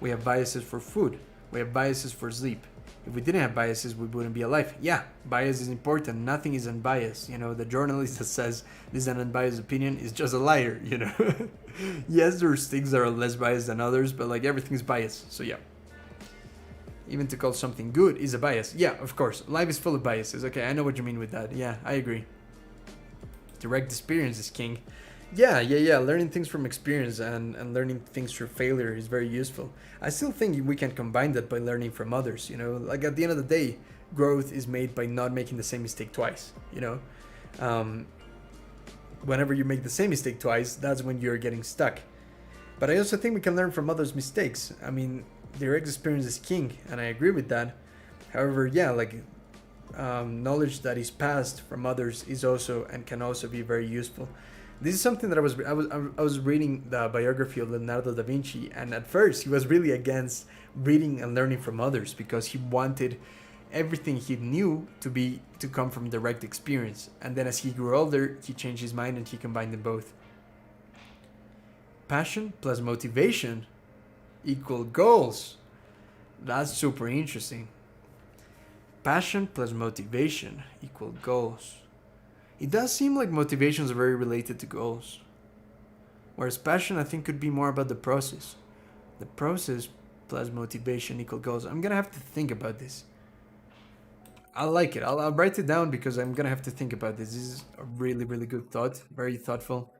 We have biases for food. We have biases for sleep. If we didn't have biases, we wouldn't be alive. Yeah, bias is important. Nothing is unbiased. You know, the journalist that says this is an unbiased opinion is just a liar, you know. Yes, there's things that are less biased than others, but like everything's biased. So yeah. Even to call something good is a bias. Yeah, of course. Life is full of biases. Okay, I know what you mean with that. Yeah, I agree. Direct experience is king. Yeah. Learning things from experience and learning things through failure is very useful. I still think we can combine that by learning from others, you know? Like at the end of the day, growth is made by not making the same mistake twice, you know? Whenever you make the same mistake twice, that's when you're getting stuck. But I also think we can learn from others' mistakes. I mean, direct experience is king, and I agree with that. However, yeah, like knowledge that is passed from others is also and can also be very useful. This is something that I was reading the biography of Leonardo da Vinci, and at first he was really against reading and learning from others because he wanted everything he knew to come from direct experience. And then as he grew older, he changed his mind and he combined them both. Passion plus motivation equal goals. That's super interesting. Passion plus motivation equal goals. It does seem like motivations are very related to goals. Whereas passion, I think, could be more about the process. The process plus motivation equal goals. I'm gonna have to think about this. I like it. I'll write it down because I'm gonna have to think about this. This is a really, really good thought. Very thoughtful.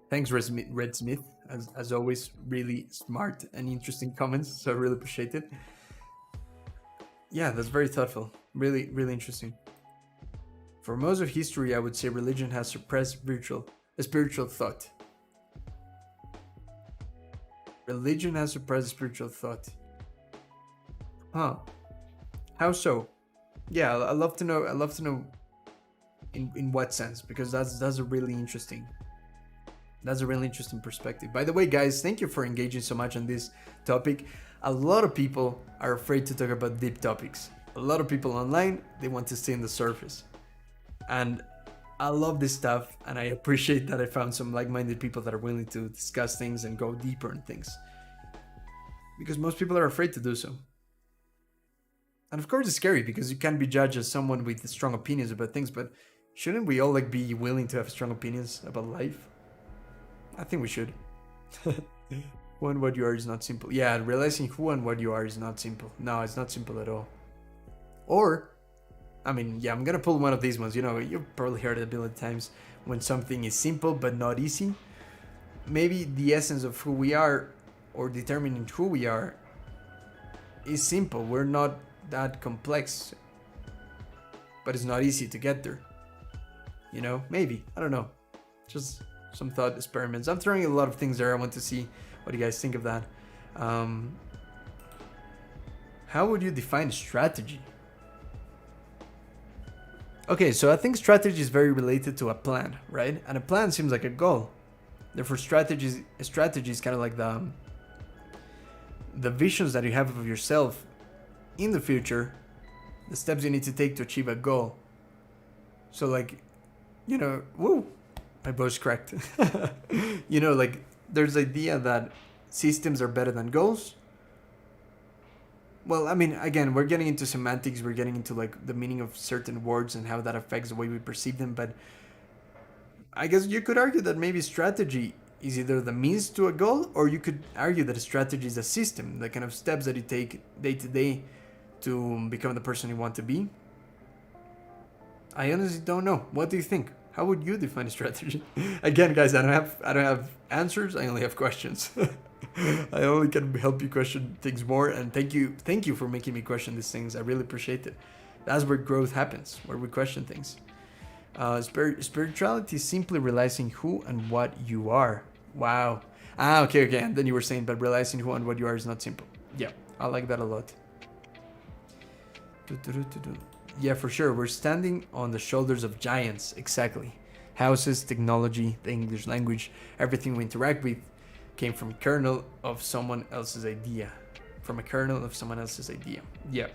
Thanks, Red Smith. As always, really smart and interesting comments. So I really appreciate it. Yeah, that's very thoughtful. Really, really interesting. For most of history, I would say religion has suppressed spiritual thought. Religion has suppressed spiritual thought. Huh. How so? Yeah, I'd love to know. I'd love to know in what sense, because that's a really interesting. That's a really interesting perspective. By the way, guys, thank you for engaging so much on this topic. A lot of people are afraid to talk about deep topics. A lot of people online, they want to stay on the surface. And I love this stuff, and I appreciate that I found some like-minded people that are willing to discuss things and go deeper in things. Because most people are afraid to do so. And of course it's scary because you can't be judged as someone with strong opinions about things, but shouldn't we all be willing to have strong opinions about life? I think we should. Who and what you are is not simple. Yeah, realizing who and what you are is not simple. No, it's not simple at all. Or, I mean, yeah, I'm gonna pull one of these ones. You know, you've probably heard it a billion times. When something is simple but not easy, maybe the essence of who we are or determining who we are is simple. We're not that complex, but it's not easy to get there. You know, maybe, I don't know. Just some thought experiments. I'm throwing a lot of things there. I want to see what you guys think of that. How would you define strategy? Okay, so I think strategy is very related to a plan, right? And a plan seems like a goal. Therefore, strategy is kind of like the visions that you have of yourself in the future, the steps you need to take to achieve a goal. So like, you know, woo, my voice cracked. You know, like there's the idea that systems are better than goals. Well, I mean, again, we're getting into semantics. We're getting into like the meaning of certain words and how that affects the way we perceive them. But I guess you could argue that maybe strategy is either the means to a goal, or you could argue that a strategy is a system, the kind of steps that you take day to day to become the person you want to be. I honestly don't know. What do you think? How would you define a strategy? Again, guys, I don't have answers. I only have questions. I only can help you question things more. And thank you for making me question these things. I really appreciate it. That's where growth happens, where we question things. Spirituality is simply realizing who and what you are. Wow. Okay. And then you were saying, but realizing who and what you are is not simple. Yeah, I like that a lot. Du-du-du-du-du. Yeah, for sure. We're standing on the shoulders of giants. Exactly. Houses, technology, the English language, everything we interact with came from a kernel of someone else's idea. From a kernel of someone else's idea. Yeah,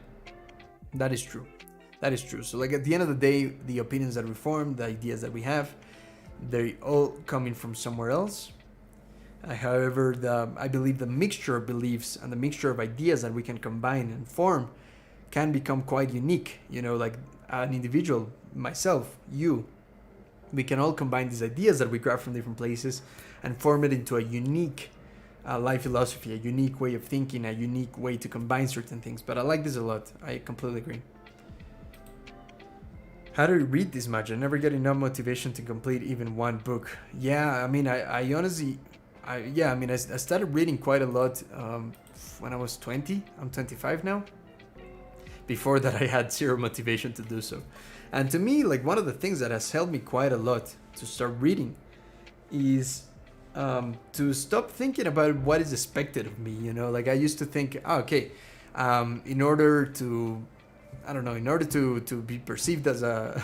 that is true. That is true. So, like, at the end of the day, the opinions that we form, the ideas that we have, they're all coming from somewhere else. However, I believe the mixture of beliefs and the mixture of ideas that we can combine and form can become quite unique. You know, like an individual, myself, you, we can all combine these ideas that we grab from different places and form it into a unique life philosophy, a unique way of thinking, a unique way to combine certain things. But I like this a lot. I completely agree. How do you read this much? I never get enough motivation to complete even one book. Yeah, I mean, I honestly, I started reading quite a lot when I was 20. I'm 25 now. Before that, I had zero motivation to do so. And to me, like, one of the things that has helped me quite a lot to start reading is to stop thinking about what is expected of me. You know, like, I used to think, in order to, I don't know, in order to be perceived as a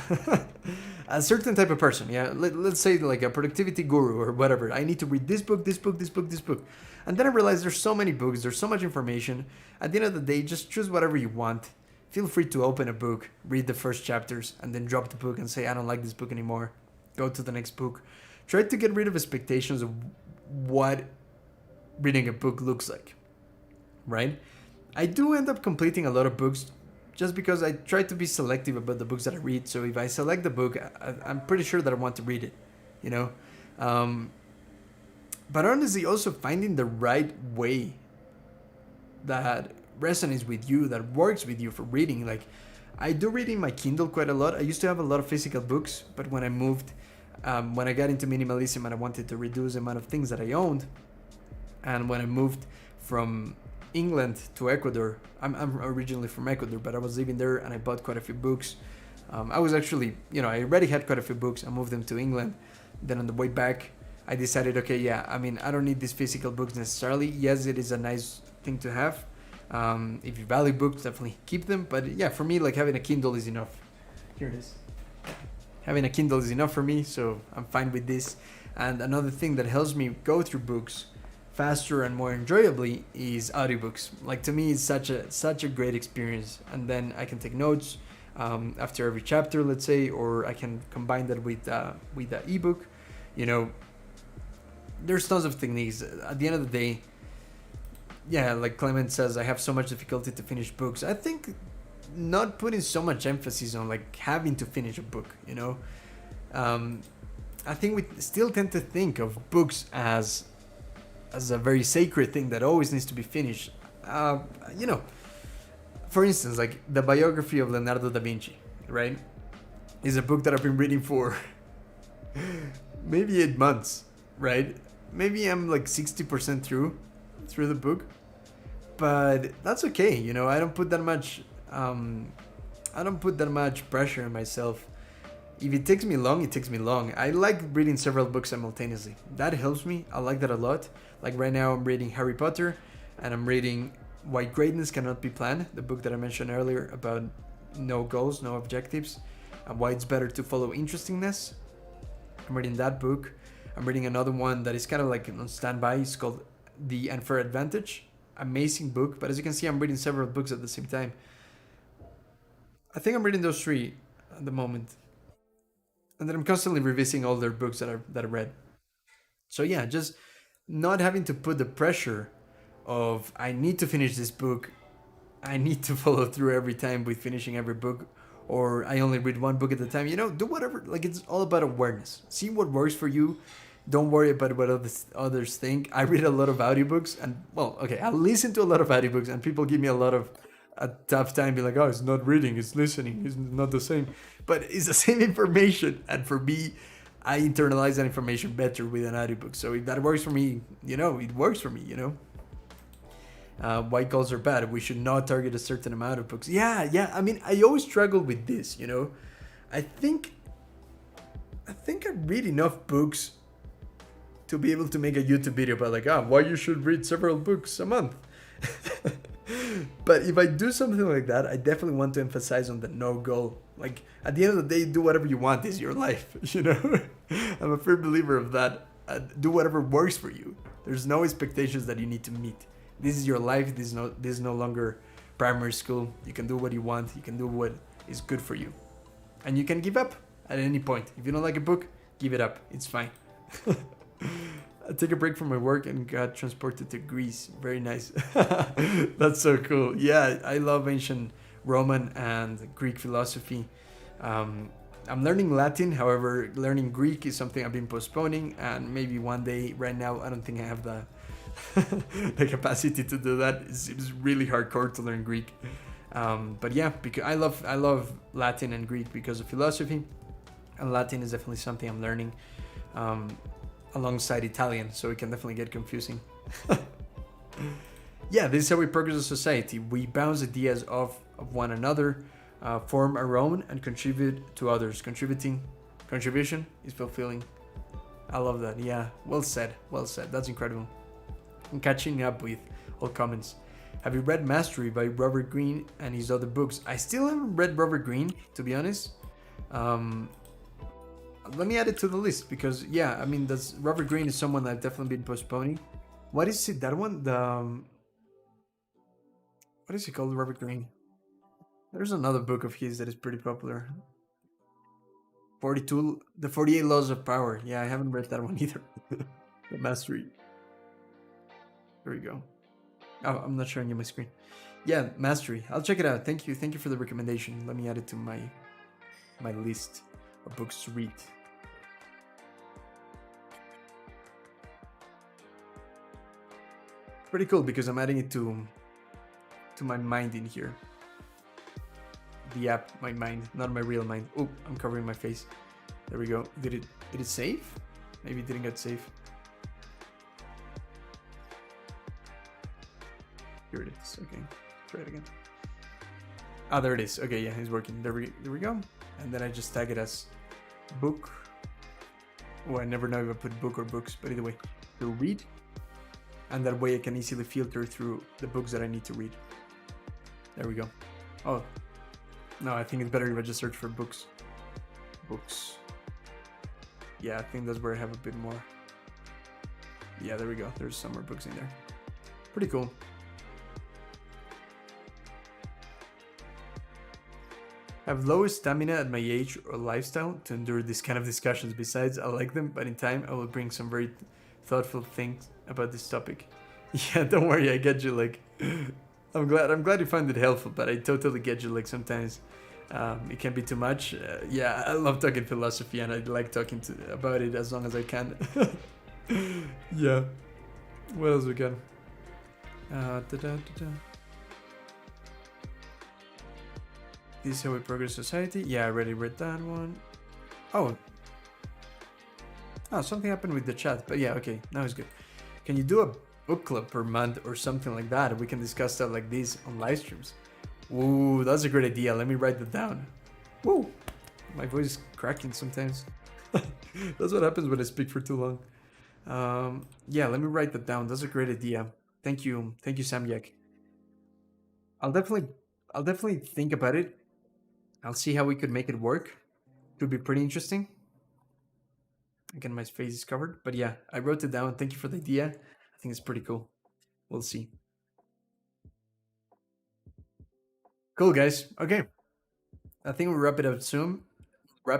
a certain type of person, yeah, let's say like a productivity guru or whatever, I need to read this book, this book, this book, this book. And then I realized there's so many books, there's so much information. At the end of the day, just choose whatever you want. Feel free to open a book, read the first chapters, and then drop the book and say, I don't like this book anymore. Go to the next book. Try to get rid of expectations of what reading a book looks like, right? I do end up completing a lot of books just because I try to be selective about the books that I read. So if I select the book, I'm pretty sure that I want to read it, you know? But honestly, also finding the right way that resonates with you, that works with you for reading. Like, I do read in my Kindle quite a lot. I used to have a lot of physical books, but when I moved, when I got into minimalism and I wanted to reduce the amount of things that I owned, and when I moved from England to Ecuador, I'm originally from Ecuador, but I was living there and I bought quite a few books. I was actually, you know, I already had quite a few books. I moved them to England. Then on the way back, I decided, okay, yeah, I mean, I don't need these physical books necessarily. Yes, it is a nice thing to have. If you value books, definitely keep them. But yeah, for me, like, having a Kindle is enough. Here it is. Having a Kindle is enough for me, so I'm fine with this. And another thing that helps me go through books faster and more enjoyably is audiobooks. Like, to me, it's such a great experience. And then I can take notes after every chapter, let's say, or I can combine that with the ebook. You know, there's tons of techniques. At the end of the day, yeah, like Clement says, I have so much difficulty to finish books. I think not putting so much emphasis on like having to finish a book, you know. I think we still tend to think of books as a very sacred thing that always needs to be finished. You know, for instance, like the biography of Leonardo da Vinci, right, is a book that I've been reading for maybe 8 months, right? Maybe I'm like 60% through the book, but that's okay. You know, I don't put that much pressure on myself. If it takes me long, it takes me long. I like reading several books simultaneously. That helps me. I like that a lot. Like right now I'm reading Harry Potter and I'm reading Why Greatness Cannot Be Planned, the book that I mentioned earlier about no goals, no objectives, and why it's better to follow interestingness. I'm reading that book. I'm reading another one that is kind of like on standby. It's called The Unfair Advantage. Amazing book, but as you can see, I'm reading several books at the same time. I think I'm reading those 3 at the moment. And then I'm constantly revisiting all their books that I read. So yeah, just not having to put the pressure of I need to finish this book, I need to follow through every time with finishing every book, or I only read one book at a time. You know, do whatever. Like, it's all about awareness. See what works for you. Don't worry about what others think. I read a lot of audiobooks, and well, okay, I listen to a lot of audiobooks, and people give me a tough time, being like, oh, it's not reading, it's listening, it's not the same. But it's the same information, and for me, I internalize that information better with an audiobook. So if that works for me, you know, it works for me, you know. White goals are bad. We should not target a certain amount of books. Yeah. I mean, I always struggle with this, you know. I think I read enough books to be able to make a YouTube video about like, why you should read several books a month. But if I do something like that, I definitely want to emphasize on the no goal. Like at the end of the day, do whatever you want. Is your life, you know. I'm a firm believer of that. Do whatever works for you. There's no expectations that you need to meet. This is your life. This is no longer primary school. You can do what you want. You can do what is good for you, and you can give up at any point. If you don't like a book, give it up. It's fine. I took a break from my work and got transported to Greece. Very nice. That's so cool. Yeah, I love ancient Roman and Greek philosophy. I'm learning Latin, however, learning Greek is something I've been postponing, and maybe one day. Right now, I don't think I have the the capacity to do that. It's really hardcore to learn Greek. But yeah, because I love Latin and Greek because of philosophy, and Latin is definitely something I'm learning. Alongside Italian, so it can definitely get confusing. Yeah, this is how we progress as a society. We bounce ideas off of one another, form our own, and contribute to others. Contribution is fulfilling. I love that. Yeah, well said. Well said. That's incredible. I'm catching up with all comments. Have you read Mastery by Robert Greene and his other books? I still haven't read Robert Greene, to be honest. Let me add it to the list because yeah, I mean, Robert Greene is someone I've definitely been postponing. What is it? That one? What is it called? Robert Greene. There's another book of his that is pretty popular. The 48 Laws of Power. Yeah, I haven't read that one either. The Mastery. Here we go. Oh, I'm not showing you my screen. Yeah, Mastery. I'll check it out. Thank you for the recommendation. Let me add it to my list of books to read. Pretty cool because I'm adding it to my mind in here. The app, my mind, not my real mind. Oh, I'm covering my face. There we go. Did it save? Maybe it didn't get saved. Here it is. Okay, try it again. Ah, there it is. Okay, yeah, it's working. There we go. And then I just tag it as book. Oh, I never know if I put book or books, but either way, to read. And that way I can easily filter through the books that I need to read. There we go. Oh, no, I think it's better if I just search for books. Books. Yeah, I think that's where I have a bit more. Yeah, there we go. There's some more books in there. Pretty cool. Have low stamina at my age or lifestyle to endure these kind of discussions. Besides, I like them, but in time I will bring some very thoughtful things about this topic. Yeah, don't worry, I get you. Like, I'm glad you find it helpful, but I totally get you. Like sometimes it can be too much. Yeah, I love talking philosophy, and I like talking about it as long as I can. Yeah. What else we got? This is how we progress society. Yeah, I already read that one. Oh, something happened with the chat, but yeah, okay, now it's good. Can you do a book club per month or something like that? We can discuss stuff like this on live streams. Ooh, that's a great idea. Let me write that down. Woo! My voice is cracking sometimes. That's what happens when I speak for too long. Yeah, let me write that down. That's a great idea. Thank you, Samyak. I'll definitely think about it. I'll see how we could make it work. It would be pretty interesting. Again, my face is covered, but yeah, I wrote it down. Thank you for the idea. I think it's pretty cool. We'll see. Cool, guys. Okay, I think we'll wrap it up soon. We'll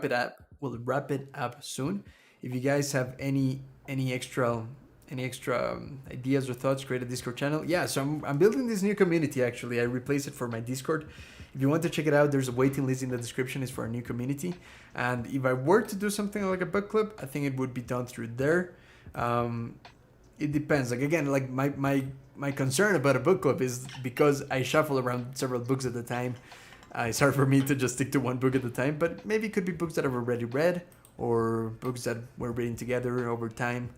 wrap it up soon. If you guys have any extra ideas or thoughts, create a Discord channel. Yeah, so I'm building this new community. Actually, I replaced it for my Discord. If you want to check it out, there's a waiting list in the description. It's for a new community. And if I were to do something like a book club, I think it would be done through there. It depends. Like again, like my concern about a book club is because I shuffle around several books at a time. It's hard for me to just stick to one book at a time. But maybe it could be books that I've already read or books that we're reading together over time.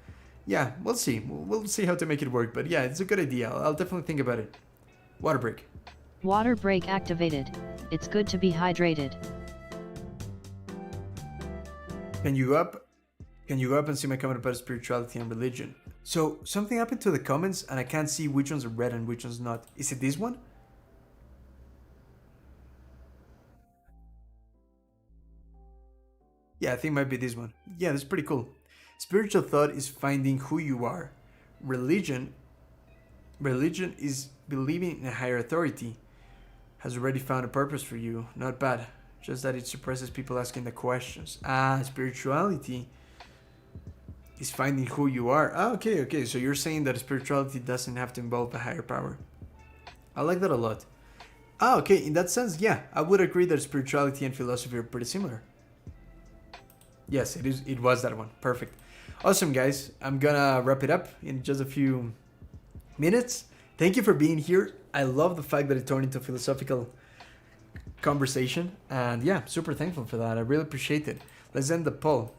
Yeah, we'll see. We'll see how to make it work. But yeah, it's a good idea. I'll definitely think about it. Water break. Water break activated. It's good to be hydrated. Can you go up and see my comment about spirituality and religion? So something happened to the comments and I can't see which ones are read and which ones not. Is it this one? Yeah, I think it might be this one. Yeah, that's pretty cool. Spiritual thought is finding who you are. Religion, religion is believing in a higher authority. Has already found a purpose for you. Not bad. Just that it suppresses people asking the questions. Ah, spirituality is finding who you are. Ah, okay, okay. So you're saying that spirituality doesn't have to involve a higher power. I like that a lot. Ah, okay. In that sense, yeah, I would agree that spirituality and philosophy are pretty similar. Yes, it is. It was that one. Perfect. Awesome, guys. I'm gonna wrap it up in just a few minutes. Thank you for being here. I love the fact that it turned into a philosophical conversation, and yeah, super thankful for that. I really appreciate it. Let's end the poll.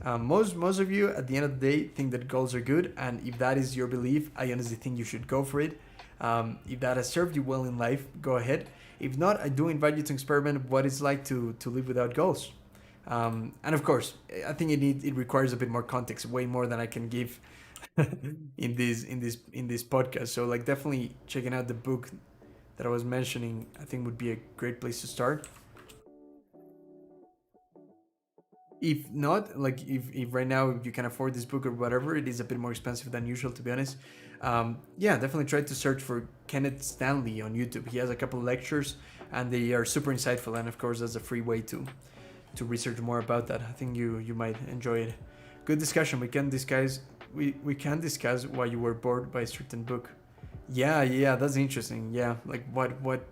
Most of you at the end of the day think that goals are good, and if that is your belief, I honestly think you should go for it. If that has served you well in life, go ahead. If not, I do invite you to experiment what it's like to live without goals. And of course, I think it requires a bit more context, way more than I can give in this podcast. So like definitely checking out the book that I was mentioning, I think would be a great place to start. If not, like if right now you can afford this book or whatever, it is a bit more expensive than usual, to be honest. Yeah, definitely try to search for Kenneth Stanley on YouTube. He has a couple of lectures and they are super insightful, and of course that's a free way to research more about that. I think you might enjoy it. Good discussion. We can discuss why you were bored by a certain book. Yeah, that's interesting. Yeah, like what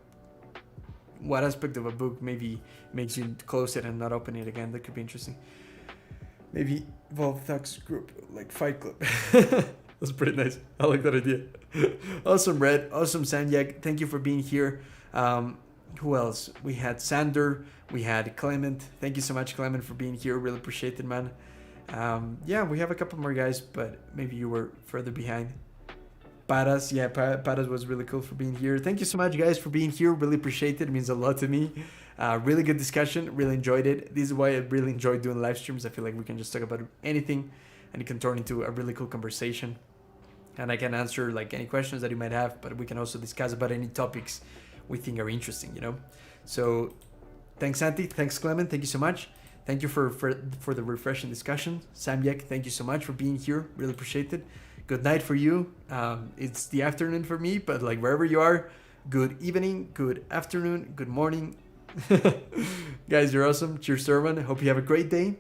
aspect of a book maybe makes you close it and not open it again? That could be interesting. Maybe Wolf Thugs group, like Fight Club. That's pretty nice. I like that idea. Awesome, Red. Awesome, Sanyak. Thank you for being here. Who else? We had Sander. We had Clement. Thank you so much, Clement, for being here. Really appreciate it, man. Yeah, we have a couple more guys, but maybe you were further behind. Paras, yeah, Paras was really cool for being here. Thank you so much, guys, for being here. Really appreciate it. It means a lot to me. Really good discussion. Really enjoyed it. This is why I really enjoy doing live streams. I feel like we can just talk about anything, and it can turn into a really cool conversation. And I can answer like any questions that you might have, but we can also discuss about any topics we think are interesting, you know. So, thanks, Santi. Thanks, Clement. Thank you so much. Thank you for the refreshing discussion. Samyek, thank you so much for being here. Really appreciate it. Good night for you. It's the afternoon for me, but like wherever you are, good evening, good afternoon, good morning. Guys, you're awesome. Cheers to everyone. Hope you have a great day.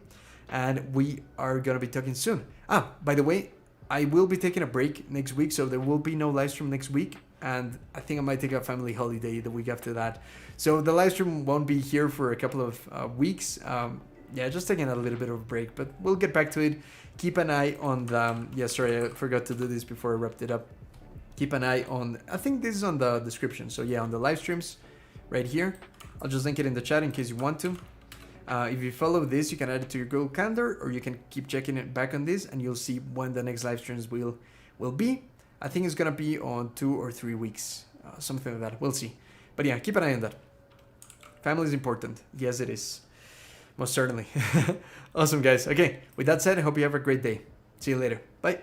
And we are going to be talking soon. By the way, I will be taking a break next week, so there will be no live stream next week. And I think I might take a family holiday the week after that. So the live stream won't be here for a couple of weeks. Yeah, just taking a little bit of a break, but we'll get back to it. Keep an eye on the... yeah, sorry, I forgot to do this before I wrapped it up. Keep an eye on... I think this is on the description. So yeah, on the live streams right here. I'll just link it in the chat in case you want to. If you follow this, you can add it to your Google Calendar, or you can keep checking it back on this, and you'll see when the next live streams will be. I think it's going to be on 2 or 3 weeks. Something like that. We'll see. But yeah, keep an eye on that. Family is important. Yes, it is. Most certainly. Awesome, guys. Okay, with that said, I hope you have a great day. See you later. Bye.